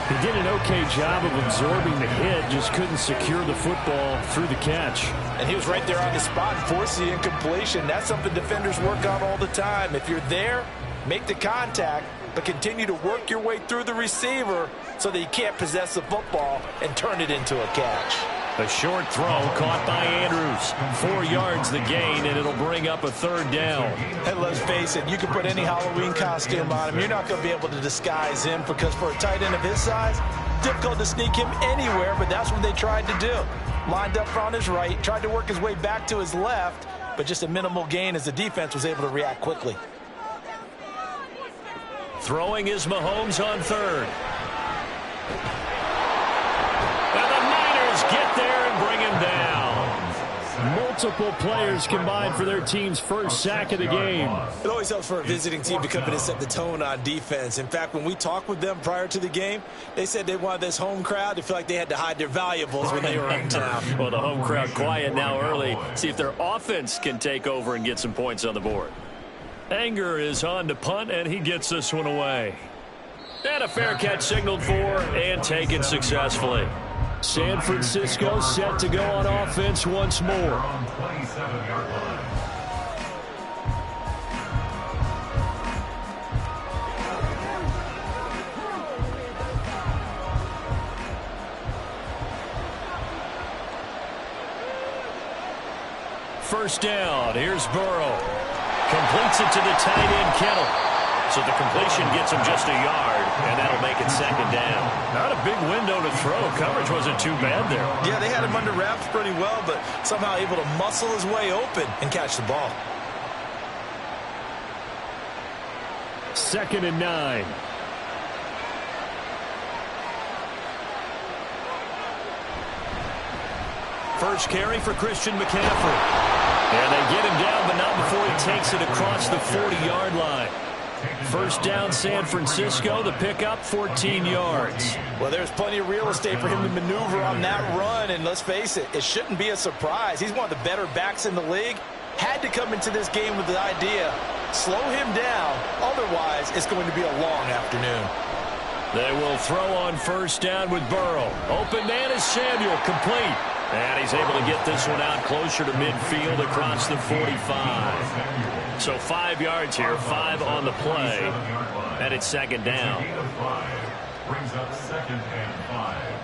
He did an okay job of absorbing the hit, just couldn't secure the football through the catch. And he was right there on the spot and forced the incompletion. That's something defenders work on all the time. If you're there, make the contact, but continue to work your way through the receiver so that you can't possess the football and turn it into a catch. A short throw caught by Andrews. 4 yards the gain, and it'll bring up a third down. And let's face it, you can put any Halloween costume on him. You're not going to be able to disguise him because for a tight end of his size, difficult to sneak him anywhere, but that's what they tried to do. Lined up on his right, tried to work his way back to his left, but just a minimal gain as the defense was able to react quickly. Throwing is Mahomes on third. Get there and bring him down. Multiple players combined for their team's first sack of the game. It always helps for a visiting team to come in and set the tone on defense. In fact, when we talked with them prior to the game, they said they wanted this home crowd to feel like they had to hide their valuables when they were in town. Well, the home crowd quiet now early. See if their offense can take over and get some points on the board. Anger is on to punt, and he gets this one away. And a fair catch signaled for and taken successfully. San Francisco set to go on offense once more. On 27-yard line. First down. Here's Burrow. Completes it to the tight end, Kittle. So the completion gets him just a yard, and that'll make it second down. Not a big window to throw. Coverage wasn't too bad there. Yeah, they had him under wraps pretty well, but somehow able to muscle his way open and catch the ball. 2nd and 9. First carry for Christian McCaffrey. And they get him down, but not before he takes it across the 40-yard line. First down, San Francisco. The pickup, 14 yards. Well, there's plenty of real estate for him to maneuver on that run, and let's face it, it shouldn't be a surprise. He's one of the better backs in the league. Had to come into this game with the idea, slow him down, otherwise it's going to be a long afternoon. They will throw on first down with Burrow. Open man is Samuel, complete. And he's able to get this one out closer to midfield across the 45. So 5 yards here, 5 on the play, and it's second down. Brings up 2nd and 5.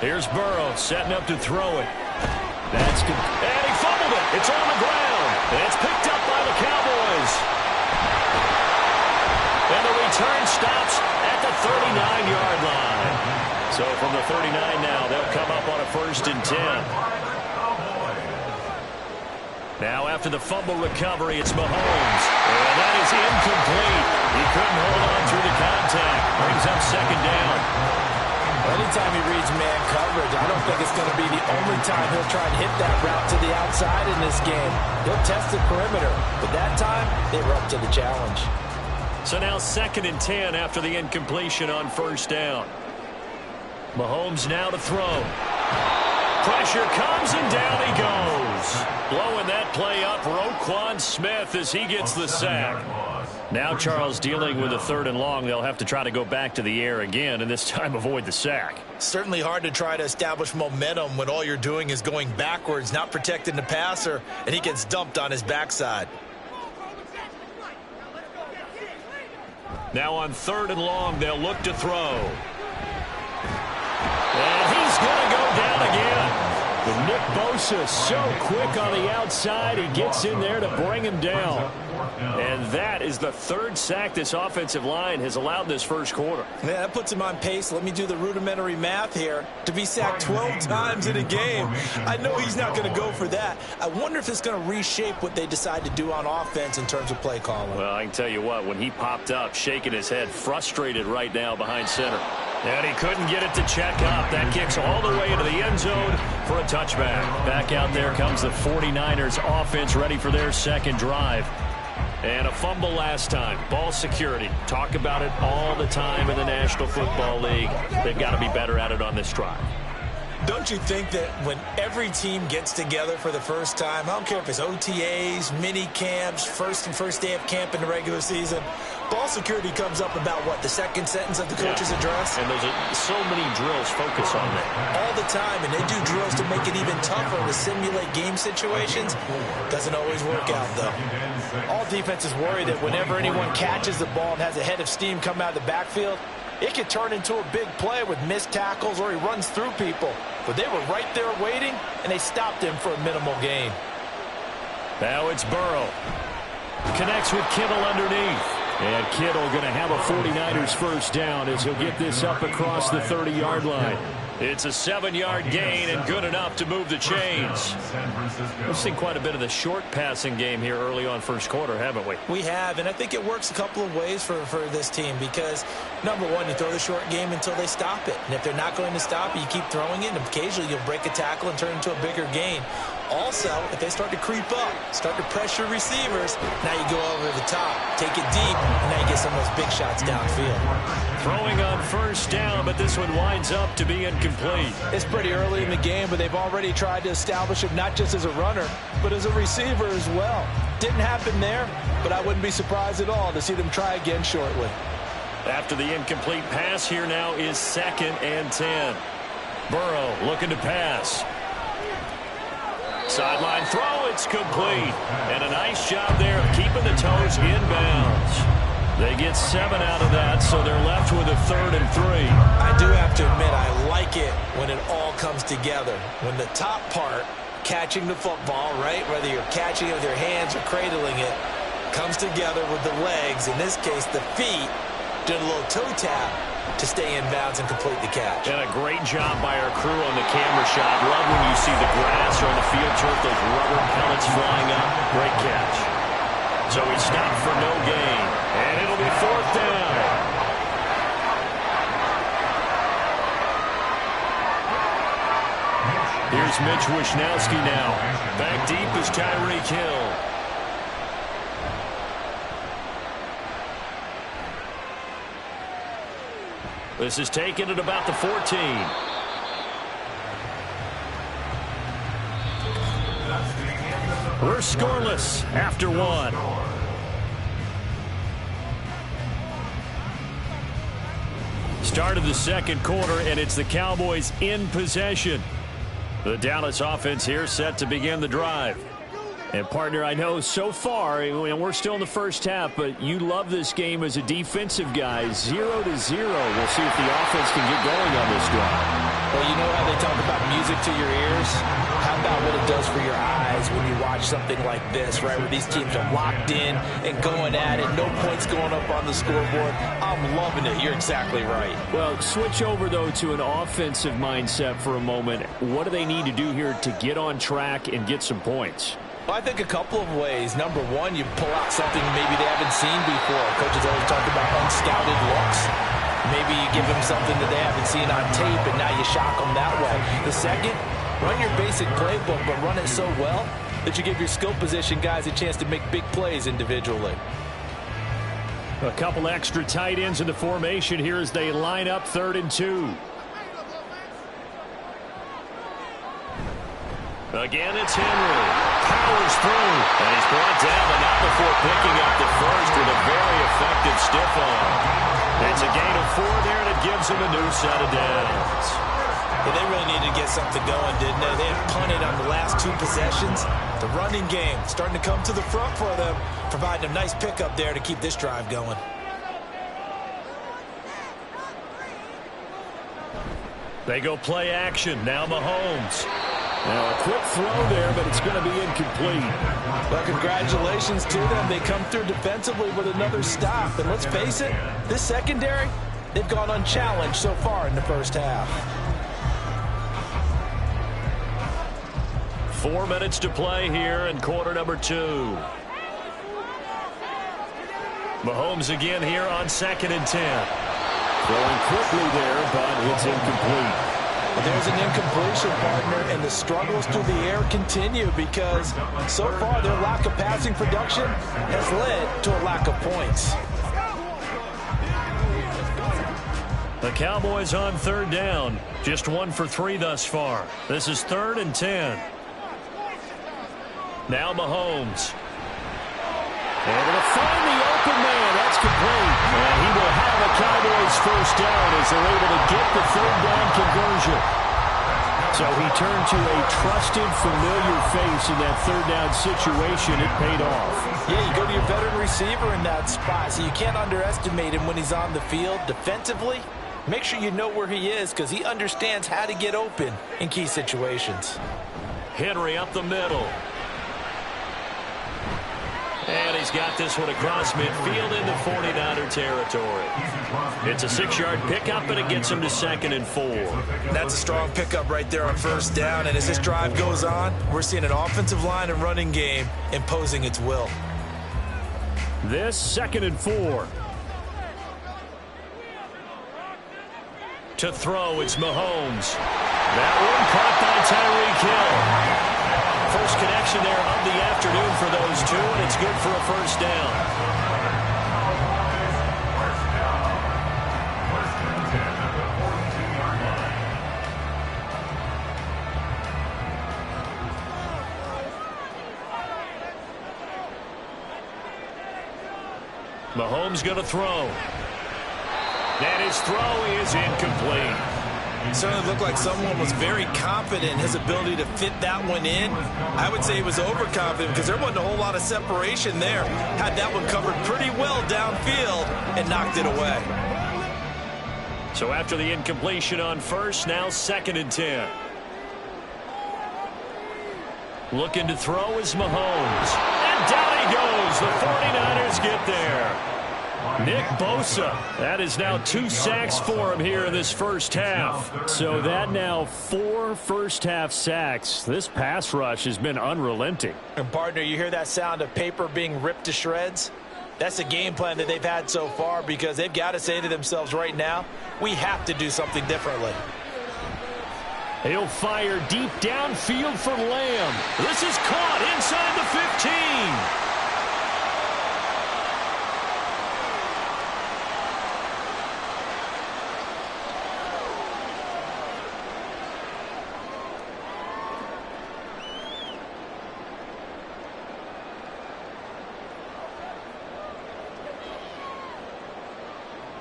Here's Burrow setting up to throw it. And he fumbled it. It's on the ground. And it's picked up by the Cowboys. And the return stops at the 39-yard line. So from the 39 now, they'll come up on a 1st and 10. Now after the fumble recovery, it's Mahomes. And that is incomplete. He couldn't hold on through the contact. Brings up second down. Anytime he reads man coverage, I don't think it's going to be the only time he'll try and hit that route to the outside in this game. He'll test the perimeter, but that time they were up to the challenge. So now 2nd and 10 after the incompletion on first down. Mahomes now to throw. Pressure comes and down he goes. Blowing that play up, Roquan Smith as he gets the sack. Now Charles dealing with a 3rd and long. They'll have to try to go back to the air again and this time avoid the sack. Certainly hard to try to establish momentum when all you're doing is going backwards, not protecting the passer, and he gets dumped on his backside. Now on 3rd and long, they'll look to throw. And he's going to go down again. But Nick Bosa so quick on the outside, he gets in there to bring him down. And that is the 3rd sack this offensive line has allowed this first quarter. Yeah, that puts him on pace. Let me do the rudimentary math here. To be sacked 12 times in a game, I know he's not going to go for that. I wonder if it's going to reshape what they decide to do on offense in terms of play calling. Well, I can tell you what, when he popped up, shaking his head, frustrated right now behind center. And he couldn't get it to check up. That kicks all the way into the end zone for a touchback. Back out there comes the 49ers offense ready for their second drive. And a fumble last time. Ball security. Talk about it all the time in the National Football League. They've got to be better at it on this drive. Don't you think that when every team gets together for the first time, I don't care if it's OTAs, mini camps, first day of camp in the regular season, ball security comes up about what, the second sentence of the coach's address? And there's so many drills focus on that. All the time, and they do drills to make it even tougher to simulate game situations. Doesn't always work out, though. All defenses worry that whenever anyone catches the ball and has a head of steam come out of the backfield, it could turn into a big play with missed tackles or he runs through people. But they were right there waiting, and they stopped him for a minimal gain. Now it's Burrow. Connects with Kittle underneath. And Kittle going to have a 49ers first down as he'll get this up across the 30-yard line. It's a 7-yard gain and good enough to move the chains. We've seen quite a bit of the short passing game here early on first quarter, haven't we? We have, and I think it works a couple of ways for this team because, number one, you throw the short game until they stop it. And if they're not going to stop it, you keep throwing it, and occasionally you'll break a tackle and turn it into a bigger gain. Also, if they start to creep up, start to pressure receivers, now you go over the top, take it deep, and now you get some of those big shots downfield. Throwing on first down, but this one winds up to be incomplete. It's pretty early in the game, but they've already tried to establish him not just as a runner, but as a receiver as well. Didn't happen there, but I wouldn't be surprised at all to see them try again shortly. After the incomplete pass, here now is 2nd and 10. Burrow looking to pass. Sideline throw, it's complete. And a nice job there of keeping the toes inbounds. They get 7 out of that, so they're left with a 3rd and 3. I do have to admit, I like it when it all comes together. When the top part, catching the football, right, whether you're catching it with your hands or cradling it, comes together with the legs, in this case the feet, doing a little toe tap to stay in bounds and complete the catch. And a great job by our crew on the camera shot. Love when you see the grass or on the field turf, those rubber pellets flying up. Great catch. So he stopped for no gain, and it'll be 4th down. Here's Mitch Wishnowsky now. Back deep is Tyreek Hill. This is taken at about the 14. We're scoreless after one. Start of the second quarter, and it's the Cowboys in possession. The Dallas offense here set to begin the drive. And, partner, I know so far, and we're still in the first half, but you love this game as a defensive guy. 0-0. We'll see if the offense can get going on this drive. Well, you know how they talk about music to your ears? How about what it does for your eyes when you watch something like this, right, where these teams are locked in and going at it, no points going up on the scoreboard? I'm loving it. You're exactly right. Well, switch over, though, to an offensive mindset for a moment. What do they need to do here to get on track and get some points? Well, I think a couple of ways. Number one, you pull out something maybe they haven't seen before. Coaches always talk about unscouted looks. Maybe you give them something that they haven't seen on tape, and now you shock them that way. The second, run your basic playbook, but run it so well that you give your skill position guys a chance to make big plays individually. A couple extra tight ends in the formation here as they line up 3rd and 2. Again, it's Henry. Powers through. And he's brought down, but not before picking up the first with a very effective stiff arm. It's a gain of 4 there, and it gives him a new set of downs. Yeah, they really needed to get something going, didn't they? They had punted on the last 2 possessions. The running game starting to come to the front for them, providing a nice pickup there to keep this drive going. They go play action. Now Mahomes. Now a quick throw there, but it's going to be incomplete. Well, congratulations to them. They come through defensively with another stop. And let's face it, this secondary, they've gone unchallenged so far in the first half. 4 minutes to play here in quarter number 2. Mahomes again here on 2nd and 10. Throwing quickly there, but it's incomplete. There's an incompletion, partner, and the struggles through the air continue because so far their lack of passing production has led to a lack of points. The Cowboys on 3rd down. Just 1 for 3 thus far. This is 3rd and 10. Now Mahomes. Able to find the open man. That's complete. And he will have a Cowboys first down as they're able to get the 3rd down conversion. So he turned to a trusted, familiar face in that 3rd down situation. It paid off. Yeah, you go to your veteran receiver in that spot, so you can't underestimate him when he's on the field. Defensively, make sure you know where he is because he understands how to get open in key situations. Henry up the middle. And he's got this one across midfield into 49er territory. It's a 6-yard pickup, and it gets him to 2nd and 4. That's a strong pickup right there on 1st down. And as this drive goes on, we're seeing an offensive line and running game imposing its will. This 2nd and 4. To throw, it's Mahomes. That one caught by Tyreek Hill. First connection there of the afternoon for those 2, and it's good for a first down. Mahomes going to throw. And his throw is incomplete. It certainly looked like someone was very confident in his ability to fit that one in. I would say he was overconfident because there wasn't a whole lot of separation there. Had that one covered pretty well downfield and knocked it away. So after the incompletion on 1st, now 2nd and 10. Looking to throw is Mahomes. And down he goes. The 49ers get there. Nick Bosa. That is now 2 sacks for him here in this first half. So that now 4 first-half sacks. This pass rush has been unrelenting. And, partner, you hear that sound of paper being ripped to shreds? That's the game plan that they've had so far because they've got to say to themselves right now, we have to do something differently. He'll fire deep downfield for Lamb. This is caught inside the 15.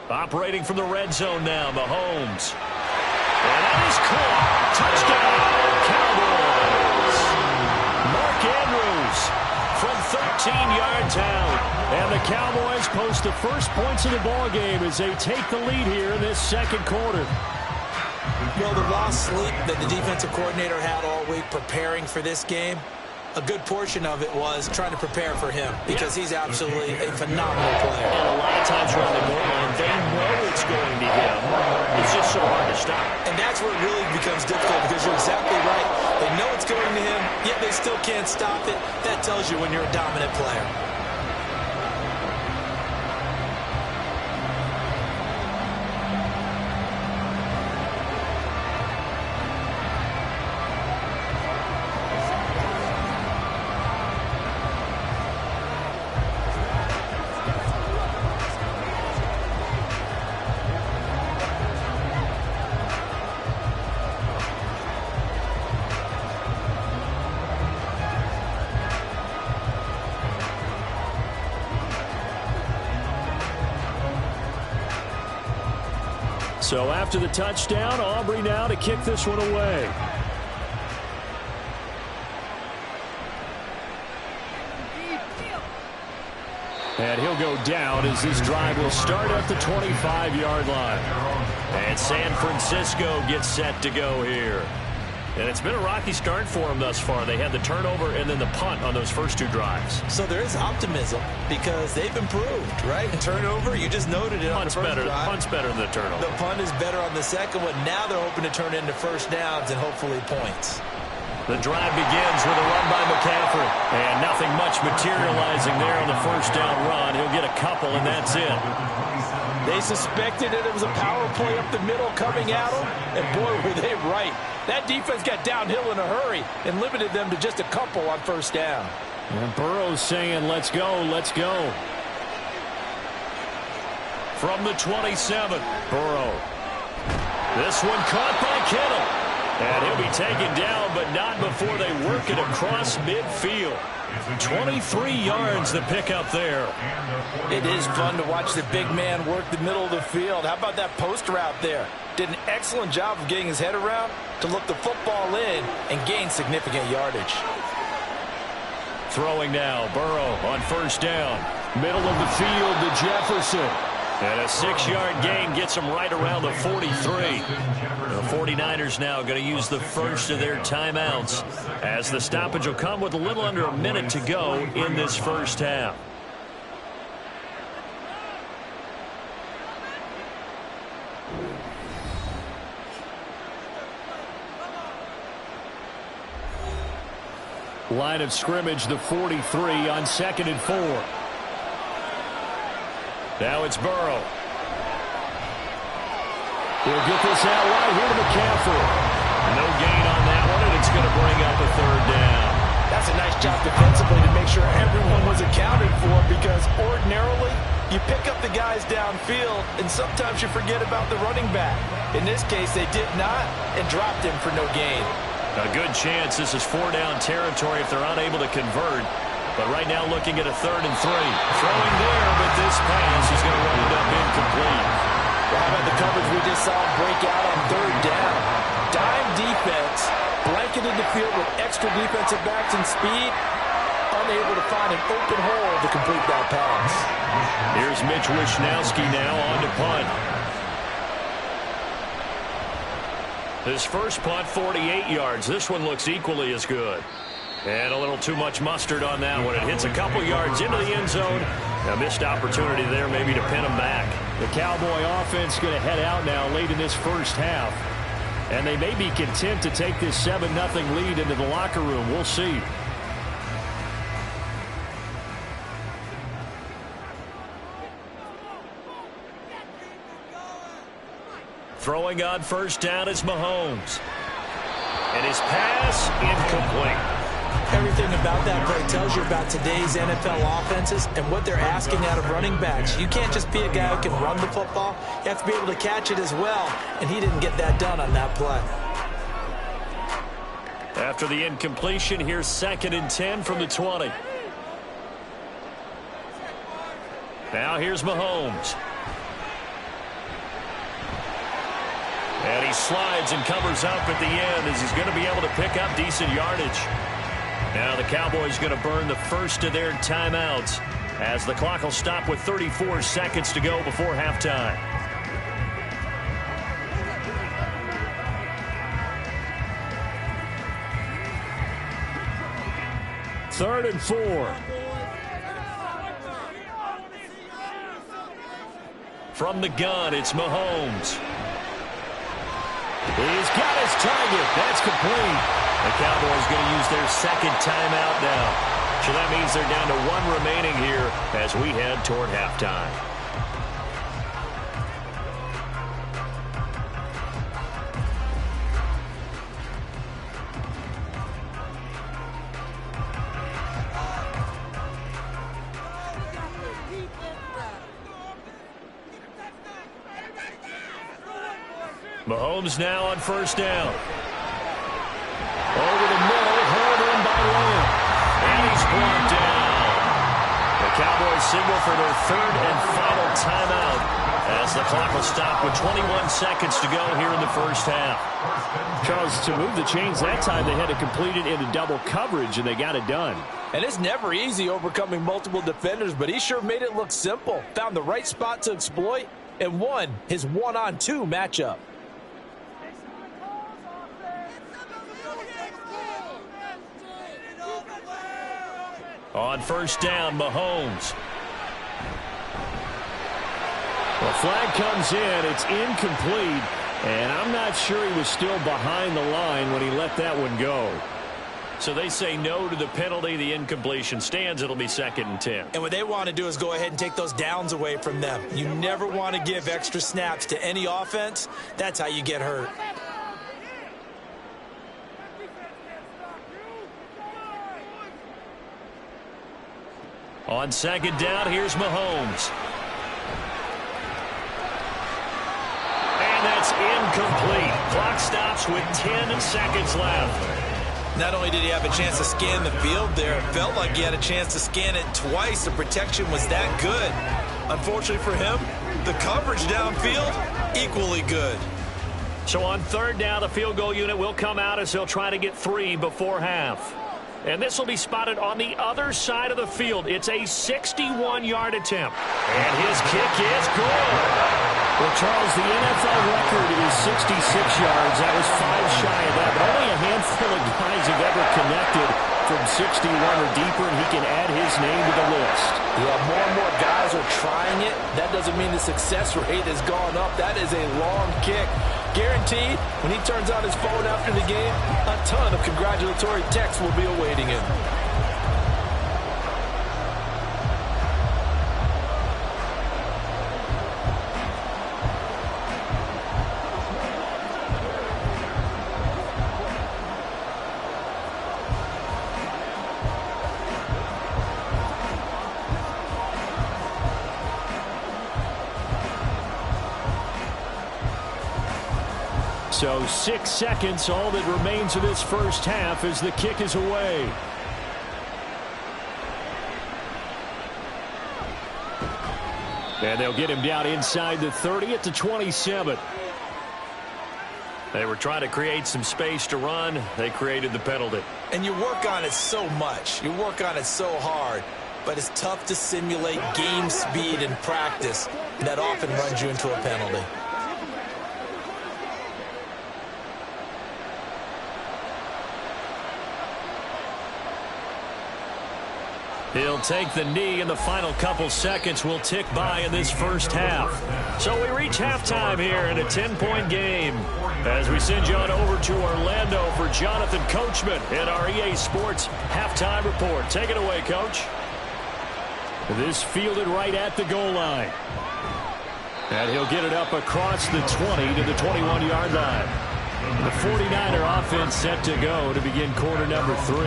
Operating from the red zone now, Mahomes. And that is caught. Touchdown, Cowboys. Mark Andrews from 13 yards out. And the Cowboys post the first points of the ballgame as they take the lead here in this second quarter. Well, the lost sleep that the defensive coordinator had all week preparing for this game, a good portion of it was trying to prepare for him because he's absolutely a phenomenal player. And a lot of times around the goal line, they know it's going to him. It's just so hard to stop. And that's where it really becomes difficult because you're exactly right. They know it's going to him, yet they still can't stop it. That tells you when you're a dominant player. So after the touchdown, Aubrey now to kick this one away. And he'll go down as this drive will start at the 25-yard line. And San Francisco gets set to go here. And it's been a rocky start for them thus far. They had the turnover and then the punt on those first two drives. So there is optimism because they've improved, right? Turnover, you just noted it on the first drive. Punt's better than the turnover. The punt is better on the second one. Now they're hoping to turn into first downs and hopefully points. The drive begins with a run by McCaffrey. And nothing much materializing there on the first down run. He'll get a couple, and that's it. They suspected that it was a power play up the middle coming at them, and boy, were they right. That defense got downhill in a hurry and limited them to just a couple on first down. And Burrow's saying, let's go, let's go. From the 27, Burrow. This one caught by Kittle. And he'll be taken down, but not before they work it across midfield. 23 yards the pickup there. It is fun to watch the big man work the middle of the field. How about that post route there? Did an excellent job of getting his head around to look the football in and gain significant yardage. Throwing now, Burrow on first down. Middle of the field to Jefferson. And a 6-yard gain gets them right around the 43. The 49ers now going to use the first of their timeouts as the stoppage will come with a little under a minute to go in this first half. Line of scrimmage, the 43 on 2nd and 4. Now it's Burrow. He'll get this out right here to McCaffrey. No gain on that one, and it's going to bring up a third down. That's a nice job defensively to make sure everyone was accounted for, because ordinarily you pick up the guys downfield and sometimes you forget about the running back. In this case, they did not and dropped him for no gain. A good chance this is 4-down territory if they're unable to convert. But right now looking at a 3rd and 3. Throwing there, but this pass is going to wind up incomplete. Well, how about the coverage we just saw break out on 3rd down? Dime defense, blanketed the field with extra defensive backs and speed, unable to find an open hole to complete that pass. Here's Mitch Wishnowsky now on to punt. His first punt, 48 yards. This one looks equally as good. And a little too much mustard on that one. It hits a couple yards into the end zone. A missed opportunity there maybe to pin him back. The Cowboy offense going to head out now late in this first half. And they may be content to take this 7-0 lead into the locker room. We'll see. Throwing on first down is Mahomes. And his pass incomplete. Everything about that play tells you about today's NFL offenses and what they're asking out of running backs. You can't just be a guy who can run the football. You have to be able to catch it as well, and he didn't get that done on that play. After the incompletion, here's 2nd and 10 from the 20. Now here's Mahomes. And he slides and covers up at the end as he's going to be able to pick up decent yardage. Now the Cowboys going to burn the first of their timeouts as the clock will stop with 34 seconds to go before halftime. Third and 4. From the gun, it's Mahomes. He's got his target. That's complete. The Cowboys going to use their 2nd timeout now. So that means they're down to 1 remaining here as we head toward halftime. Mahomes now on 1st down. Over the middle, held in by Lamb. And he's brought down. The Cowboys signal for their 3rd and final timeout as the clock will stop with 21 seconds to go here in the first half. Charles, to move the chains that time, they had to complete it into double coverage, and they got it done. And it's never easy overcoming multiple defenders, but he sure made it look simple. Found the right spot to exploit and won his 1-on-2 matchup. On 1st down, Mahomes. The flag comes in. It's incomplete. And I'm not sure he was still behind the line when he let that one go. So they say no to the penalty. The incompletion stands. It'll be 2nd and 10. And what they want to do is go ahead and take those downs away from them. You never want to give extra snaps to any offense. That's how you get hurt. On 2nd down, here's Mahomes. And that's incomplete. Clock stops with 10 seconds left. Not only did he have a chance to scan the field there, it felt like he had a chance to scan it twice. The protection was that good. Unfortunately for him, the coverage downfield, equally good. So on 3rd down, the field goal unit will come out as they'll try to get 3 before half. And this will be spotted on the other side of the field. It's a 61-yard attempt. And his kick is good. Well, Charles, the NFL record is 66 yards. That was 5 shy of that. But only a handful of guys have ever connected from 61 or deeper, and he can add his name to the list. Yeah, more and more guys are trying it. That doesn't mean the success rate has gone up. That is a long kick. Guaranteed, when he turns on his phone after the game, a ton of congratulatory texts will be awaiting him. So 6 seconds, all that remains of this first half as the kick is away. And they'll get him down inside the 30 at the 27. They were trying to create some space to run. They created the penalty. And you work on it so much. You work on it so hard. But it's tough to simulate game speed in practice. And that often runs you into a penalty. He'll take the knee, and the final couple seconds will tick by in this first half. So we reach halftime here in a 10-point game as we send you on over to Orlando for Jonathan Coachman in our EA Sports Halftime Report. Take it away, Coach. This fielded right at the goal line. And he'll get it up across the 20 to the 21-yard line. The 49er offense set to go to begin quarter number 3.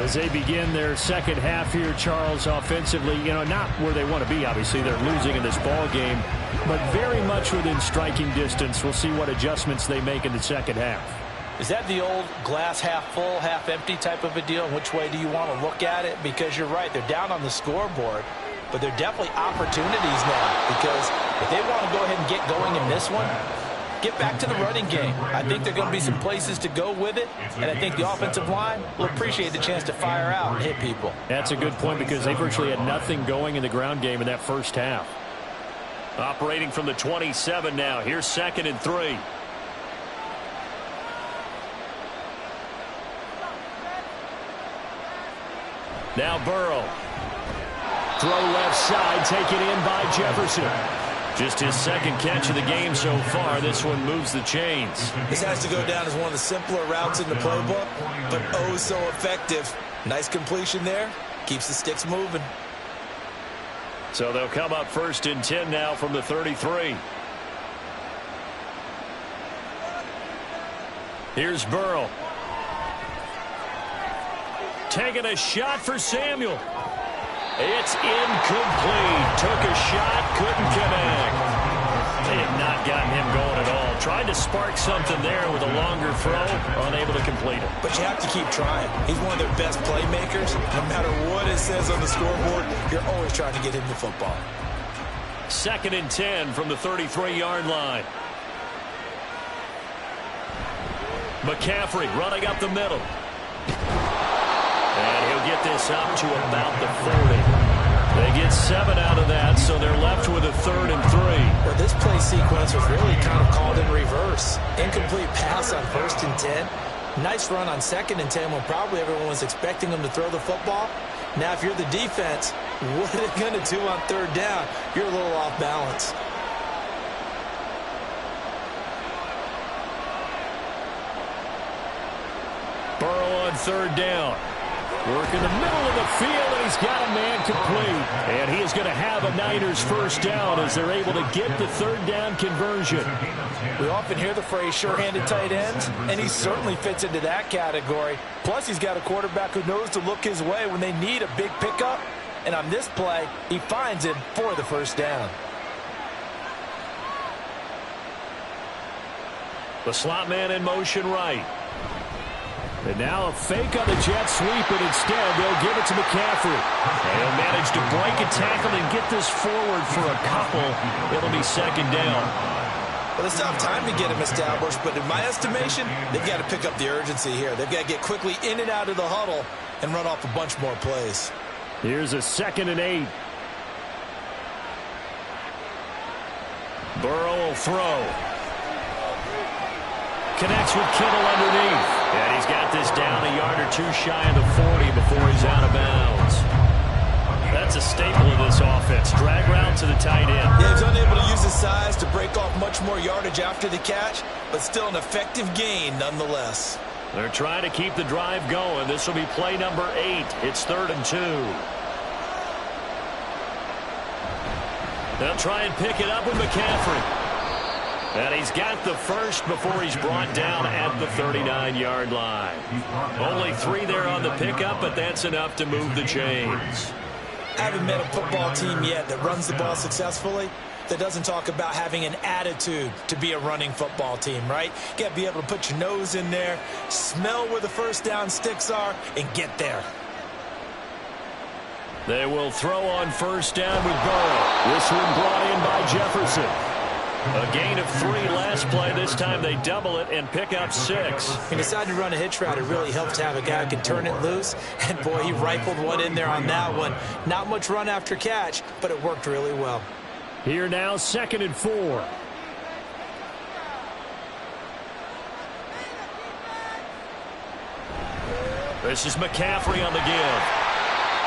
As they begin their second half here, Charles, offensively, not where they want to be, obviously. They're losing in this ball game, but very much within striking distance. We'll see what adjustments they make in the second half. Is that the old glass half full, half empty type of a deal? Which way do you want to look at it? Because you're right, they're down on the scoreboard, but there are definitely opportunities now, because if they want to go ahead and get going in this one, get back to the running game. I think there are going to be some places to go with it, and I think the offensive line will appreciate the chance to fire out and hit people. That's a good point, because they virtually had nothing going in the ground game in that first half. Operating from the 27 now. Here's 2nd and 3. Now Burrow. Throw left side, taken in by Jefferson. Just his second catch of the game so far. This one moves the chains. This has to go down as one of the simpler routes in the playbook, but oh so effective. Nice completion there. Keeps the sticks moving. So they'll come up 1st and 10 now from the 33. Here's Burrow. Taking a shot for Samuel. It's incomplete. Took a shot, couldn't connect. They have not gotten him going at all. Tried to spark something there with a longer throw, unable to complete it. But you have to keep trying. He's one of their best playmakers. No matter what it says on the scoreboard, you're always trying to get him the football. 2nd and 10 from the 33-yard line. McCaffrey running up the middle. And he'll get this up to about the 40. They get 7 out of that, so they're left with a 3rd and 3. Well, this play sequence was really kind of called in reverse. Incomplete pass on 1st and 10. Nice run on 2nd and 10 when probably everyone was expecting them to throw the football. Now, if you're the defense, what are they going to do on 3rd down? You're a little off balance. Burrow on 3rd down. Work in the middle of the field, and he's got a man complete. And he is going to have a Niners 1st down as they're able to get the 3rd down conversion. We often hear the phrase sure-handed tight ends, and he certainly fits into that category. Plus, he's got a quarterback who knows to look his way when they need a big pickup. And on this play, he finds it for the 1st down. The slot man in motion right. And now a fake on the jet sweep, and instead they'll give it to McCaffrey. And he'll manage to break a tackle and get this forward for a couple. It'll be 2nd down. Well, they still have time to get him established, but in my estimation, they've got to pick up the urgency here. They've got to get quickly in and out of the huddle and run off a bunch more plays. Here's a 2nd and 8. Burrow will throw. Connects with Kittle underneath. And he's got this down a yard or 2 shy of the 40 before he's out of bounds. That's a staple of this offense. Drag route to the tight end. Yeah, he's unable to use his size to break off much more yardage after the catch, but still an effective gain nonetheless. They're trying to keep the drive going. This will be play number 8. It's 3rd and 2. They'll try and pick it up with McCaffrey. And he's got the 1st before he's brought down at the 39-yard line. Only 3 there on the pickup, but that's enough to move the chains. I haven't met a football team yet that runs the ball successfully that doesn't talk about having an attitude to be a running football team, right? You got to be able to put your nose in there, smell where the 1st down sticks are, and get there. They will throw on 1st down with Burrow. This one brought in by Jefferson. A gain of 3 last play. This time they double it and pick up 6. He decided to run a hitch route. It really helps to have a guy who can turn it loose. And, boy, he rifled one in there on that one. Not much run after catch, but it worked really well. Here now, 2nd and 4. This is McCaffrey on the give.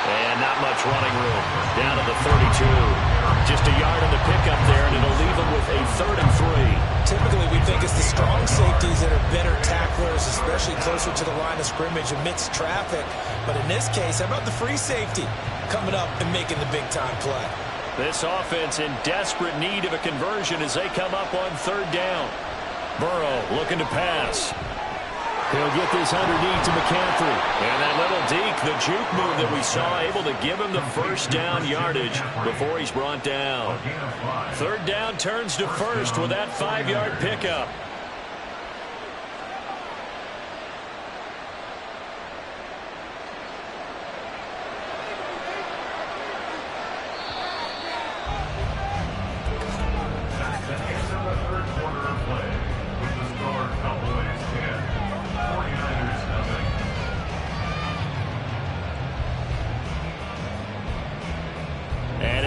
And not much running room. Down to the 32. Just a yard on the pickup there, and it'll leave them with a 3rd and 3. Typically, we think it's the strong safeties that are better tacklers, especially closer to the line of scrimmage amidst traffic. But in this case, how about the free safety coming up and making the big-time play? This offense in desperate need of a conversion as they come up on 3rd down. Burrow looking to pass. He'll get this underneath to McCaffrey. And that little deke, the juke move that we saw, able to give him the first down yardage before he's brought down. Third down turns to first with that 5-yard pickup.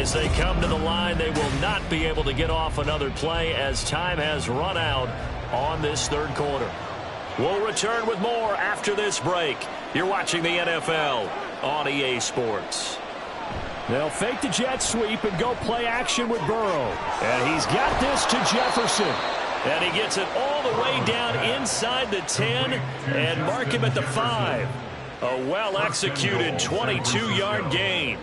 As they come to the line, they will not be able to get off another play as time has run out on this third quarter. We'll return with more after this break. You're watching the NFL on EA Sports. They'll fake the jet sweep and go play action with Burrow. And he's got this to Jefferson. And he gets it all the way down inside the 10 and mark him at the 5. A well-executed 22-yard gain.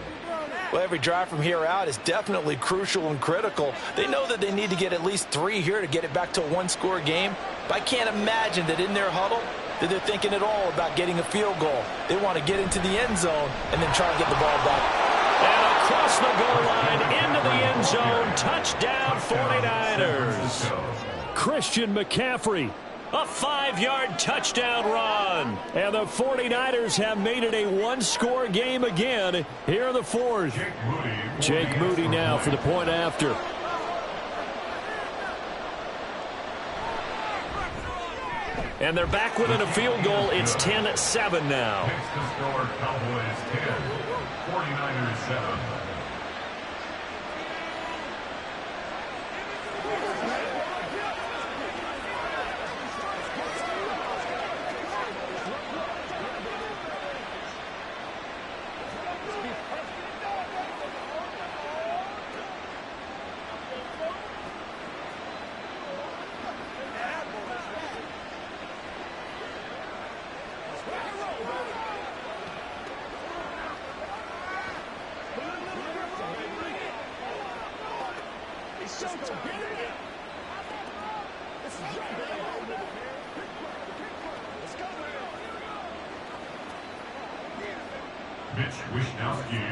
Well, every drive from here out is definitely crucial and critical. They know that they need to get at least 3 here to get it back to a one-score game. But I can't imagine that in their huddle that they're thinking at all about getting a field goal. They want to get into the end zone and then try to get the ball back. And across the goal line into the end zone. Touchdown 49ers. Christian McCaffrey. A 5-yard touchdown run. And the 49ers have made it a one-score game again here in the fourth. Jake Moody now for the point after. And they're back within a field goal. It's 10-7 now. Next to score, Cowboys 10, 49ers 7.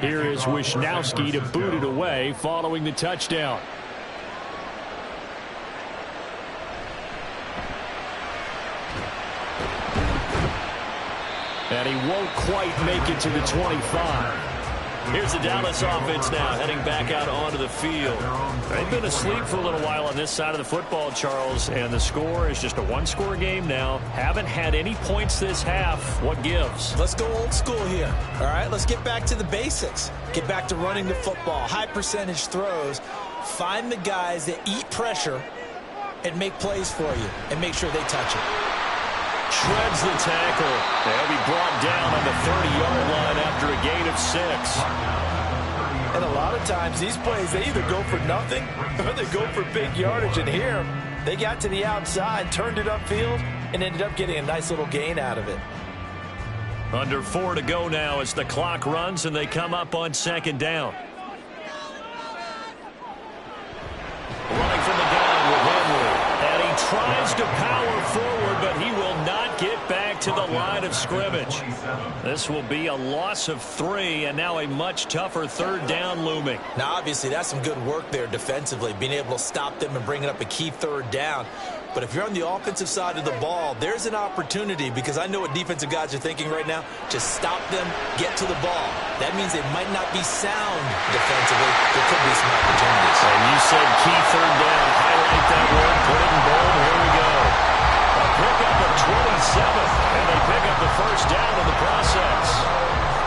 Here is Wishnowsky to boot it away following the touchdown. And he won't quite make it to the 25. Here's the Dallas offense now heading back out onto the field. They've been asleep for a little while on this side of the football, Charles, and the score is just a one-score game now. Haven't had any points this half. What gives? Let's go old school here. All right, let's get back to the basics. Get back to running the football, high percentage throws. Find the guys that eat pressure and make plays for you and make sure they touch it. Shreds the tackle. They'll be brought down on the 30-yard line after a gain of 6. And a lot of times these plays, they either go for nothing or they go for big yardage. And here, they got to the outside, turned it upfield, and ended up getting a nice little gain out of it. Under 4 to go now as the clock runs and they come up on second down. Running from the gun with Henry. And he tries to power forward, but he will not get back to the line of scrimmage. This will be a loss of 3, and now a much tougher third down looming. Now, obviously, that's some good work there defensively, being able to stop them and bringing up a key third down. But if you're on the offensive side of the ball, there's an opportunity, because I know what defensive guys are thinking right now. Just stop them, get to the ball. That means they might not be sound defensively. There could be some opportunities. And you said key third down. Highlight that word. Put it in bold. Here we go. A pickup of 27, and they pick up the first down in the process.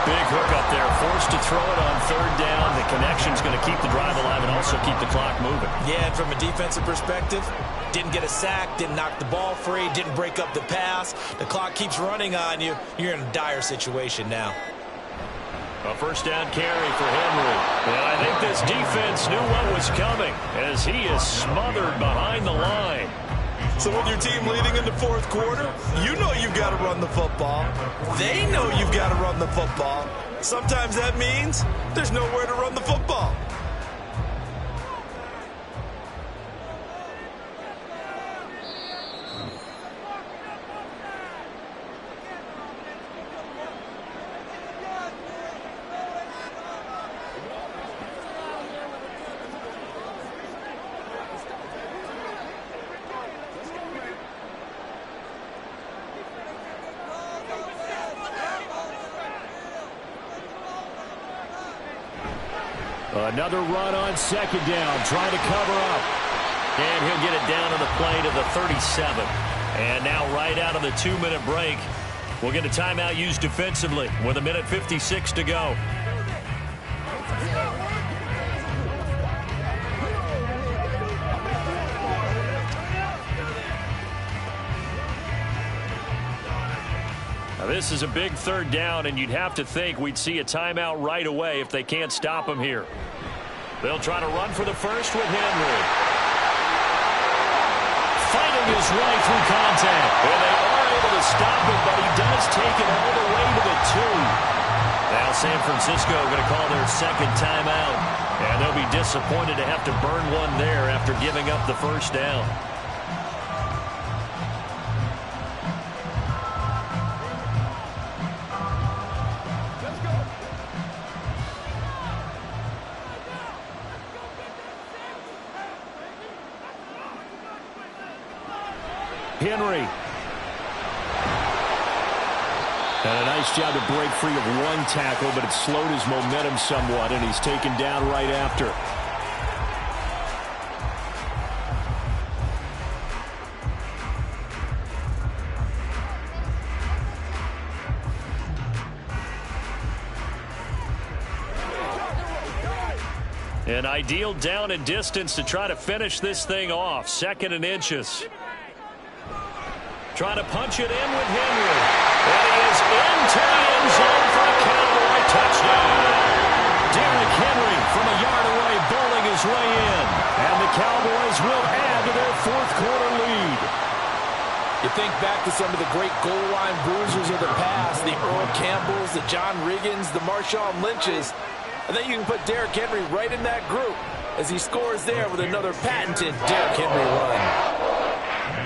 Big hookup there. Forced to throw it on third down. The connection's going to keep the drive alive and also keep the clock moving. Yeah, and from a defensive perspective, didn't get a sack, didn't knock the ball free, didn't break up the pass. The clock keeps running on you. You're in a dire situation now. A first down carry for Henry. And I think this defense knew what was coming as he is smothered behind the line. So with your team leading in the fourth quarter, you know you've got to run the football. They know you've got to run the football. Sometimes that means there's nowhere to run the football. Another run on second down, trying to cover up. And he'll get it down to the play to the 37. And now right out of the 2-minute break, we'll get a timeout used defensively with 1:56 to go. Now this is a big third down, and you'd have to think we'd see a timeout right away if they can't stop him here. They'll try to run for the first with Henry. Fighting his way through contact. And they are able to stop him, but he does take it all the way to the 2. Now San Francisco going to call their second timeout. And they'll be disappointed to have to burn one there after giving up the first down. Henry. And a nice job to break free of one tackle, but it slowed his momentum somewhat, and he's taken down right after. An ideal down and distance to try to finish this thing off. 2nd and inches. Trying to punch it in with Henry. And he is into the end zone for a Cowboy touchdown. Derrick Henry from a yard away bowling his way in. And the Cowboys will add to their 4th quarter lead. You think back to some of the great goal line bruisers of the past, the Earl Campbells, the John Riggins, the Marshawn Lynches. I think you can put Derrick Henry right in that group as he scores there with another patented Derrick Henry run.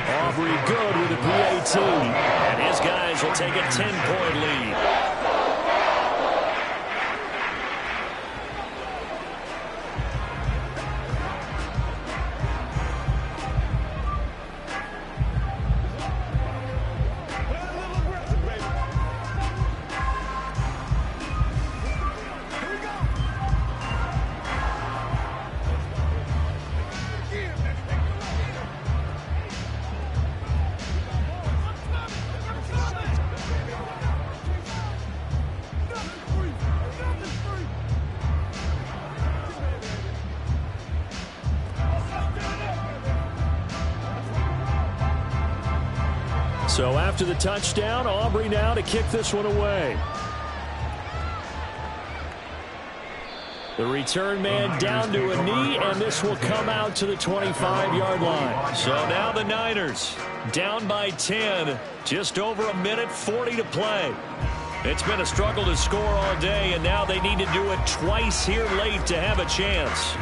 Aubrey good with a PAT. And his guys will take a 10-point lead. So after the touchdown, Aubrey now to kick this one away. The return man down to a knee, and this will come out to the 25-yard line. So now the Niners down by 10, just over 1:40 to play. It's been a struggle to score all day, and now they need to do it twice here late to have a chance.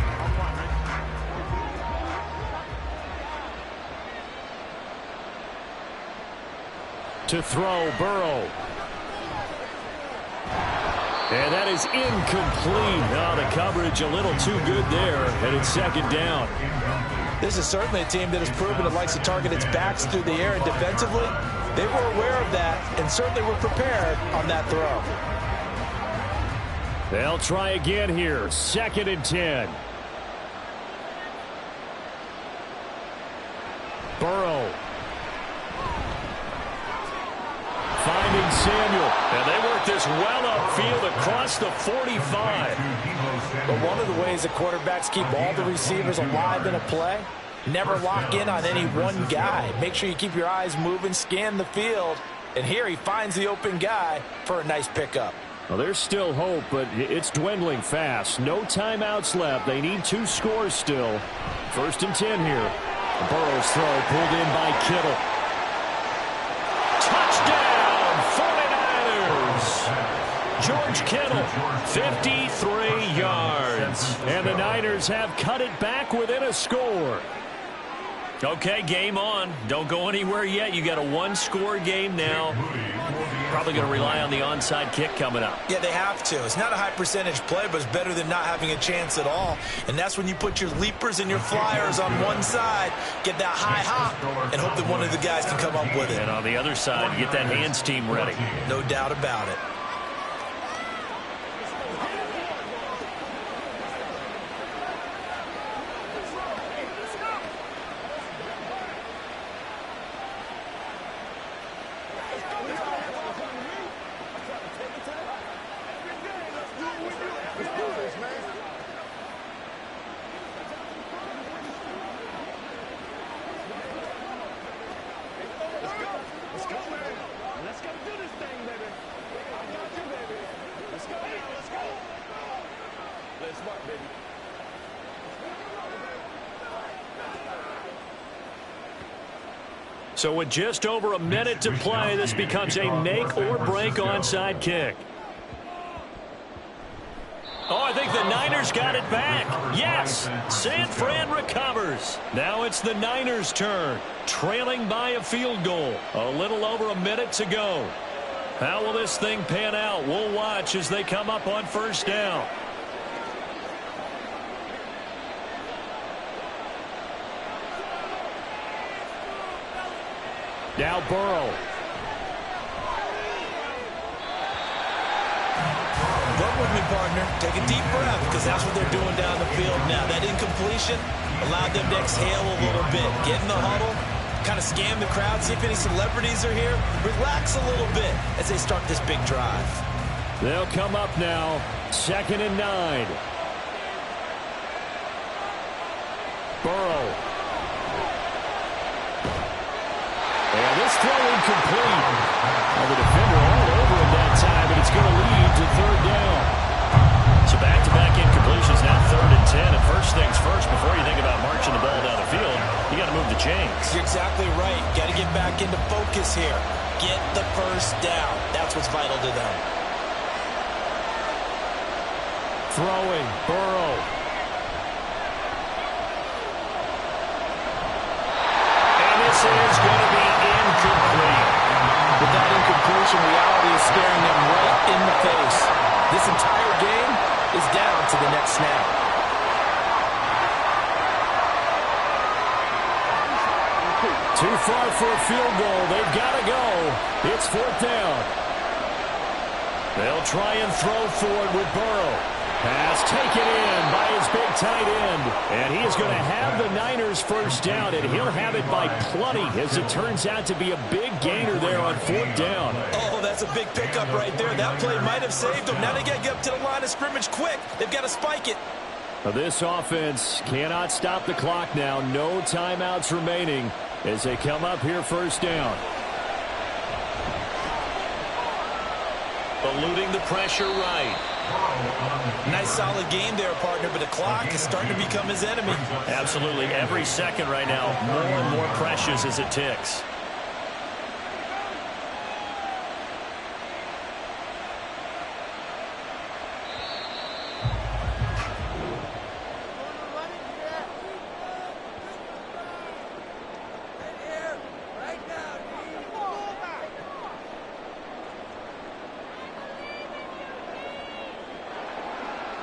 To throw, Burrow. And that is incomplete. Oh, the coverage a little too good there, and it's 2nd down. This is certainly a team that has proven it likes to target its backs through the air, and defensively, they were aware of that and certainly were prepared on that throw. They'll try again here. 2nd and 10. Burrow. Finding Samuel. And they work this well upfield across the 45. But one of the ways that quarterbacks keep all the receivers alive in a play, never lock in on any one guy. Make sure you keep your eyes moving, scan the field. And here he finds the open guy for a nice pickup. Well, there's still hope, but it's dwindling fast. No timeouts left. They need 2 scores still. 1st and 10 here. Burrow's throw pulled in by Kittle. Touchdown, 49ers. George Kittle, 53 yards. And the Niners have cut it back within a score. Okay, game on. Don't go anywhere yet. You got a 1-score game now. Probably going to rely on the onside kick coming up. Yeah, they have to. It's not a high percentage play, but it's better than not having a chance at all. And that's when you put your leapers and your flyers on one side, get that high hop, and hope that one of the guys can come up with it. And on the other side, get that hands team ready. No doubt about it. Let's do this, man. Let's go, man. Let's go do this thing, baby. I got you, baby. Let's go now. Let's go. Let's smart, baby. So with just over a minute to play, this becomes a make or break onside kick. Oh, I think the Niners got it back. Yes, San Fran recovers. Now it's the Niners' turn, trailing by a field goal. A little over a minute to go. How will this thing pan out? We'll watch as they come up on first down. Now Burrow. Work with me, partner. Take a deep breath, because that's what they're doing down the field now. That incompletion allowed them to exhale a little bit. Get in the huddle, kind of scan the crowd, see if any celebrities are here. Relax a little bit as they start this big drive. They'll come up now, 2nd and 9. Burrow. And this throw incomplete. Well, the defender all over him that time, but it's going to lead to 3rd down. So back-to-back incompletions, now 3rd and 10. And first things first, before you think about marching the ball down the field, you got to move the chains. You're exactly right. Got to get back into focus here. Get the first down. That's what's vital to them. Throwing, Burrow. And this is going to be incomplete. With that incompletion, reality is staring them right in the face. This entire game is down to the next snap. Too far for a field goal. They've got to go. It's 4th down. They'll try and throw for it with Burrow. Pass taken in by his big tight end. And he is going to have the Niners first down, and he'll have it by plenty, as it turns out to be a big gainer there on 4th down. Oh, that's a big pickup right there. That play might have saved them. Now they got to get up to the line of scrimmage quick. They've got to spike it. Now this offense cannot stop the clock now. No timeouts remaining as they come up here first down. Eluding the pressure right. Nice solid game there, partner, but the clock is starting to become his enemy. Absolutely. Every second right now, more and more precious as it ticks.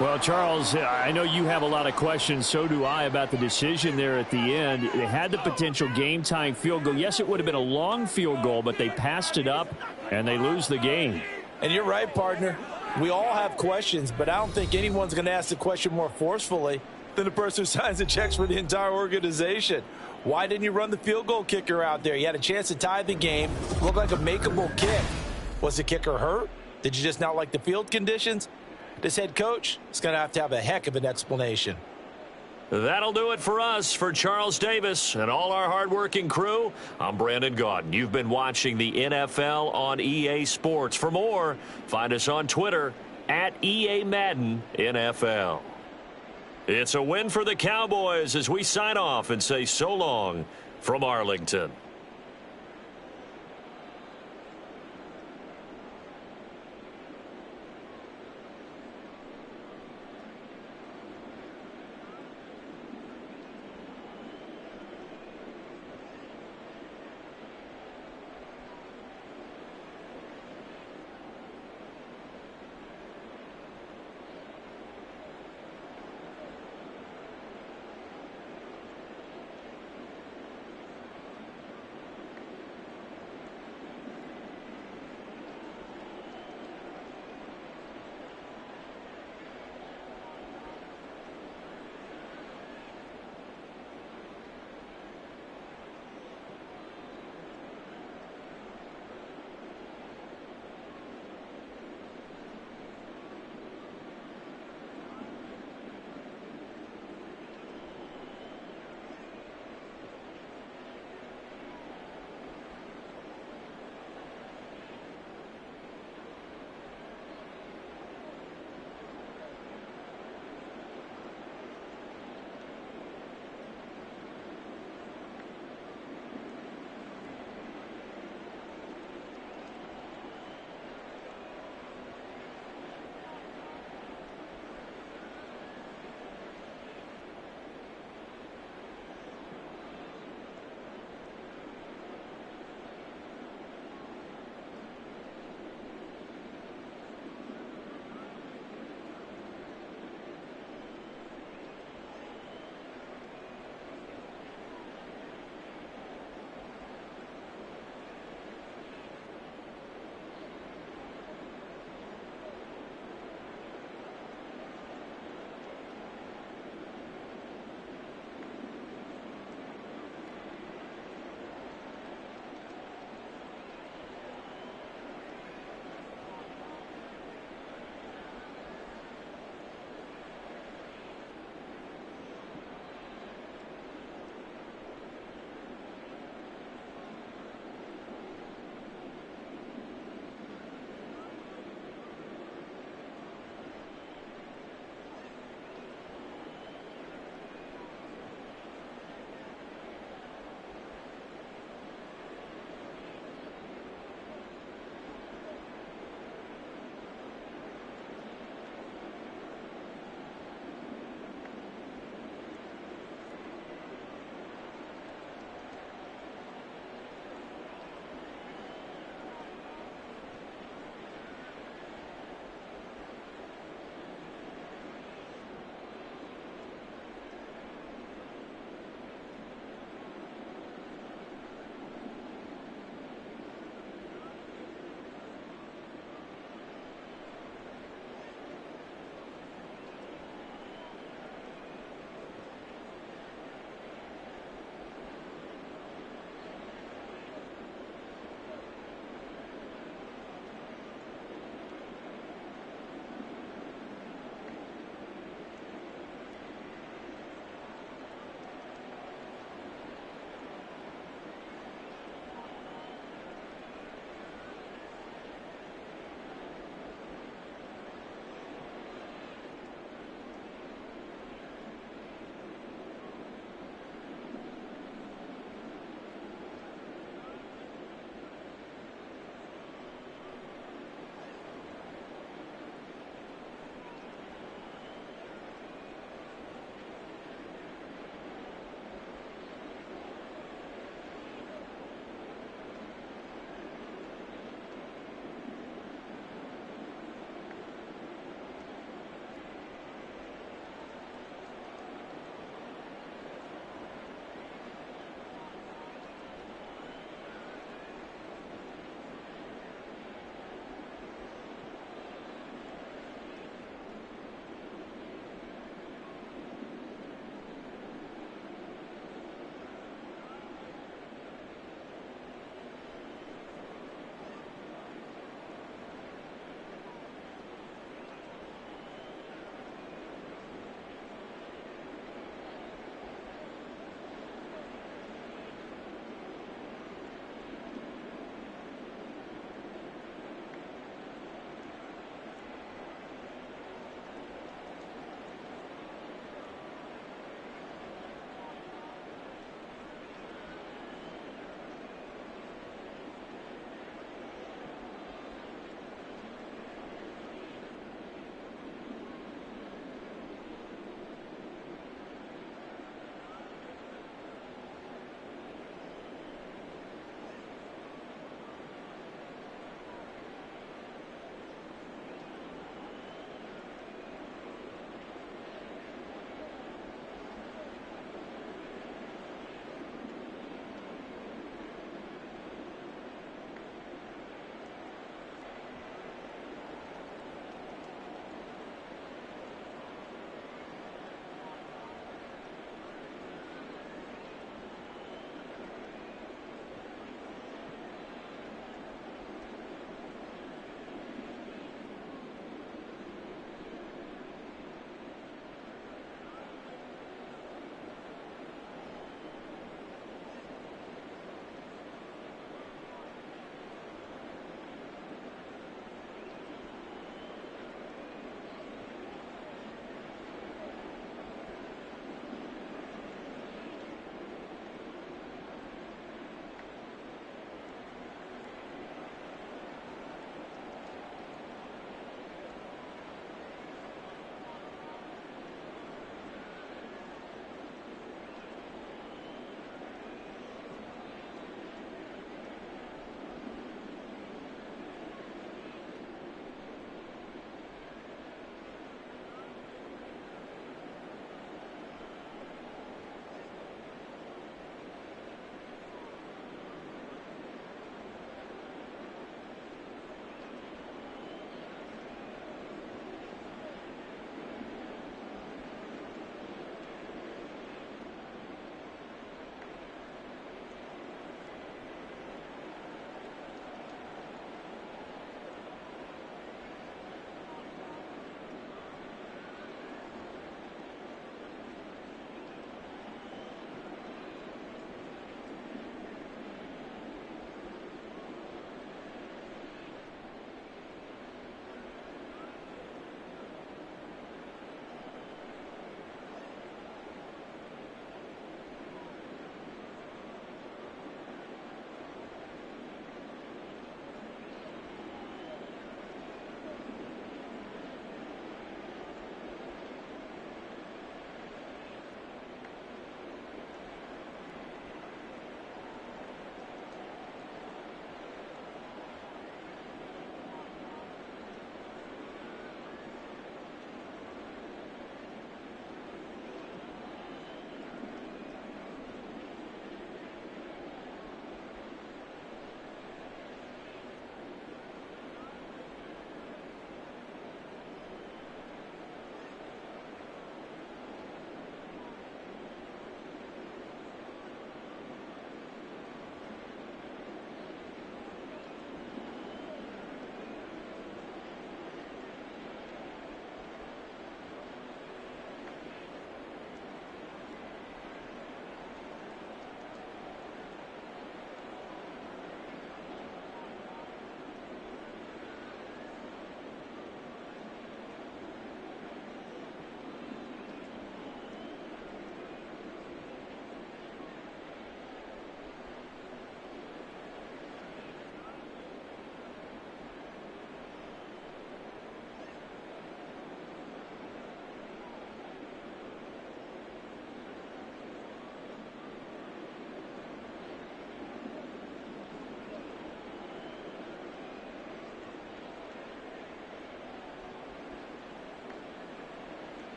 Well, Charles, I know you have a lot of questions. So do I about the decision there at the end. They had the potential game-tying field goal. Yes, it would have been a long field goal, but they passed it up, and they lose the game. And you're right, partner. We all have questions, but I don't think anyone's going to ask the question more forcefully than the person who signs the checks for the entire organization. Why didn't you run the field goal kicker out there? You had a chance to tie the game. Looked like a makeable kick. Was the kicker hurt? Did you just not like the field conditions? This head coach is going to have a heck of an explanation. That'll do it for us. For Charles Davis and all our hardworking crew, I'm Brandon Gaudin. You've been watching the NFL on EA Sports. For more, find us on Twitter at EA Madden NFL. It's a win for the Cowboys as we sign off and say so long from Arlington.